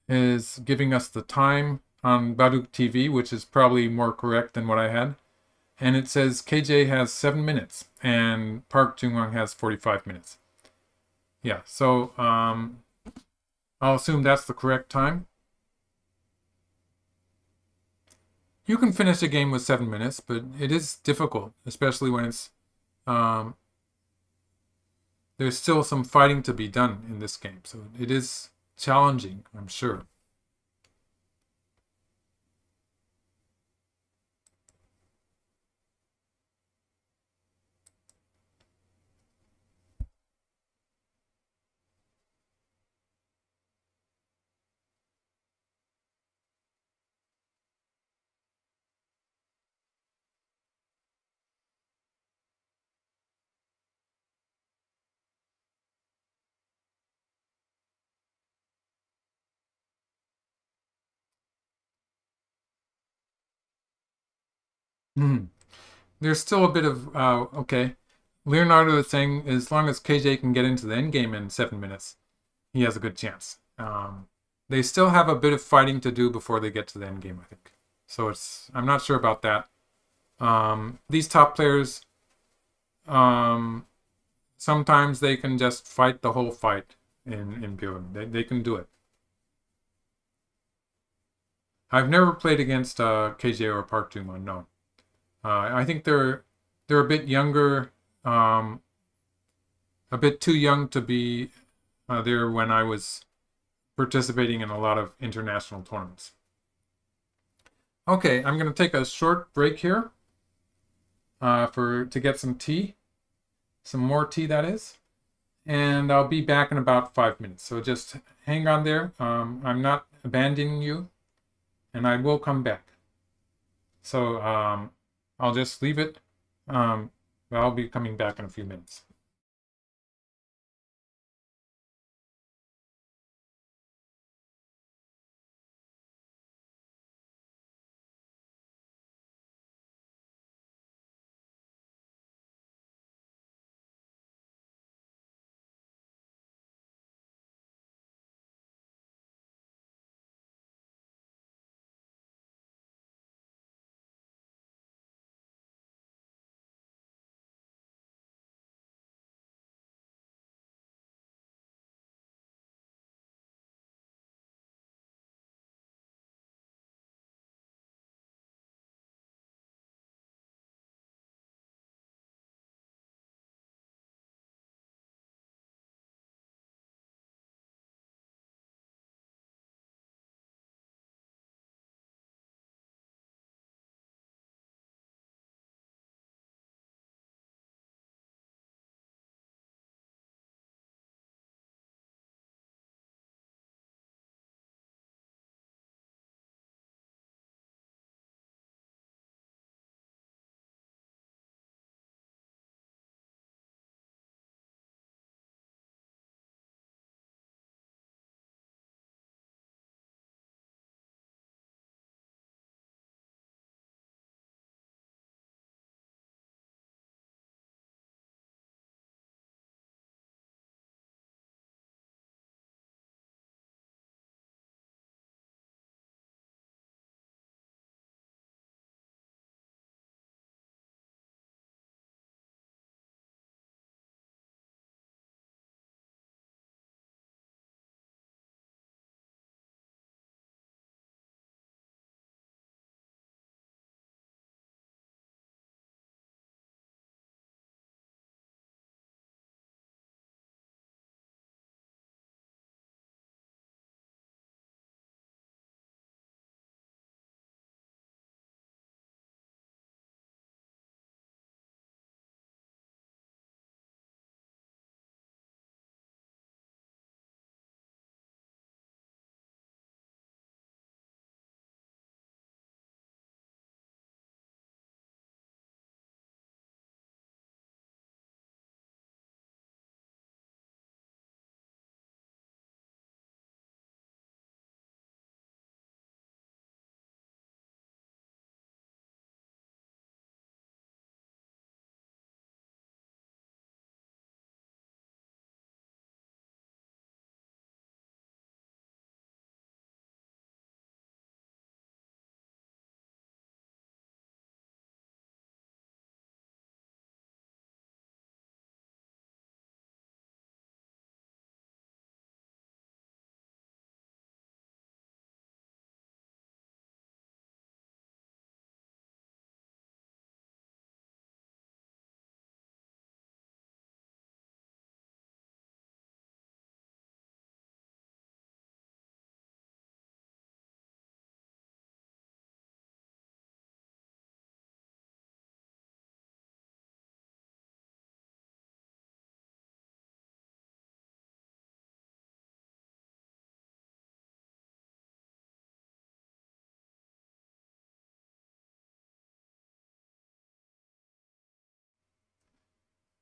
is giving us the time on Baduk TV, which is probably more correct than what I had. And it says KJ has 7 minutes and Park Junghwan has 45 minutes. Yeah, so I'll assume that's the correct time. You can finish a game with 7 minutes, but it is difficult, especially when it's um, there's still some fighting to be done in this game. So it is challenging, I'm sure. Hmm. There's still a bit of okay. Leonardo is saying as long as KJ can get into the end game in 7 minutes, he has a good chance. They still have a bit of fighting to do before they get to the end game, I think. So I'm not sure about that. These top players, um, sometimes they can just fight the whole fight in Bjorn. They can do it. I've never played against KJ or Park Jungwon, no. I think they're a bit younger, um, a bit too young to be there when I was participating in a lot of international tournaments. Okay, I'm going to take a short break here to get some tea, some more tea that is, and I'll be back in about 5 minutes. So just hang on there. I'm not abandoning you, and I will come back. So I'll just leave it. I'll be coming back in a few minutes.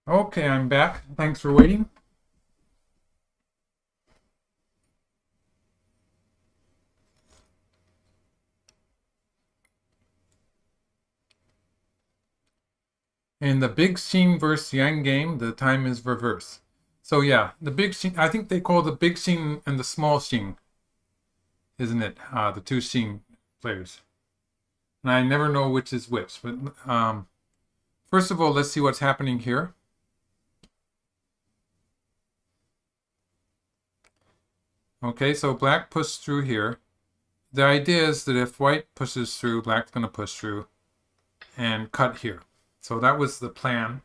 Okay, I'm back. Thanks for waiting. In the Big Xing versus Yang game, the time is reverse. So yeah, the Big Xing, I think they call the Big Xing and the Small Xing, isn't it? The two Xing players. And I never know which is which. But first of all, let's see what's happening here. Okay, so black pushed through here. The idea is that if white pushes through, black's going to push through and cut here. So that was the plan.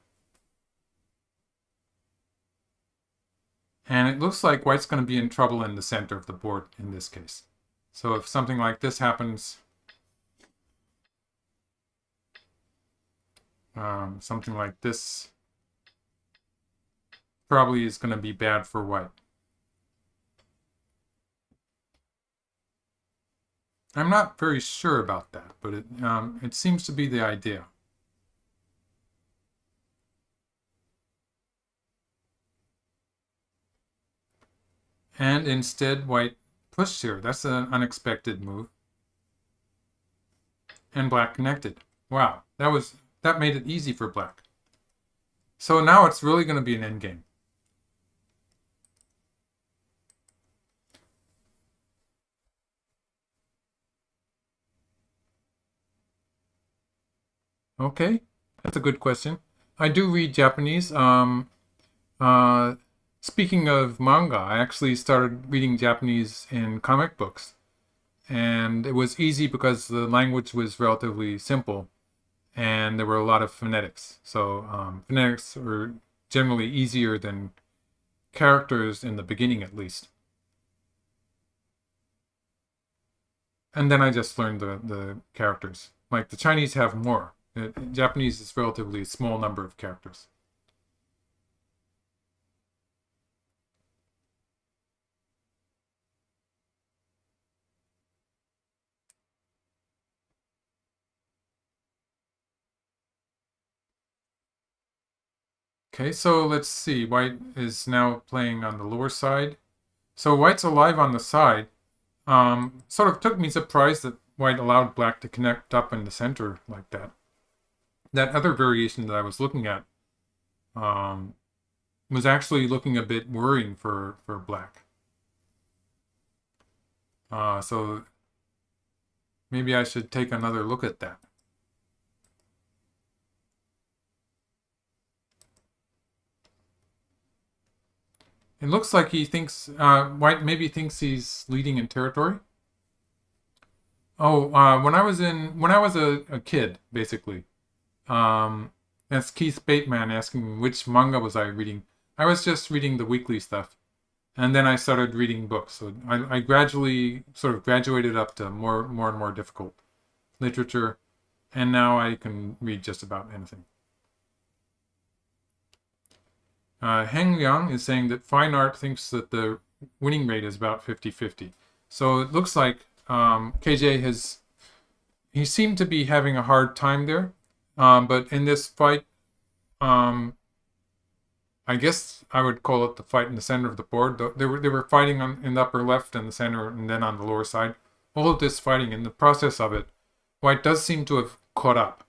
And it looks like white's going to be in trouble in the center of the board in this case. So if something like this happens, something like this probably is going to be bad for white. I'm not very sure about that, but it seems to be the idea. And instead, white pushed here. That's an unexpected move. And black connected. Wow, that made it easy for black. So now it's really going to be an endgame. Okay, that's a good question. I do read Japanese. Uh, Speaking of manga, I actually started reading Japanese in comic books. And it was easy because the language was relatively simple and there were a lot of phonetics. So phonetics are generally easier than characters in the beginning, at least. And then I just learned the characters. Like the Chinese have more. Japanese is relatively a small number of characters. Okay, so let's see. White is now playing on the lower side. So white's alive on the side. Sort of took me surprised that white allowed black to connect up in the center like that. That other variation that I was looking at um, was actually looking a bit worrying for black. So maybe I should take another look at that. It looks like he thinks white maybe thinks he's leading in territory. Oh, when I was a kid, basically. That's Keith Bateman asking which manga was I reading. I was just reading the weekly stuff, and then I started reading books. So I gradually sort of graduated up to more and more difficult literature, and now I can read just about anything. Heng Liang is saying that fine art thinks that the winning rate is about 50-50. So it looks like KJ he seemed to be having a hard time there. But in this fight, I guess I would call it the fight in the center of the board. They were fighting in the upper left and the center, and then on the lower side. All of this fighting, in the process of it, white does seem to have caught up.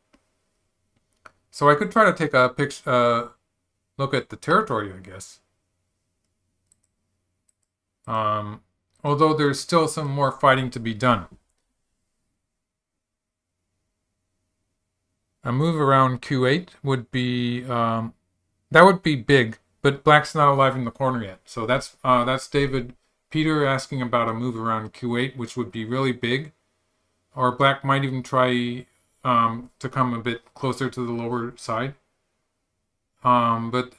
So I could try to take a look at the territory, I guess. Although there's still some more fighting to be done. A move around Q8 would be that would be big, but black's not alive in the corner yet. So that's David Peter asking about a move around Q8, which would be really big. Or black might even try to come a bit closer to the lower side. But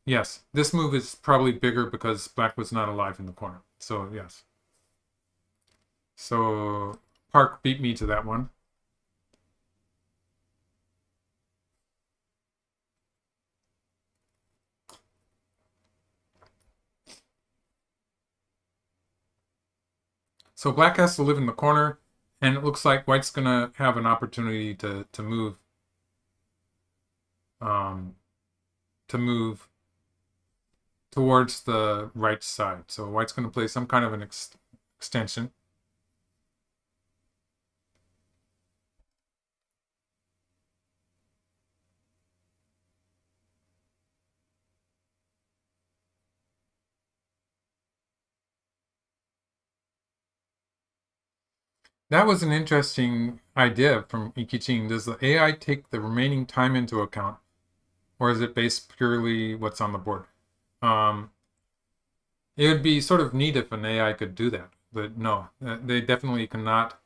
yes, this move is probably bigger because black was not alive in the corner. So yes. So Park beat me to that one. So black has to live in the corner, and it looks like white's gonna have an opportunity to move. Um, to move towards the right side. So white's going to play some kind of an extension. That was an interesting idea from Ikiching. Does the AI take the remaining time into account, or is it based purely what's on the board? Um, it would be sort of neat if an AI could do that, but no, they definitely cannot.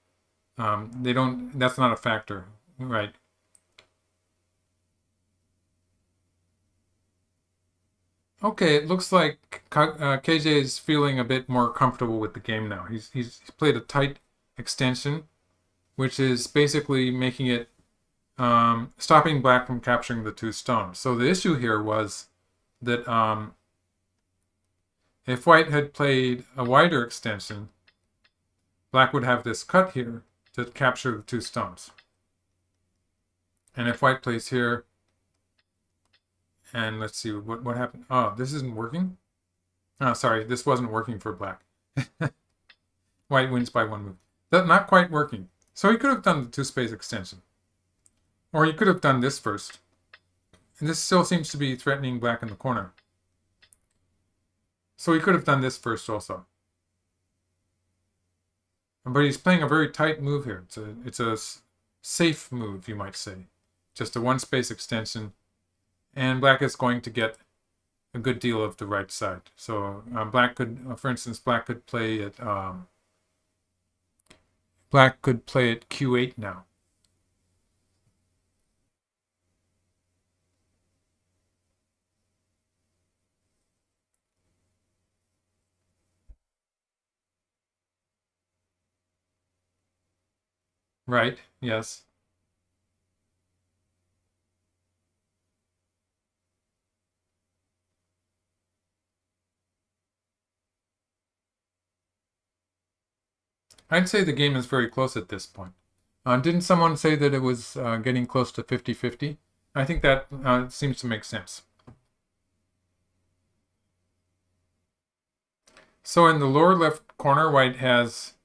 They don't. That's not a factor, right? Okay, it looks like KJ is feeling a bit more comfortable with the game now. He's played a tight extension, which is basically making it stopping black from capturing the two stones. So the issue here was that if white had played a wider extension, black would have this cut here to capture the two stones. And if white plays here, and let's see what happened. Oh, this isn't working. Oh, sorry, this wasn't working for black. White wins by one move. That's not quite working. So he could have done the two-space extension. Or he could have done this first. And this still seems to be threatening black in the corner. So he could have done this first also. But he's playing a very tight move here. It's a safe move, you might say. Just a one-space extension. And black is going to get a good deal of the right side. So black could, for instance, black could play at Q8 now. Right, yes. I'd say the game is very close at this point. Didn't someone say that it was getting close to 50-50? I think that seems to make sense. So in the lower left corner, white has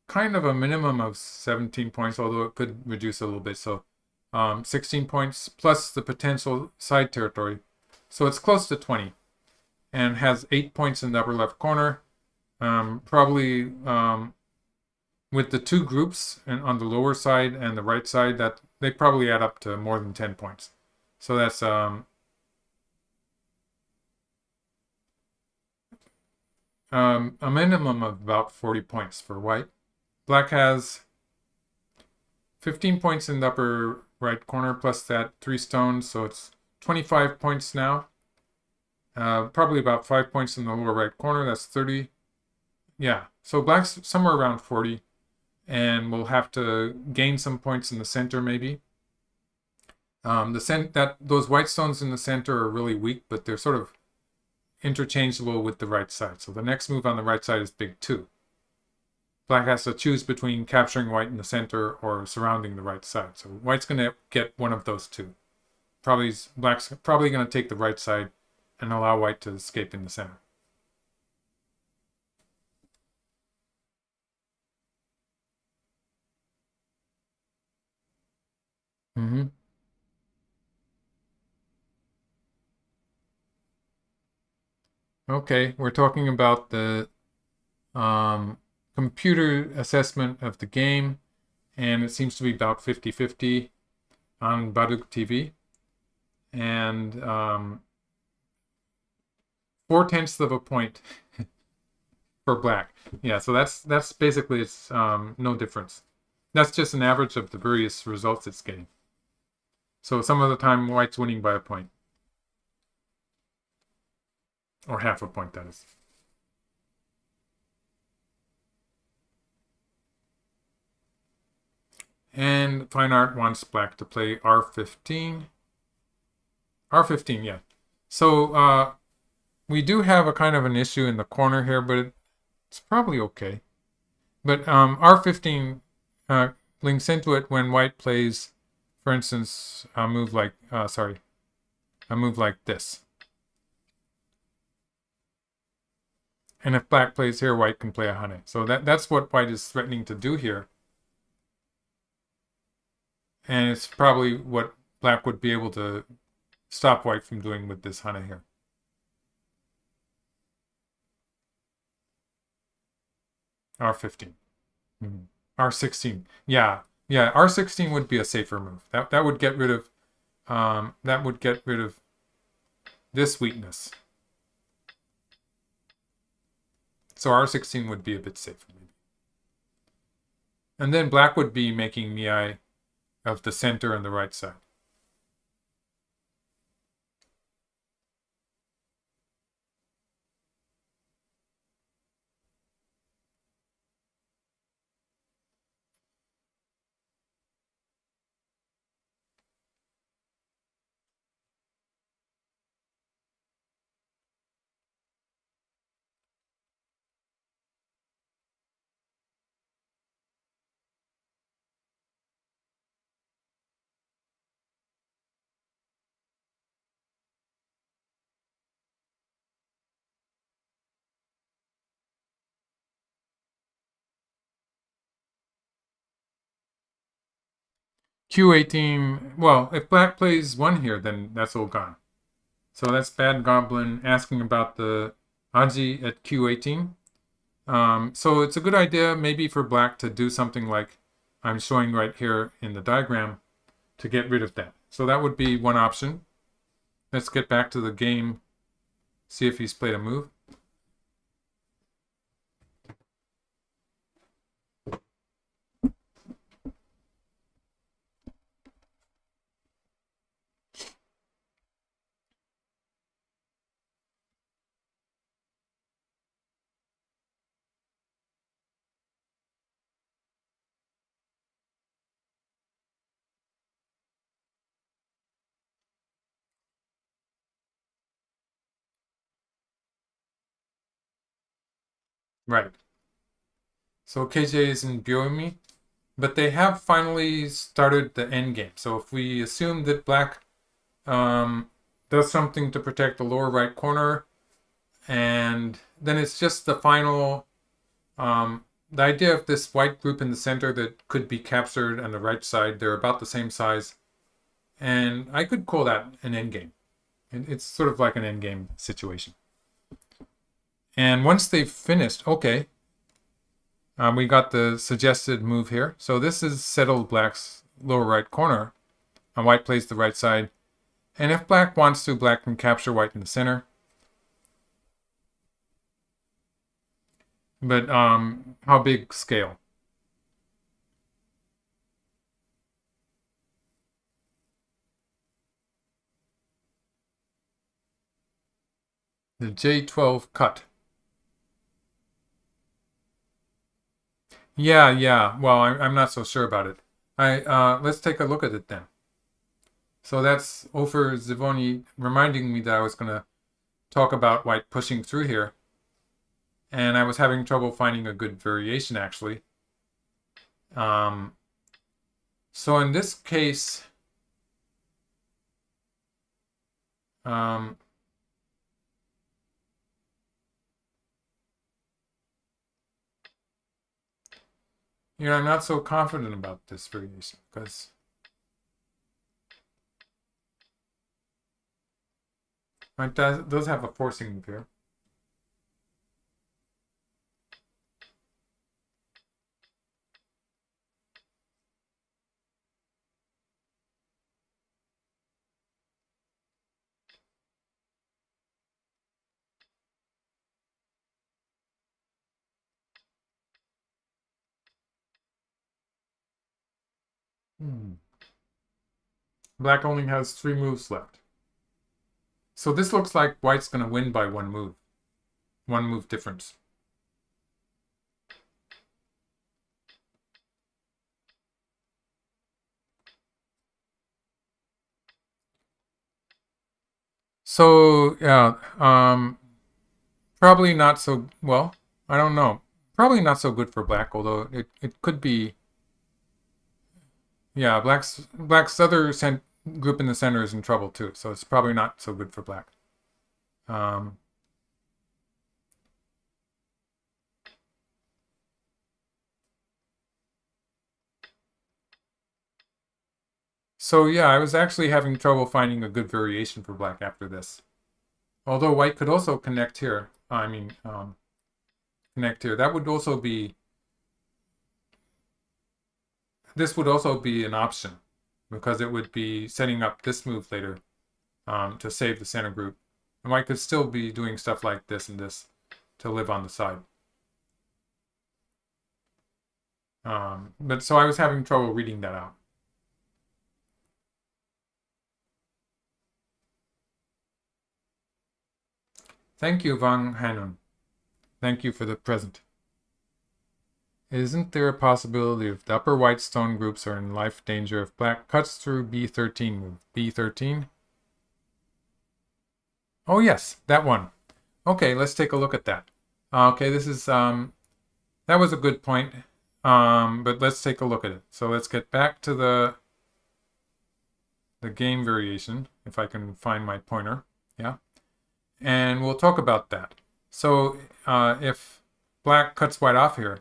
kind of a minimum of 17 points, although it could reduce a little bit. So 16 points plus the potential side territory. So it's close to 20 and has 8 points in the upper left corner. Probably with the two groups and on the lower side and the right side, that they probably add up to more than 10 points. So that's a minimum of about 40 points for white. Black has 15 points in the upper right corner plus that 3 stones, so it's 25 points now. Probably about 5 points in the lower right corner, that's 30. Yeah, so black's somewhere around 40, and we'll have to gain some points in the center maybe. Those white stones in the center are really weak, but they're sort of interchangeable with the right side. So the next move on the right side is big 2. Black has to choose between capturing white in the center or surrounding the right side. So white's going to get one of those two. Black's probably going to take the right side and allow white to escape in the center. Mm-hmm. Okay, we're talking about the computer assessment of the game, and it seems to be about 50-50 on Baduk TV. And 4/10 of a point for black. Yeah, so that's basically it's no difference. That's just an average of the various results it's getting. So some of the time white's winning by a point. Or half a point, that is. And Fine Art wants black to play R15. R15, yeah. So we do have a kind of an issue in the corner here, but it's probably okay. But R15 links into it when white plays, For instance, a move like, a move like this. And if black plays here, white can play a hane. So that's what white is threatening to do here. And it's probably what black would be able to stop white from doing with this hane here. R15. Mm-hmm. R16. Yeah. Yeah, R16 would be a safer move. That would get rid of this weakness. So R16 would be a bit safer maybe. And then black would be making miai of the center and the right side. Q18, well, if black plays 1 here, then that's all gone. So that's Bad Goblin asking about the Aji at Q18. So it's a good idea maybe for black to do something like I'm showing right here in the diagram to get rid of that. So that would be one option. Let's get back to the game, see if he's played a move. Right. So KJ is in Byomi, but they have finally started the end game. So if we assume that black does something to protect the lower right corner, and then it's just the final, the idea of this white group in the center that could be captured on the right side, they're about the same size, and I could call that an endgame. It's sort of like an endgame situation. And once they've finished, okay, we got the suggested move here. So this is settled black's lower right corner, and white plays the right side. And if black wants to, black can capture white in the center. But how big scale? The J12 cut. Yeah. Well, I'm not so sure about it. Let's take a look at it then. So that's Ofer Zivoni reminding me that I was going to talk about white pushing through here. And I was having trouble finding a good variation, actually. So in this case, I'm not so confident about this variation because it does have a forcing move here. Black only has 3 moves left. So this looks like white's going to win by 1 move. 1 move difference. So, yeah, probably not so, well, I don't know. Probably not so good for black, although it could be, Yeah, black's other group in the center is in trouble too, so it's probably not so good for black. Um, so yeah, I was actually having trouble finding a good variation for black after this. Although white could also connect here. Connect here. That would also be, this would also be an option because it would be setting up this move later to save the center group. And white could still be doing stuff like this and this to live on the side. But so I was having trouble reading that out. Thank you, Wang Hanun. Thank you for the present. Isn't there a possibility if the upper white stone groups are in life danger if black cuts through B13 move? B13? Oh yes, that one. Okay, let's take a look at that. Okay, this is that was a good point. But let's take a look at it. So let's get back to the game variation, if I can find my pointer. Yeah. And we'll talk about that. So if black cuts white off here,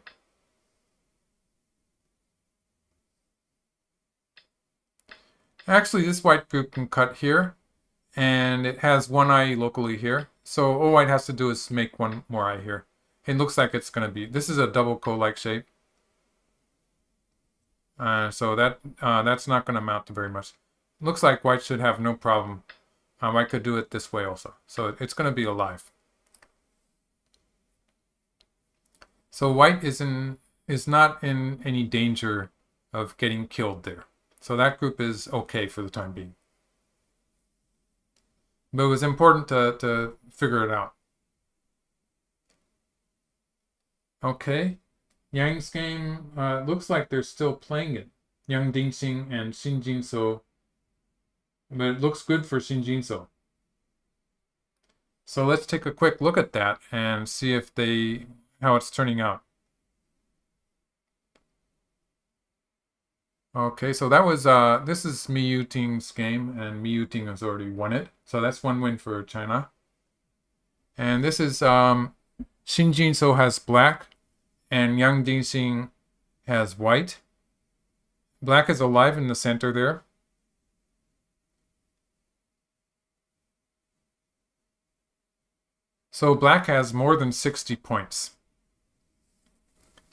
actually this white group can cut here, and it has one eye locally here. So all white has to do is make one more eye here. It looks like it's going to be, this is a double co-like shape. So that's not going to amount to very much. Looks like white should have no problem. White could do it this way also. So it's going to be alive. So white is not in any danger of getting killed there. So that group is okay for the time being. But it was important to figure it out. Okay. Yang's game looks like they're still playing it. Yang Dingxing and Xin Jinso. But it looks good for Xin Jinso. So let's take a quick look at that and see if how it's turning out. Okay, so that was this is Miyu Ting's game, and Miyu Ting has already won it. So that's one win for China. And this is Xin Jinso has black, and Yang Dingxing has white. Black is alive in the center there. So black has more than 60 points.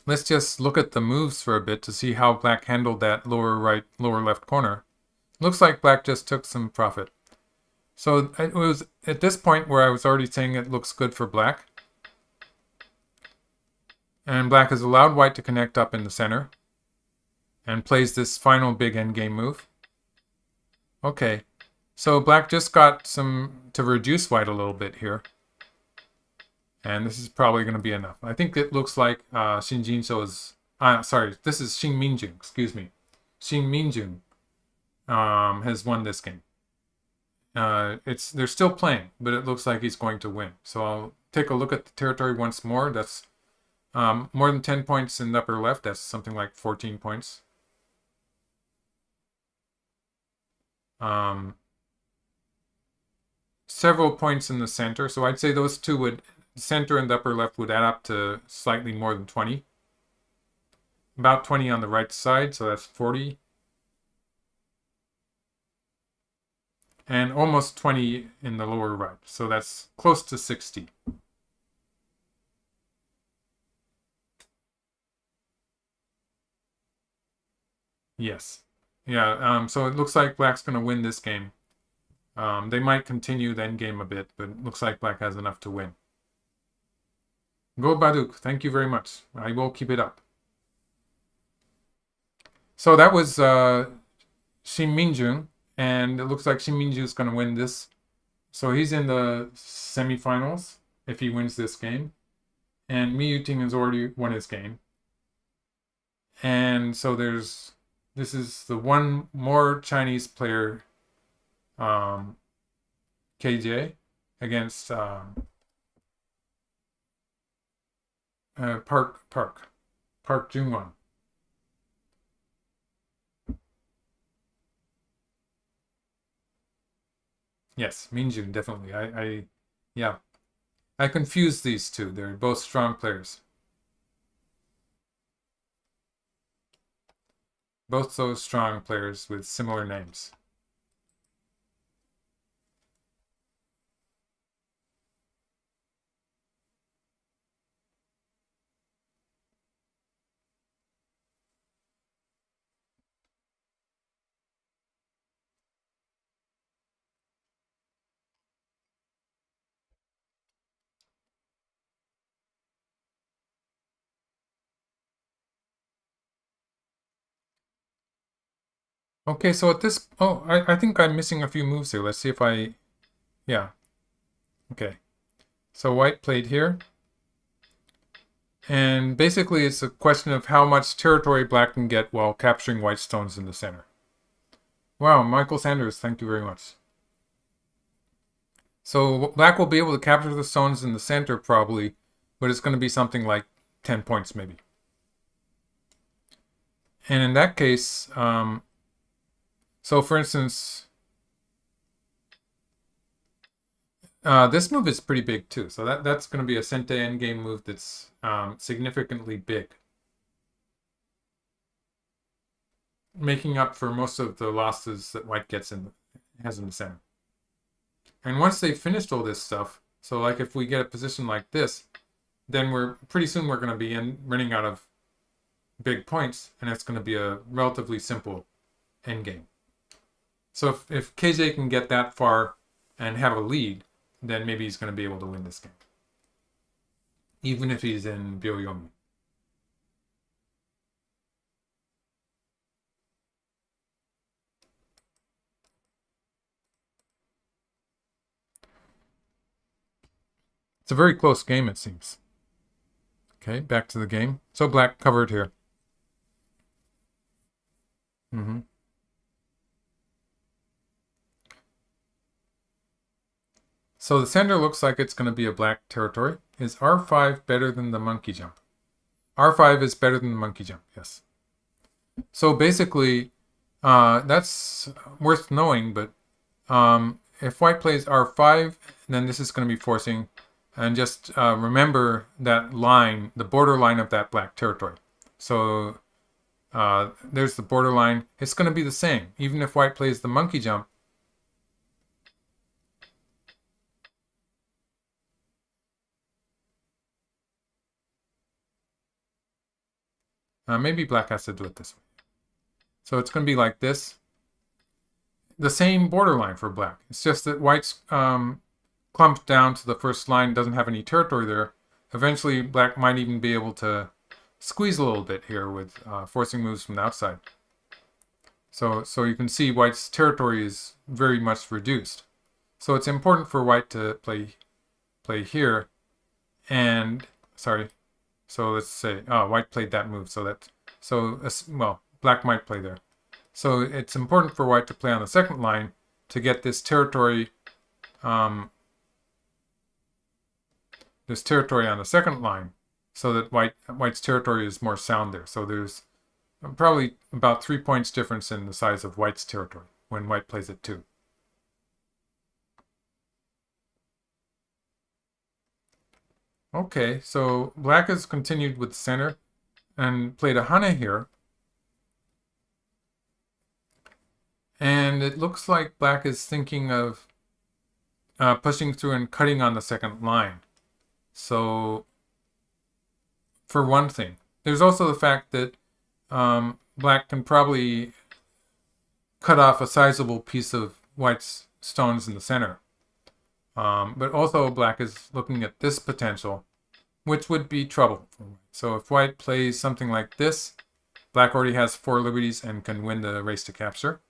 Let's just look at the moves for a bit to see how black handled that lower right, lower left corner. Looks like black just took some profit. So it was at this point where I was already saying it looks good for black. And black has allowed white to connect up in the center and plays this final big endgame move. Okay, so black just got some to reduce white a little bit here. And this is probably going to be enough. I think it looks like Xin Jinso is... sorry, this is Xin Minjun, excuse me. Xin Minjun has won this game. They're still playing, but it looks like he's going to win. So I'll take a look at the territory once more. That's more than 10 points in the upper left. That's something like 14 points. Several points in the center. So I'd say those two would... center and the upper left would add up to slightly more than 20. About 20 on the right side, so that's 40. And almost 20 in the lower right, so that's close to 60. Yes. Yeah, so it looks like black's going to win this game. They might continue the endgame a bit, but it looks like black has enough to win. Go Baduk, thank you very much. I will keep it up. So that was Shin Minjun, and it looks like Shin Minjun is going to win this. So he's in the semifinals if he wins this game. And Miyu Ting has already won his game. And so this is the one more Chinese player, KJ, against Park Junghwan. Yes, Minjun, definitely. Yeah. I confused these two. They're both strong players. Both so strong players with similar names. Okay, so at this, oh, I think I'm missing a few moves here. Let's see if yeah, okay. So white played here. And basically it's a question of how much territory black can get while capturing white stones in the center. Wow, Michael Sanders, thank you very much. So black will be able to capture the stones in the center probably, but it's going to be something like 10 points maybe. And in that case, so for instance, this move is pretty big too. So that's going to be a Sente endgame move that's significantly big, making up for most of the losses that white has in the center. And once they've finished all this stuff, so like if we get a position like this, then we're pretty soon we're going to be running out of big points, and it's going to be a relatively simple endgame. So if KJ can get that far and have a lead, then maybe he's going to be able to win this game, even if he's in Byoyomi. It's a very close game, it seems. Okay, back to the game. So black covered here. Mm-hmm. So the center looks like it's going to be a black territory. Is R5 better than the monkey jump? R5 is better than the monkey jump, yes. So basically, that's worth knowing, but if white plays R5, then this is going to be forcing. And just remember that line, the border line of that black territory. So there's the border line. It's going to be the same. Even if white plays the monkey jump, maybe black has to do it this way. So it's going to be like this. The same border line for black. It's just that white's clumped down to the first line, doesn't have any territory there. Eventually, black might even be able to squeeze a little bit here with forcing moves from the outside. So you can see white's territory is very much reduced. So it's important for white to play here, and sorry. So let's say white played that move. Well, black might play there. So it's important for white to play on the second line to get this territory on the second line, so that white's territory is more sound there. So there's probably about 3 points difference in the size of white's territory when white plays it too. Okay, so black has continued with center and played a Hane here. And it looks like black is thinking of pushing through and cutting on the second line. So, for one thing, there's also the fact that black can probably cut off a sizable piece of white's stones in the center. But also black is looking at this potential, which would be trouble for white. So if white plays something like this, black already has 4 liberties and can win the race to capture.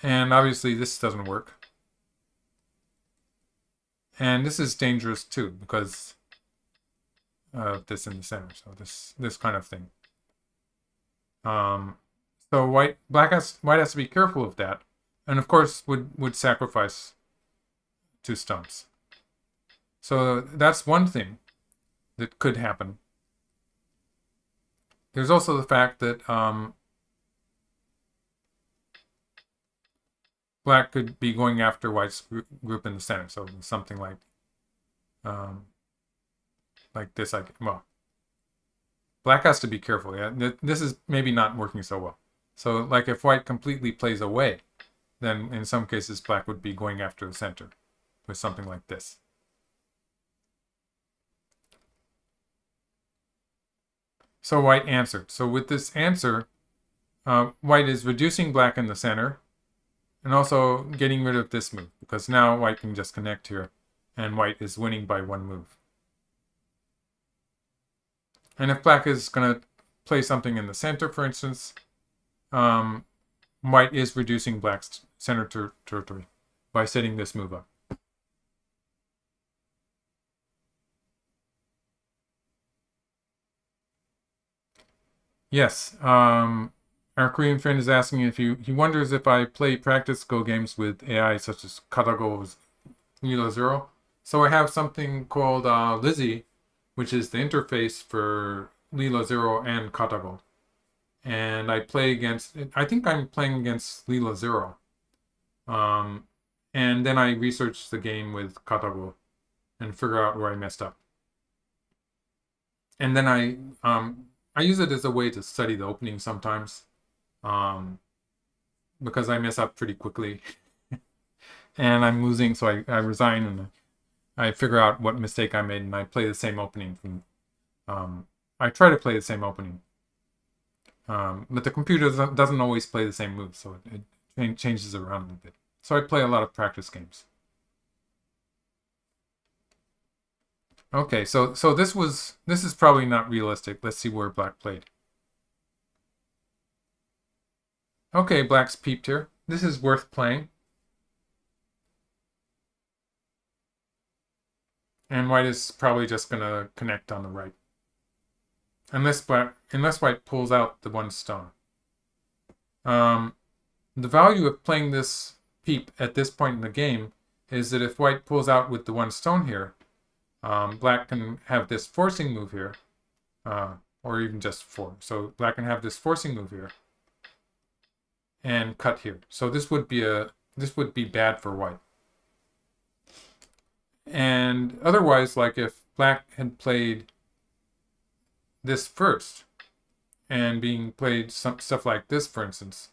And obviously this doesn't work. And this is dangerous too, because of this in the center. So this kind of thing. So white has to be careful of that, and of course would sacrifice 2 stones. So that's one thing that could happen. There's also the fact that black could be going after white's group in the center. So something um, like this. Well, black has to be careful. Yeah, this is maybe not working so well. So like if white completely plays away, then in some cases black would be going after the center with something like this. So white answered. So with this answer, white is reducing black in the center and also getting rid of this move because now white can just connect here and white is winning by one move. And if black is going to play something in the center, for instance, white is reducing black's center territory by setting this move up. Yes, our Korean friend is asking if he wonders if I play practice Go games with AI such as Katago's Lilo Zero. So I have something called Lizzie, which is the interface for Lilo Zero and Katago. And I play against, I think I'm playing against Lilo Zero. And then I research the game with Katago and figure out where I messed up. And then I use it as a way to study the opening sometimes, because I mess up pretty quickly, and I'm losing, so I resign and I figure out what mistake I made, and I play the same opening from. I try to play the same opening, but the computer doesn't always play the same moves, so it changes around a bit. So I play a lot of practice games. Okay, so this is probably not realistic. Let's see where black played. Okay, black's peeped here. This is worth playing. And white is probably just gonna connect on the right. Unless white pulls out the one stone. The value of playing this peep at this point in the game is that if white pulls out with the one stone here, black can have this forcing move here, or even just 4. So black can have this forcing move here and cut here. So this would be bad for white. And otherwise, like if black had played this first and being played some stuff like this, for instance,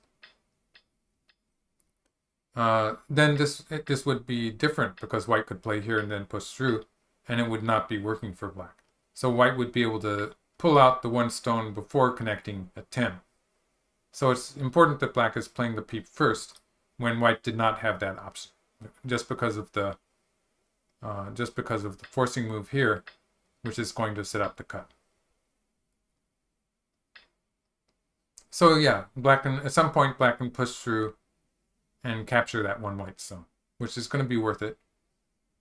then this would be different because white could play here and then push through, and it would not be working for black. So white would be able to pull out the one stone before connecting at 10. So it's important that black is playing the peep first when white did not have that option, just because of the forcing move here, which is going to set up the cut. So yeah, at some point black can push through and capture that one white stone, which is going to be worth it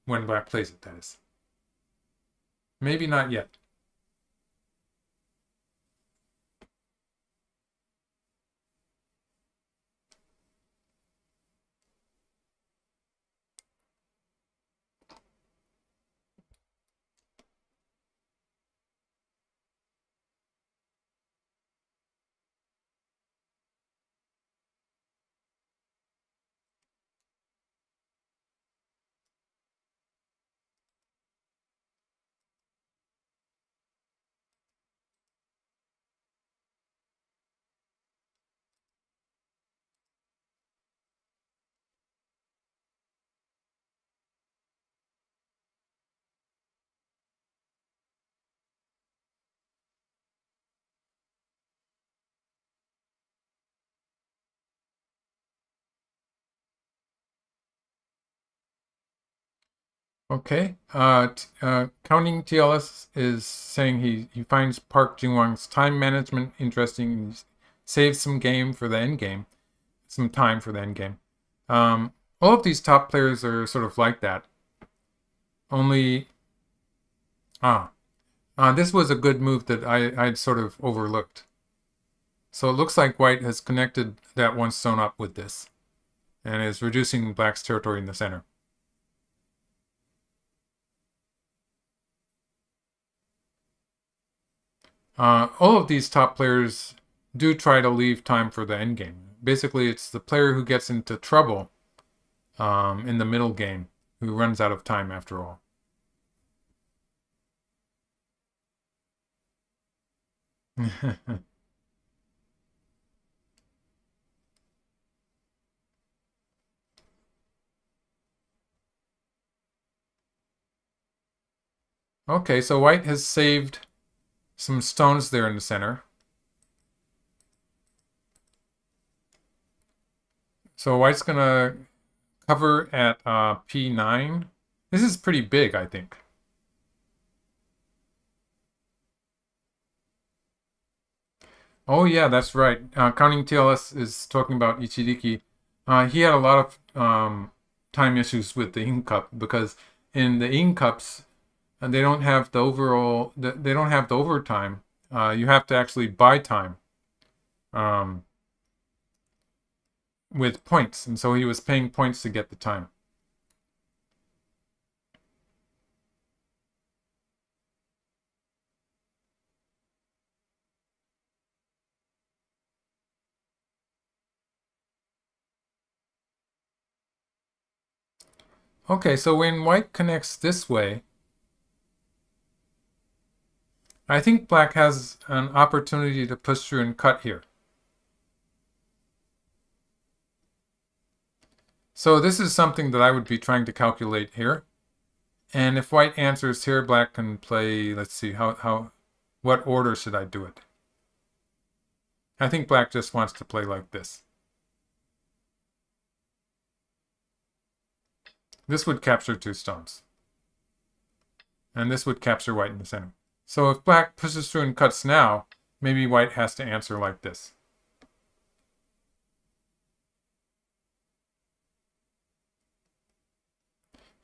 when black plays it, that is. Maybe not yet. Okay. Counting TLS is saying he finds Park Junghwan's time management interesting. He saves some game for the end game, some time for the end game. All of these top players are sort of like that. Only, this was a good move that I'd sort of overlooked. So it looks like white has connected that one stone up with this, and is reducing black's territory in the center. All of these top players do try to leave time for the endgame. Basically, it's the player who gets into trouble in the middle game, who runs out of time after all. Okay, so white has saved some stones there in the center. So white's going to cover at P9. This is pretty big, I think. Oh yeah, that's right. Counting TLS is talking about Ichiriki. He had a lot of time issues with the ink cup because in the ink cups they don't have the overall. They don't have the overtime. You have to actually buy time um, with points, and so he was paying points to get the time. Okay, so when white connects this way, I think black has an opportunity to push through and cut here. So this is something that I would be trying to calculate here. And if white answers here, black can play, let's see, what order should I do it? I think black just wants to play like this. This would capture 2 stones. And this would capture white in the center. So if black pushes through and cuts now, maybe white has to answer like this.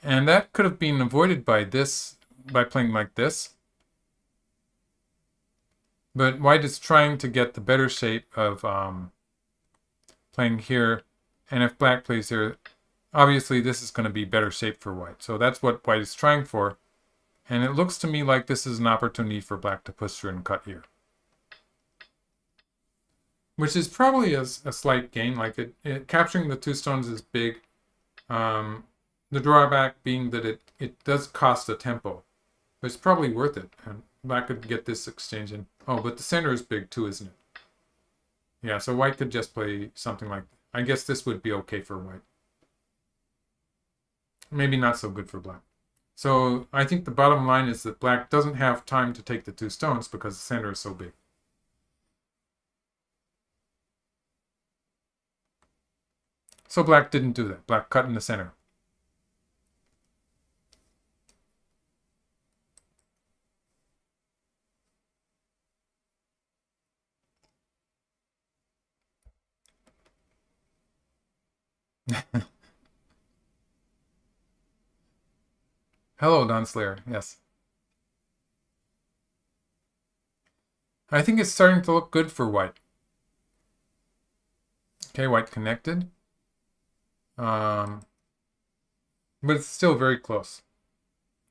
And that could have been avoided by playing like this. But white is trying to get the better shape of playing here. And if black plays here, obviously this is going to be better shape for white. So that's what white is trying for. And it looks to me like this is an opportunity for black to push through and cut here. Which is probably a slight gain. Like capturing the 2 stones is big. The drawback being that it does cost a tempo. But it's probably worth it. And black could get this exchange in. Oh, but the center is big too, isn't it? Yeah, so white could just play something like that. I guess this would be okay for white. Maybe not so good for black. So I think the bottom line is that black doesn't have time to take the 2 stones because the center is so big. So black didn't do that. Black cut in the center. Hello, Don Slayer. Yes. I think it's starting to look good for white. Okay, white connected. But it's still very close.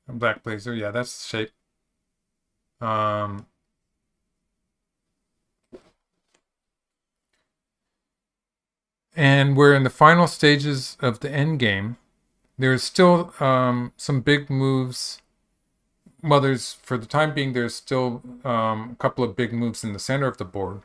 Black blazer, yeah, that's shape. And we're in the final stages of the end game. There's still some big moves. Well, for the time being, there's still a couple of big moves in the center of the board.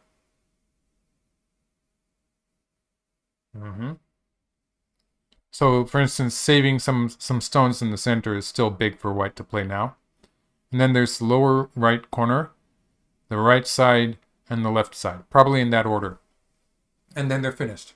So, for instance, saving some stones in the center is still big for white to play now. And then there's the lower right corner, the right side, and the left side, probably in that order. And then they're finished.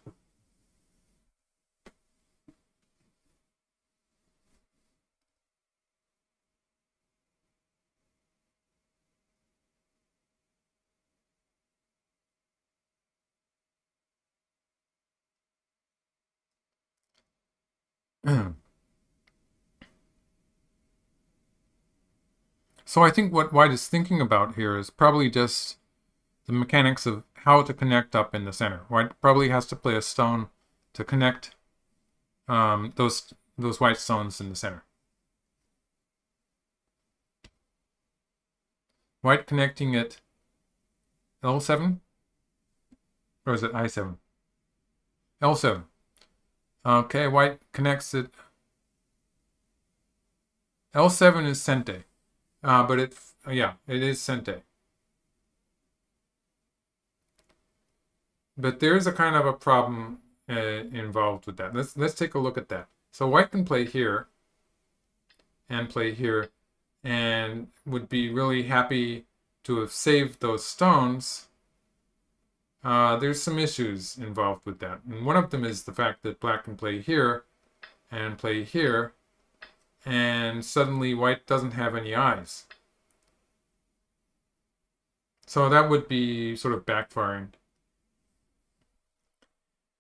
So I think what white is thinking about here is probably just the mechanics of how to connect up in the center. White probably has to play a stone to connect those white stones in the center. White connecting at L7? Or is it I7? L7. Okay, white connects it. L7 is Sente. But yeah, it is Sente. But there is a kind of a problem involved with that. Let's take a look at that. So white can play here and play here, and would be really happy to have saved those stones. There's some issues involved with that, and one of them is the fact that black can play here and play here, and suddenly white doesn't have any eyes. So that would be sort of backfiring.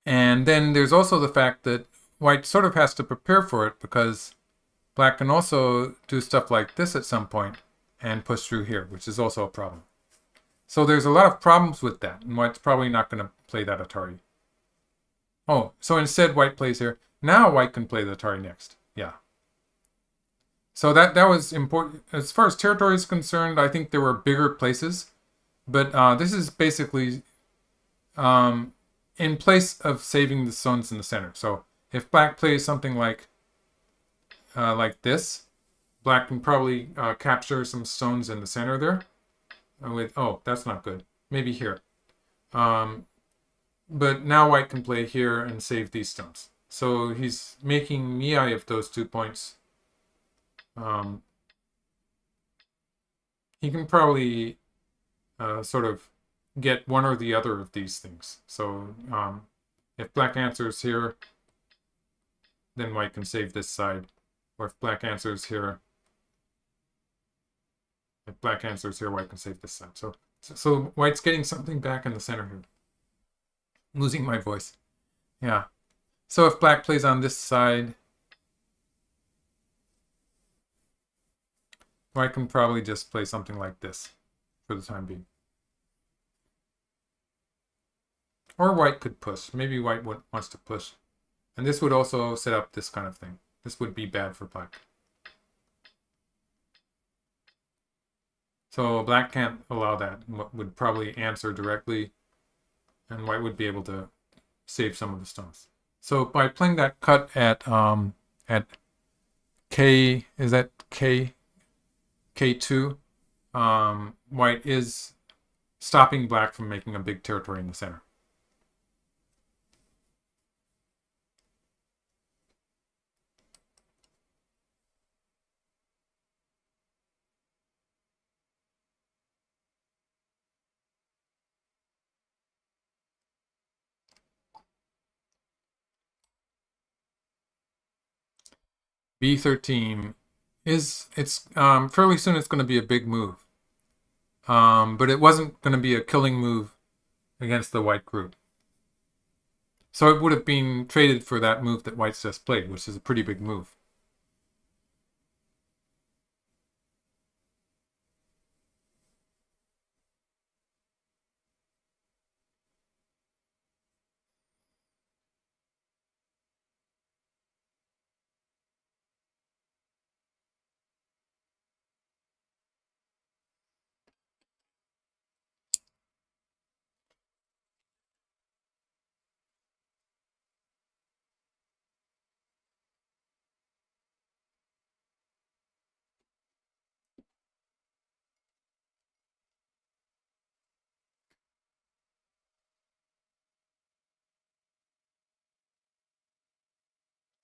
And then there's also the fact that white sort of has to prepare for it because black can also do stuff like this at some point and push through here, which is also a problem. So there's a lot of problems with that, and white's probably not going to play that Atari. Oh, so instead white plays here. Now white can play the Atari next. Yeah. So that was important. As far as territory is concerned, I think there were bigger places, but this is basically in place of saving the stones in the center. So if black plays something like this, black can probably capture some stones in the center there. With oh, that's not good. Maybe here. But now white can play here and save these stones. So he's making Miai of those 2 points. He can probably sort of get one or the other of these things. So if black answers here, then white can save this side. Or if black answers here, white can save this side. So white's getting something back in the center here. I'm losing my voice. Yeah. So if black plays on this side, white can probably just play something like this for the time being. Or white could push. Maybe white wants to push. And this would also set up this kind of thing. This would be bad for black. So black can't allow that. Would probably answer directly, and white would be able to save some of the stones. So by playing that cut at K, is that K2, white is stopping black from making a big territory in the center. B13 it's fairly soon it's going to be a big move. But it wasn't going to be a killing move against the white group. So it would have been traded for that move that white's just played, which is a pretty big move.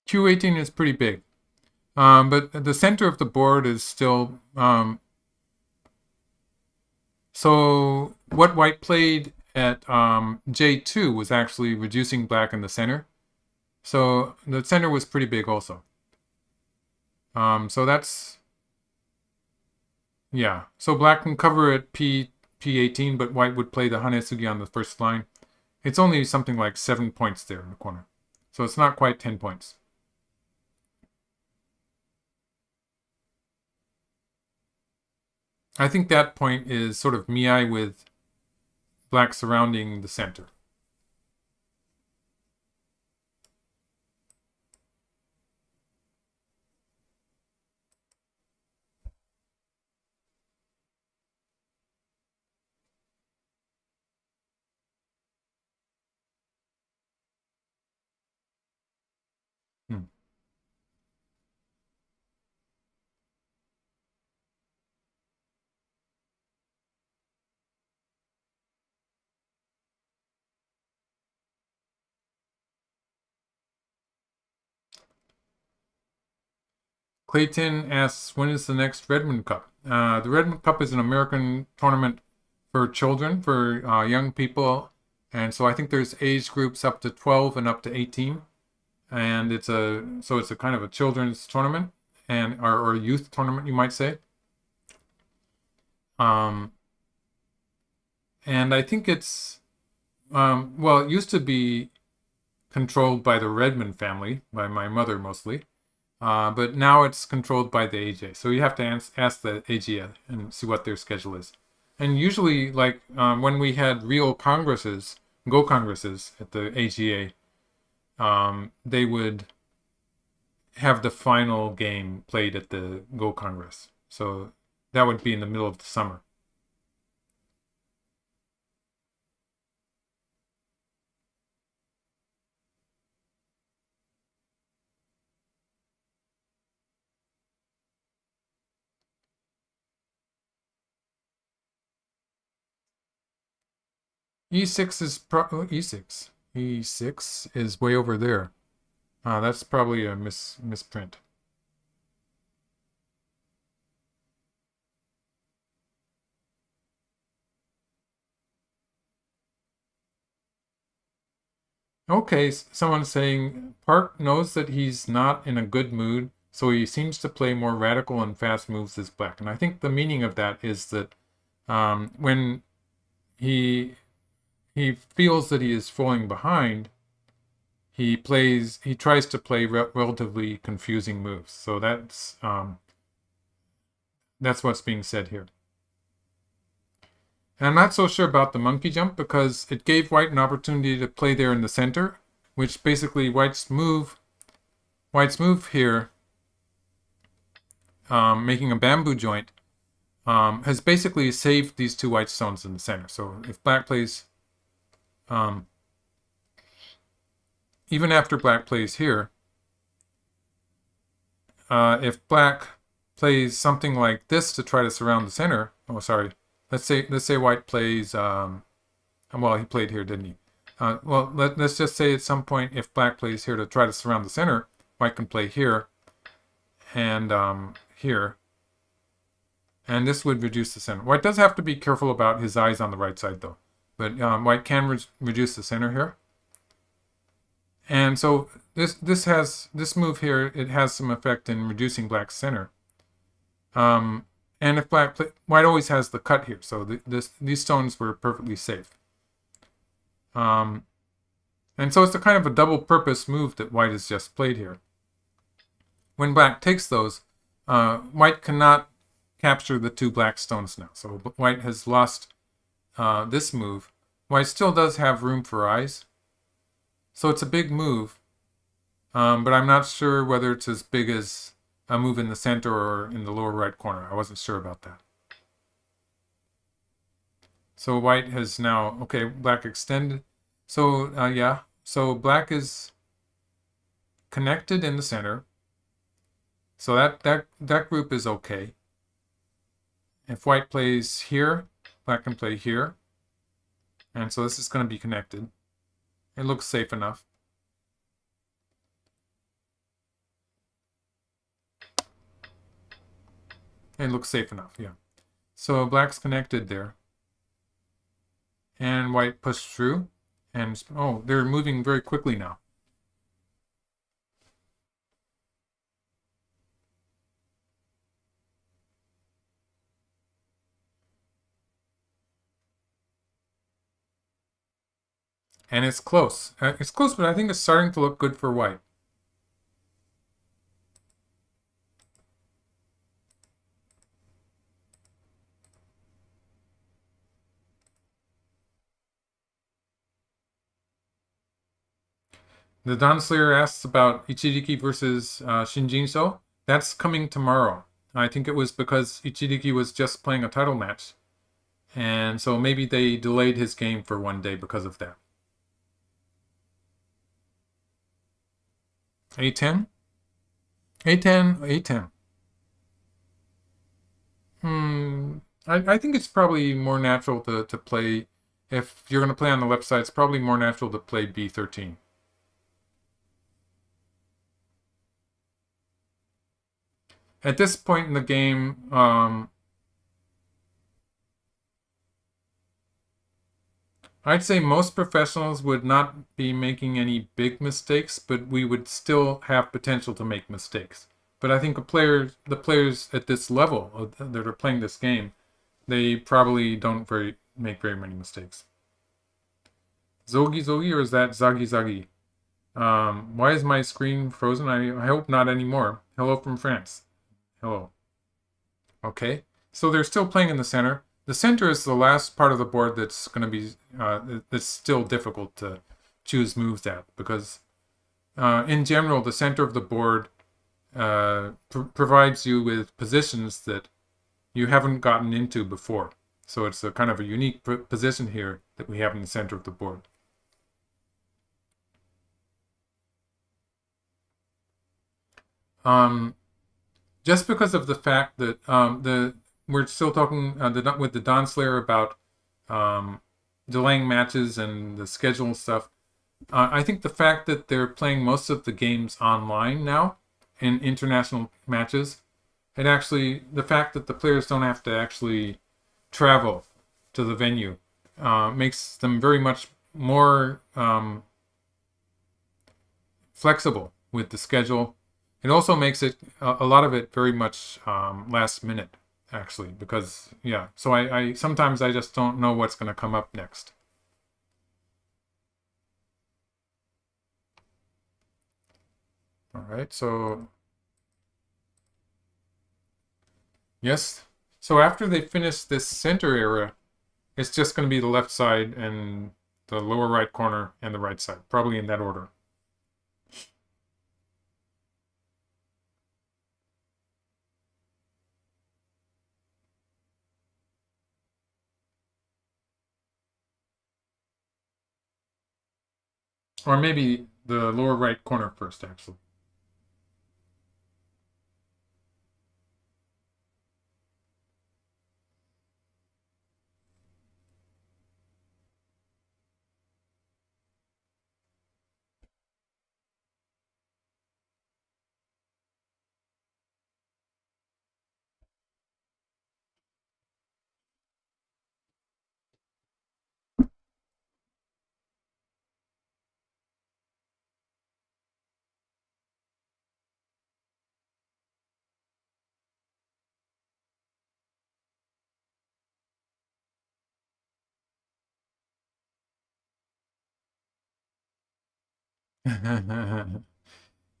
Q18 is pretty big. But the center of the board is still... so what white played at J2 was actually reducing black in the center. So the center was pretty big also. So that's... yeah. So black can cover at P18, but white would play the Hanesugi on the first line. It's only something like 7 points there in the corner. So it's not quite 10 points. I think that point is sort of Miai with black surrounding the center. Clayton asks, when is the next Redmond Cup? The Redmond Cup is an American tournament for children, for young people. And so I think there's age groups up to 12 and up to 18. And it's a kind of a children's tournament and or youth tournament, you might say. Um, and I think it's well, it used to be controlled by the Redmond family, by my mother mostly. But now it's controlled by the AJ. So you have to ask the AG and see what their schedule is. And usually, like when we had real congresses, Go congresses at the AGA, they would have the final game played at the Go Congress. So that would be in the middle of the summer. E6 is E6. E6 is way over there. That's probably a misprint. Okay, someone's saying Park knows that he's not in a good mood, so he seems to play more radical and fast moves as black. And I think the meaning of that is that when he feels that he is falling behind, he tries to play relatively confusing moves. So that's what's being said here. And I'm not so sure about the monkey jump because it gave white an opportunity to play there in the center, which basically white's move here, making a bamboo joint, has basically saved these two white stones in the center. So if black plays, even after black plays here, if black plays something like this to try to surround the center, oh sorry, let's say white plays, well he played here, didn't he? Well, let's just say at some point if black plays here to try to surround the center, white can play here and here, and this would reduce the center. White does have to be careful about his eyes on the right side though, but white can reduce the center here. And so this move here, it has some effect in reducing black's center. And if white always has the cut here, so these stones were perfectly safe. And so it's a kind of a double purpose move that white has just played here. When black takes those, white cannot capture the two black stones now. So white has lost this move. White still does have room for eyes. So it's a big move, but I'm not sure whether it's as big as a move in the center or in the lower right corner. I wasn't sure about that. So white has now, okay, black extended. So yeah, so black is connected in the center. So that group is okay. If white plays here, black can play here. And so this is going to be connected. It looks safe enough. It looks safe enough, yeah. So black's connected there. And white pushed through. And, oh, they're moving very quickly now. And it's close. It's close, but I think it's starting to look good for white. The Don Slayer asks about Ichiriki versus Shinjinso. That's coming tomorrow. I think it was because Ichiriki was just playing a title match. And so maybe they delayed his game for one day because of that. A10? A10? A10. I think it's probably more natural to play, if you're going to play on the left side, it's probably more natural to play B13. at this point in the game, I'd say most professionals would not be making any big mistakes, but we would still have potential to make mistakes. But I think the players at this level that are playing this game, they probably don't make very many mistakes. Zogi Zogi, or is that Zagi Zagi? Why is my screen frozen? I hope not anymore. Hello from France. Hello. Okay. So they're still playing in the center. The center is the last part of the board that's going to be that's still difficult to choose moves at, because in general the center of the board provides you with positions that you haven't gotten into before. So it's a kind of a unique position here that we have in the center of the board. Um, just because of the fact that we're still talking with the Dawn Slayer about um, delaying matches and the schedule and stuff. I think the fact that they're playing most of the games online now in international matches, and actually the fact that the players don't have to actually travel to the venue makes them very much more flexible with the schedule. It also makes it a lot of it very much last minute, actually, because yeah. So I sometimes I just don't know what's going to come up next. All right, so yes. So after they finish this center area, it's just going to be the left side and the lower right corner and the right side, probably in that order. Or maybe the lower right corner first, actually.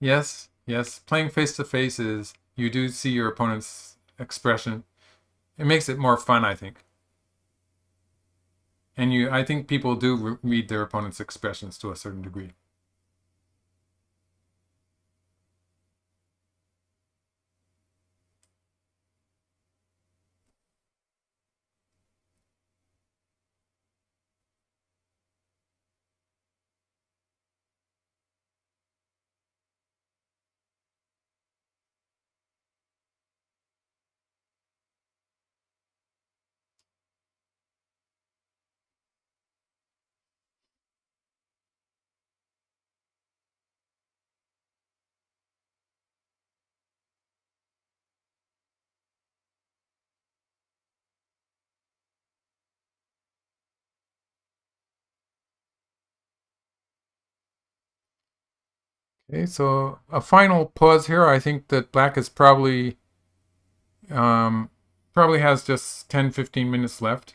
Yes, yes. Playing face to face is you do see your opponent's expression. It makes it more fun, I think. And I think people do read their opponent's expressions to a certain degree. Okay, so a final pause here. I think that Black is um, probably has just 10-15 minutes left.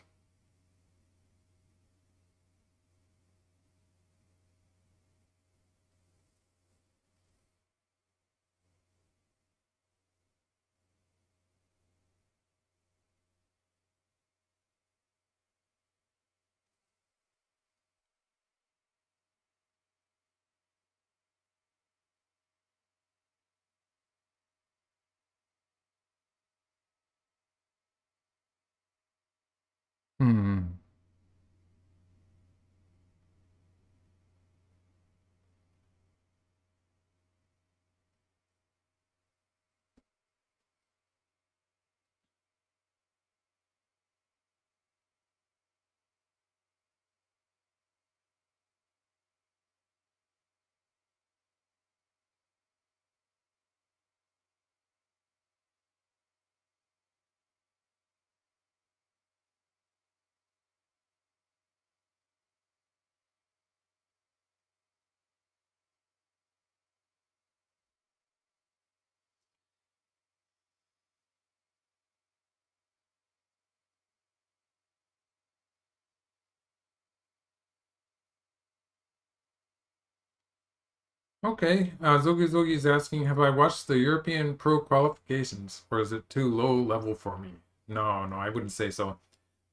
Okay, Zogi Zogi is asking, have I watched the European Pro qualifications, or is it too low level for me? No, no, I wouldn't say so.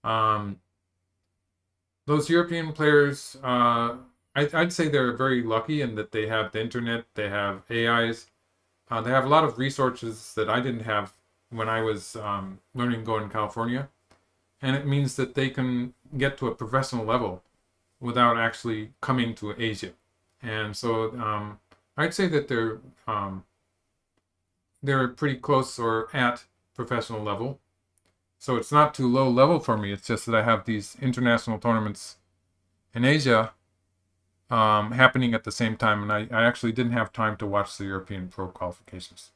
Um, those European players, I'd say they're very lucky in that they have the internet, they have AIs, they have a lot of resources that I didn't have when I was learning Go in California, and it means that they can get to a professional level without actually coming to Asia. And so I'd say that they're pretty close or at professional level. So it's not too low level for me. It's just that I have these international tournaments in Asia happening at the same time, and I actually didn't have time to watch the European Pro qualifications.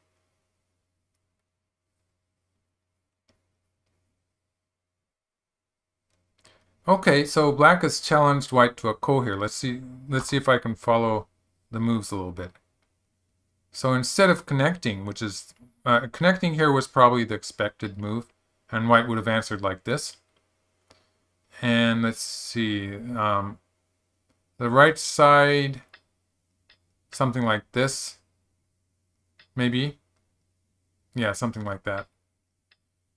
Okay, so black has challenged white to a ko here. Let's see if I can follow the moves a little bit. So instead of connecting, which is connecting here was probably the expected move, and white would have answered like this. And let's see, the right side, something like this, maybe. Yeah, something like that.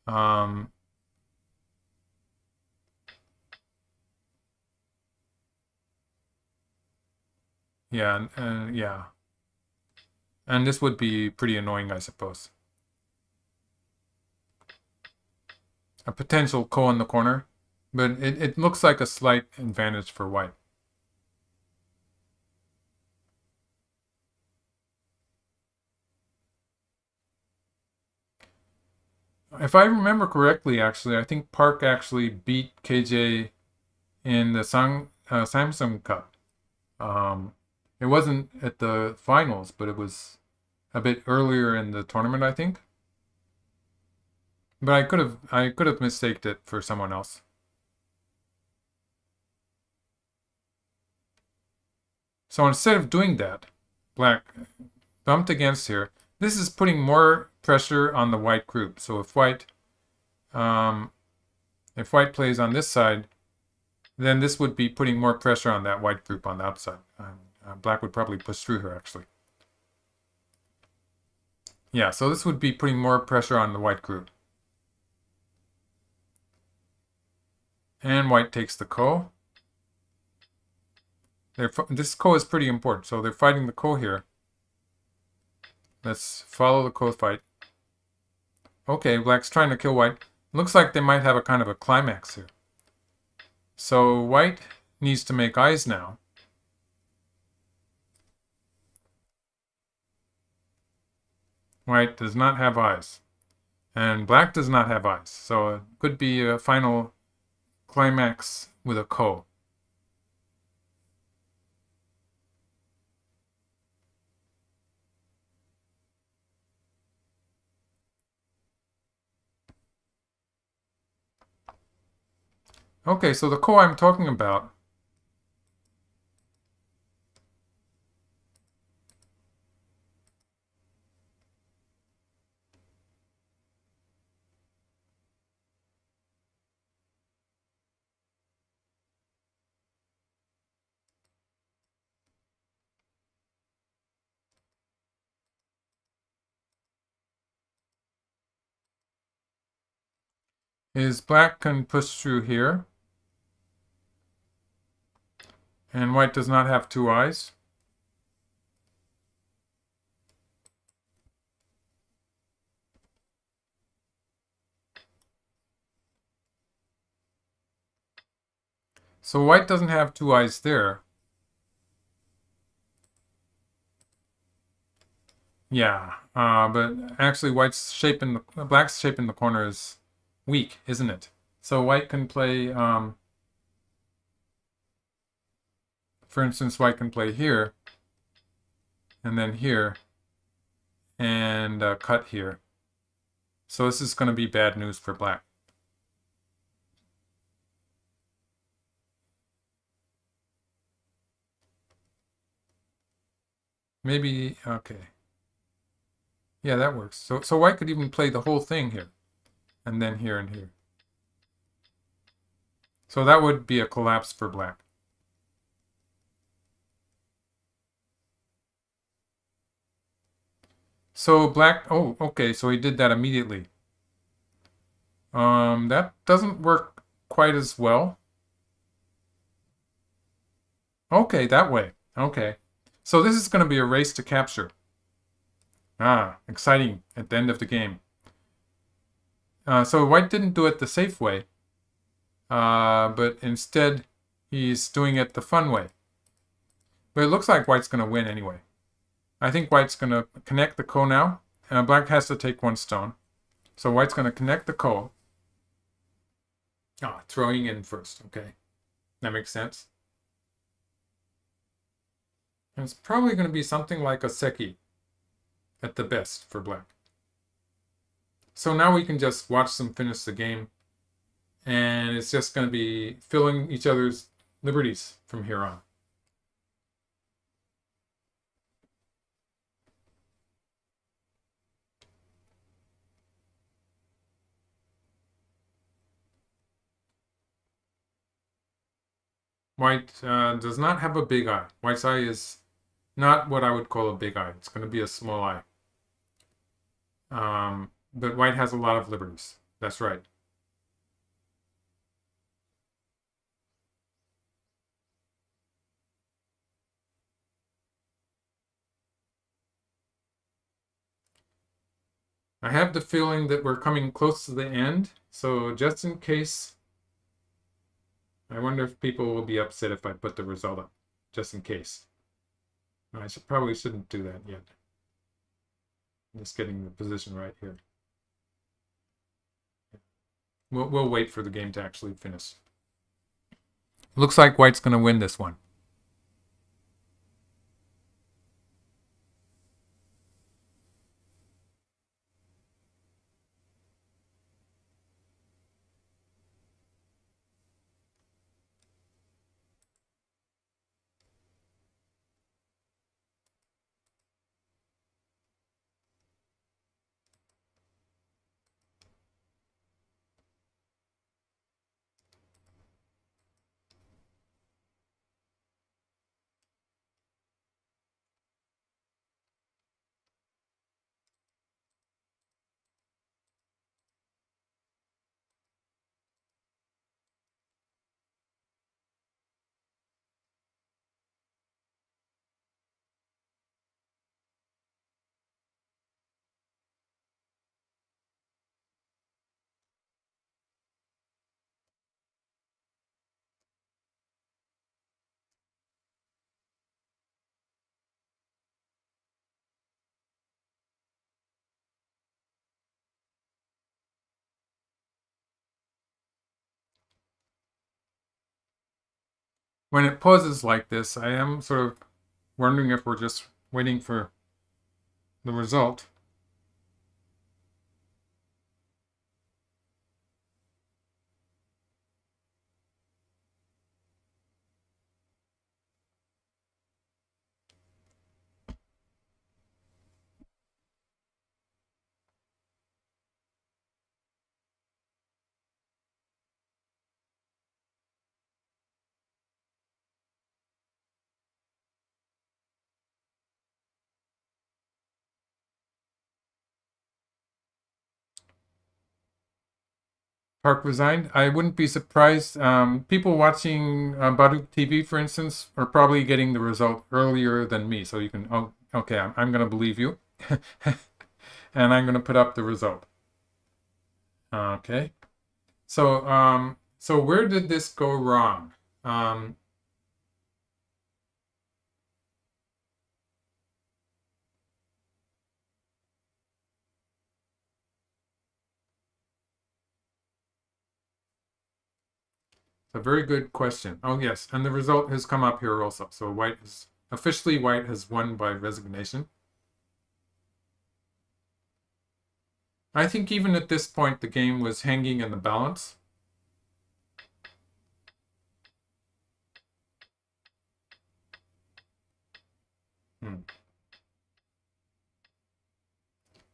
Um, yeah, yeah. And this would be pretty annoying, I suppose. A potential ko in the corner, but it looks like a slight advantage for white. If I remember correctly, actually, I think Park actually beat KJ in the Samsung Cup. Um, it wasn't at the finals, but it was a bit earlier in the tournament, I think. But I could have mistaked it for someone else. So instead of doing that, black bumped against here. This is putting more pressure on the white group. So um, if white plays on this side, then this would be putting more pressure on that white group on the outside. Black would probably push through here, actually. Yeah, so this would be putting more pressure on the white group. And white takes the ko. This ko is pretty important, so they're fighting the ko here. Let's follow the ko fight. Okay, black's trying to kill white. Looks like they might have a kind of a climax here. So white needs to make eyes now. White does not have eyes. And black does not have eyes. So it could be a final climax with a ko. Okay, so the ko I'm talking about is black can push through here. And white does not have two eyes. So white doesn't have two eyes there. Yeah, but actually black's shape in the corner is weak, isn't it? So white can play, for instance, white can play here, and then here, and cut here. So this is going to be bad news for black. Maybe, okay. Yeah, that works. So white could even play the whole thing here, and then here and here. So that would be a collapse for black. So black, oh, okay, so he did that immediately. That doesn't work quite as well. Okay, that way. Okay. So this is going to be a race to capture. Ah, exciting at the end of the game. So white didn't do it the safe way, but instead he's doing it the fun way. But it looks like white's going to win anyway. I think white's going to connect the ko now. Black has to take one stone. So white's going to connect the ko. Ah, throwing in first. Okay. That makes sense. And it's probably going to be something like a seki at the best for black. So now we can just watch them finish the game. And it's just going to be filling each other's liberties from here on. White does not have a big eye. White's eye is not what I would call a big eye. It's going to be a small eye. But white has a lot of liberties. That's right. I have the feeling that we're coming close to the end. So just in case, I wonder if people will be upset if I put the result up. Just in case. I probably shouldn't do that yet. I'm just getting the position right here. We'll wait for the game to actually finish. Looks like white's going to win this one. When it pauses like this, I am sort of wondering if we're just waiting for the result. Park resigned. I wouldn't be surprised. People watching Baduk TV, for instance, are probably getting the result earlier than me. So you can, oh, okay, I'm going to believe you. And I'm going to put up the result. Okay. So where did this go wrong? A very good question. Oh, yes. And the result has come up here also. So white is officially white has won by resignation. I think even at this point, the game was hanging in the balance.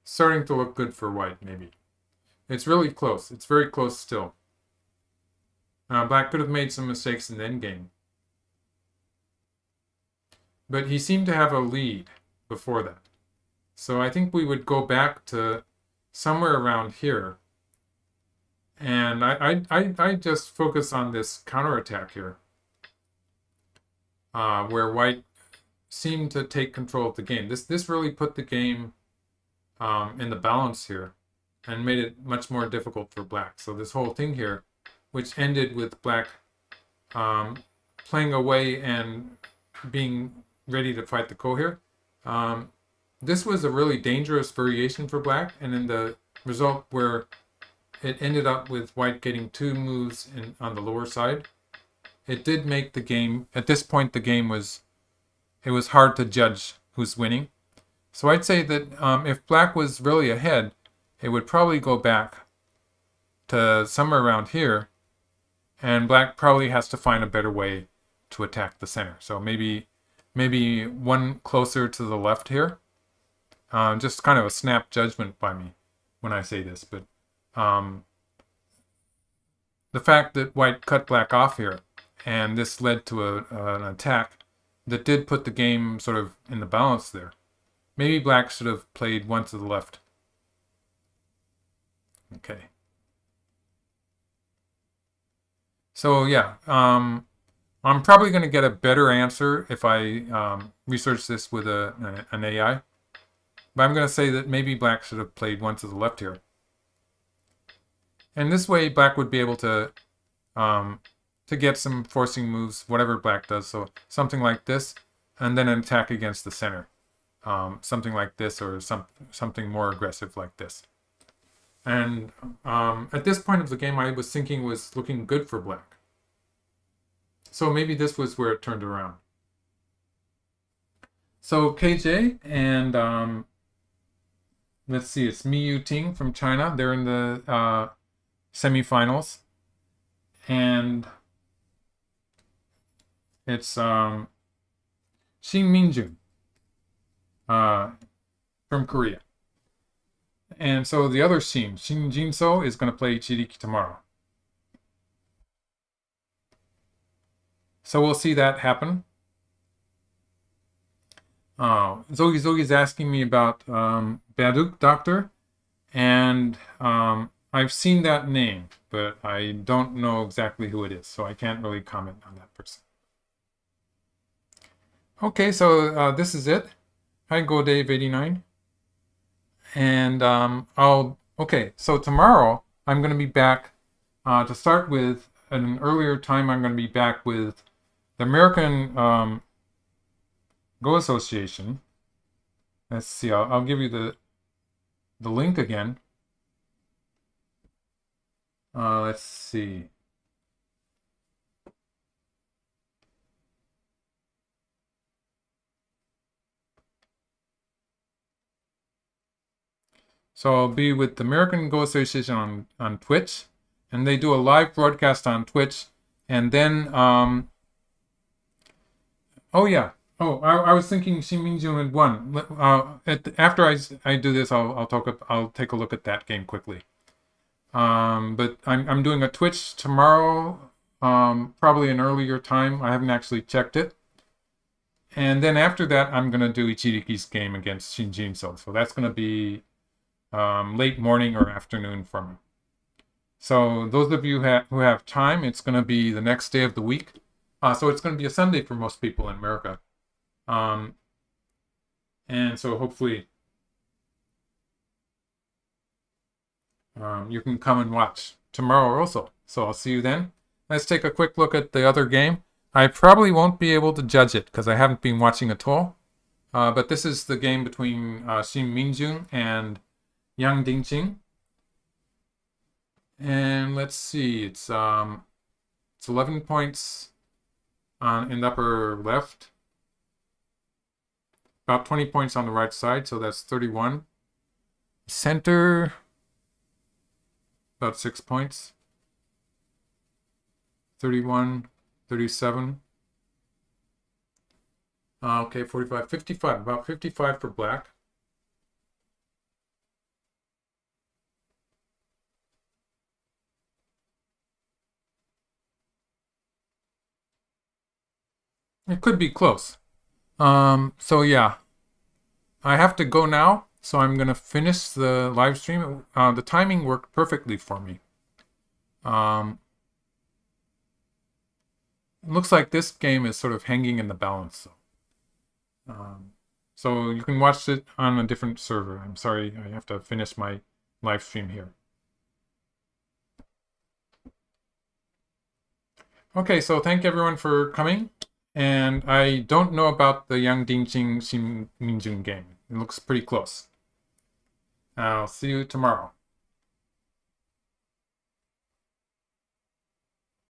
Starting to look good for white, maybe. It's really close. It's very close still. Black could have made some mistakes in the endgame. But he seemed to have a lead before that. So I think we would go back to somewhere around here. And I just focus on this counterattack here, where white seemed to take control of the game. This really put the game in the balance here and made it much more difficult for black. So this whole thing here, which ended with black playing away and being ready to fight the ko here, this was a really dangerous variation for black, and in the result where it ended up with white getting 2 moves on the lower side, it did make the game, at this point the game was, it was hard to judge who's winning. So I'd say that if black was really ahead, it would probably go back to somewhere around here, and black probably has to find a better way to attack the center. So maybe one closer to the left here. Just kind of a snap judgment by me when I say this, but the fact that white cut black off here, and this led to an attack that did put the game sort of in the balance there. Maybe black should have played one to the left. Okay. So yeah, I'm probably going to get a better answer if I research this with an AI. But I'm going to say that maybe black should have played one to the left here. And this way, black would be able to get some forcing moves, whatever black does. So something like this, and then an attack against the center. Something like this, or something more aggressive like this. And at this point of the game, I was thinking was looking good for black. So maybe this was where it turned around. So KJ and let's see, it's Mi Yu Ting from China. They're in the semifinals, and it's Shin Minjun from Korea. And so the other Shin Jinso, is going to play Chiriki tomorrow. So we'll see that happen. Zogi's asking me about Baduk Doctor, and I've seen that name, but I don't know exactly who it is, so I can't really comment on that person. Okay, so this is it. Hi, Go Dave 89. And okay, so tomorrow I'm going to be back to start with. At an earlier time, I'm going to be back with the American Go Association. Let's see, I'll give you the link again. Let's see. So I'll be with the American Go Association on Twitch, and they do a live broadcast on Twitch, and then oh yeah. Oh, I was thinking Shiminju had won. After I do this, I'll take a look at that game quickly. But I'm doing a Twitch tomorrow, probably an earlier time. I haven't actually checked it. And then after that, I'm gonna do Ichiriki's game against Shinjinso. So that's gonna be late morning or afternoon for me. So those of you who have time, it's gonna be the next day of the week. So it's gonna be a Sunday for most people in America. And so hopefully you can come and watch tomorrow also. So I'll see you then. Let's take a quick look at the other game. I probably won't be able to judge it because I haven't been watching at all. But this is the game between Shin Minjun and Yang Dingqing. And let's see, it's 11 points in the upper left. About 20 points on the right side, so that's 31. Center, about 6 points. 31, 37. Okay, 45, 55. About 55 for black. It could be close. So yeah. I have to go now, so I'm going to finish the live stream. The timing worked perfectly for me. It looks like this game is sort of hanging in the balance. So you can watch it on a different server. I'm sorry, I have to finish my live stream here. Okay, so thank everyone for coming. And I don't know about the Yang Dingjing Xin Minjun game. It looks pretty close. I'll see you tomorrow.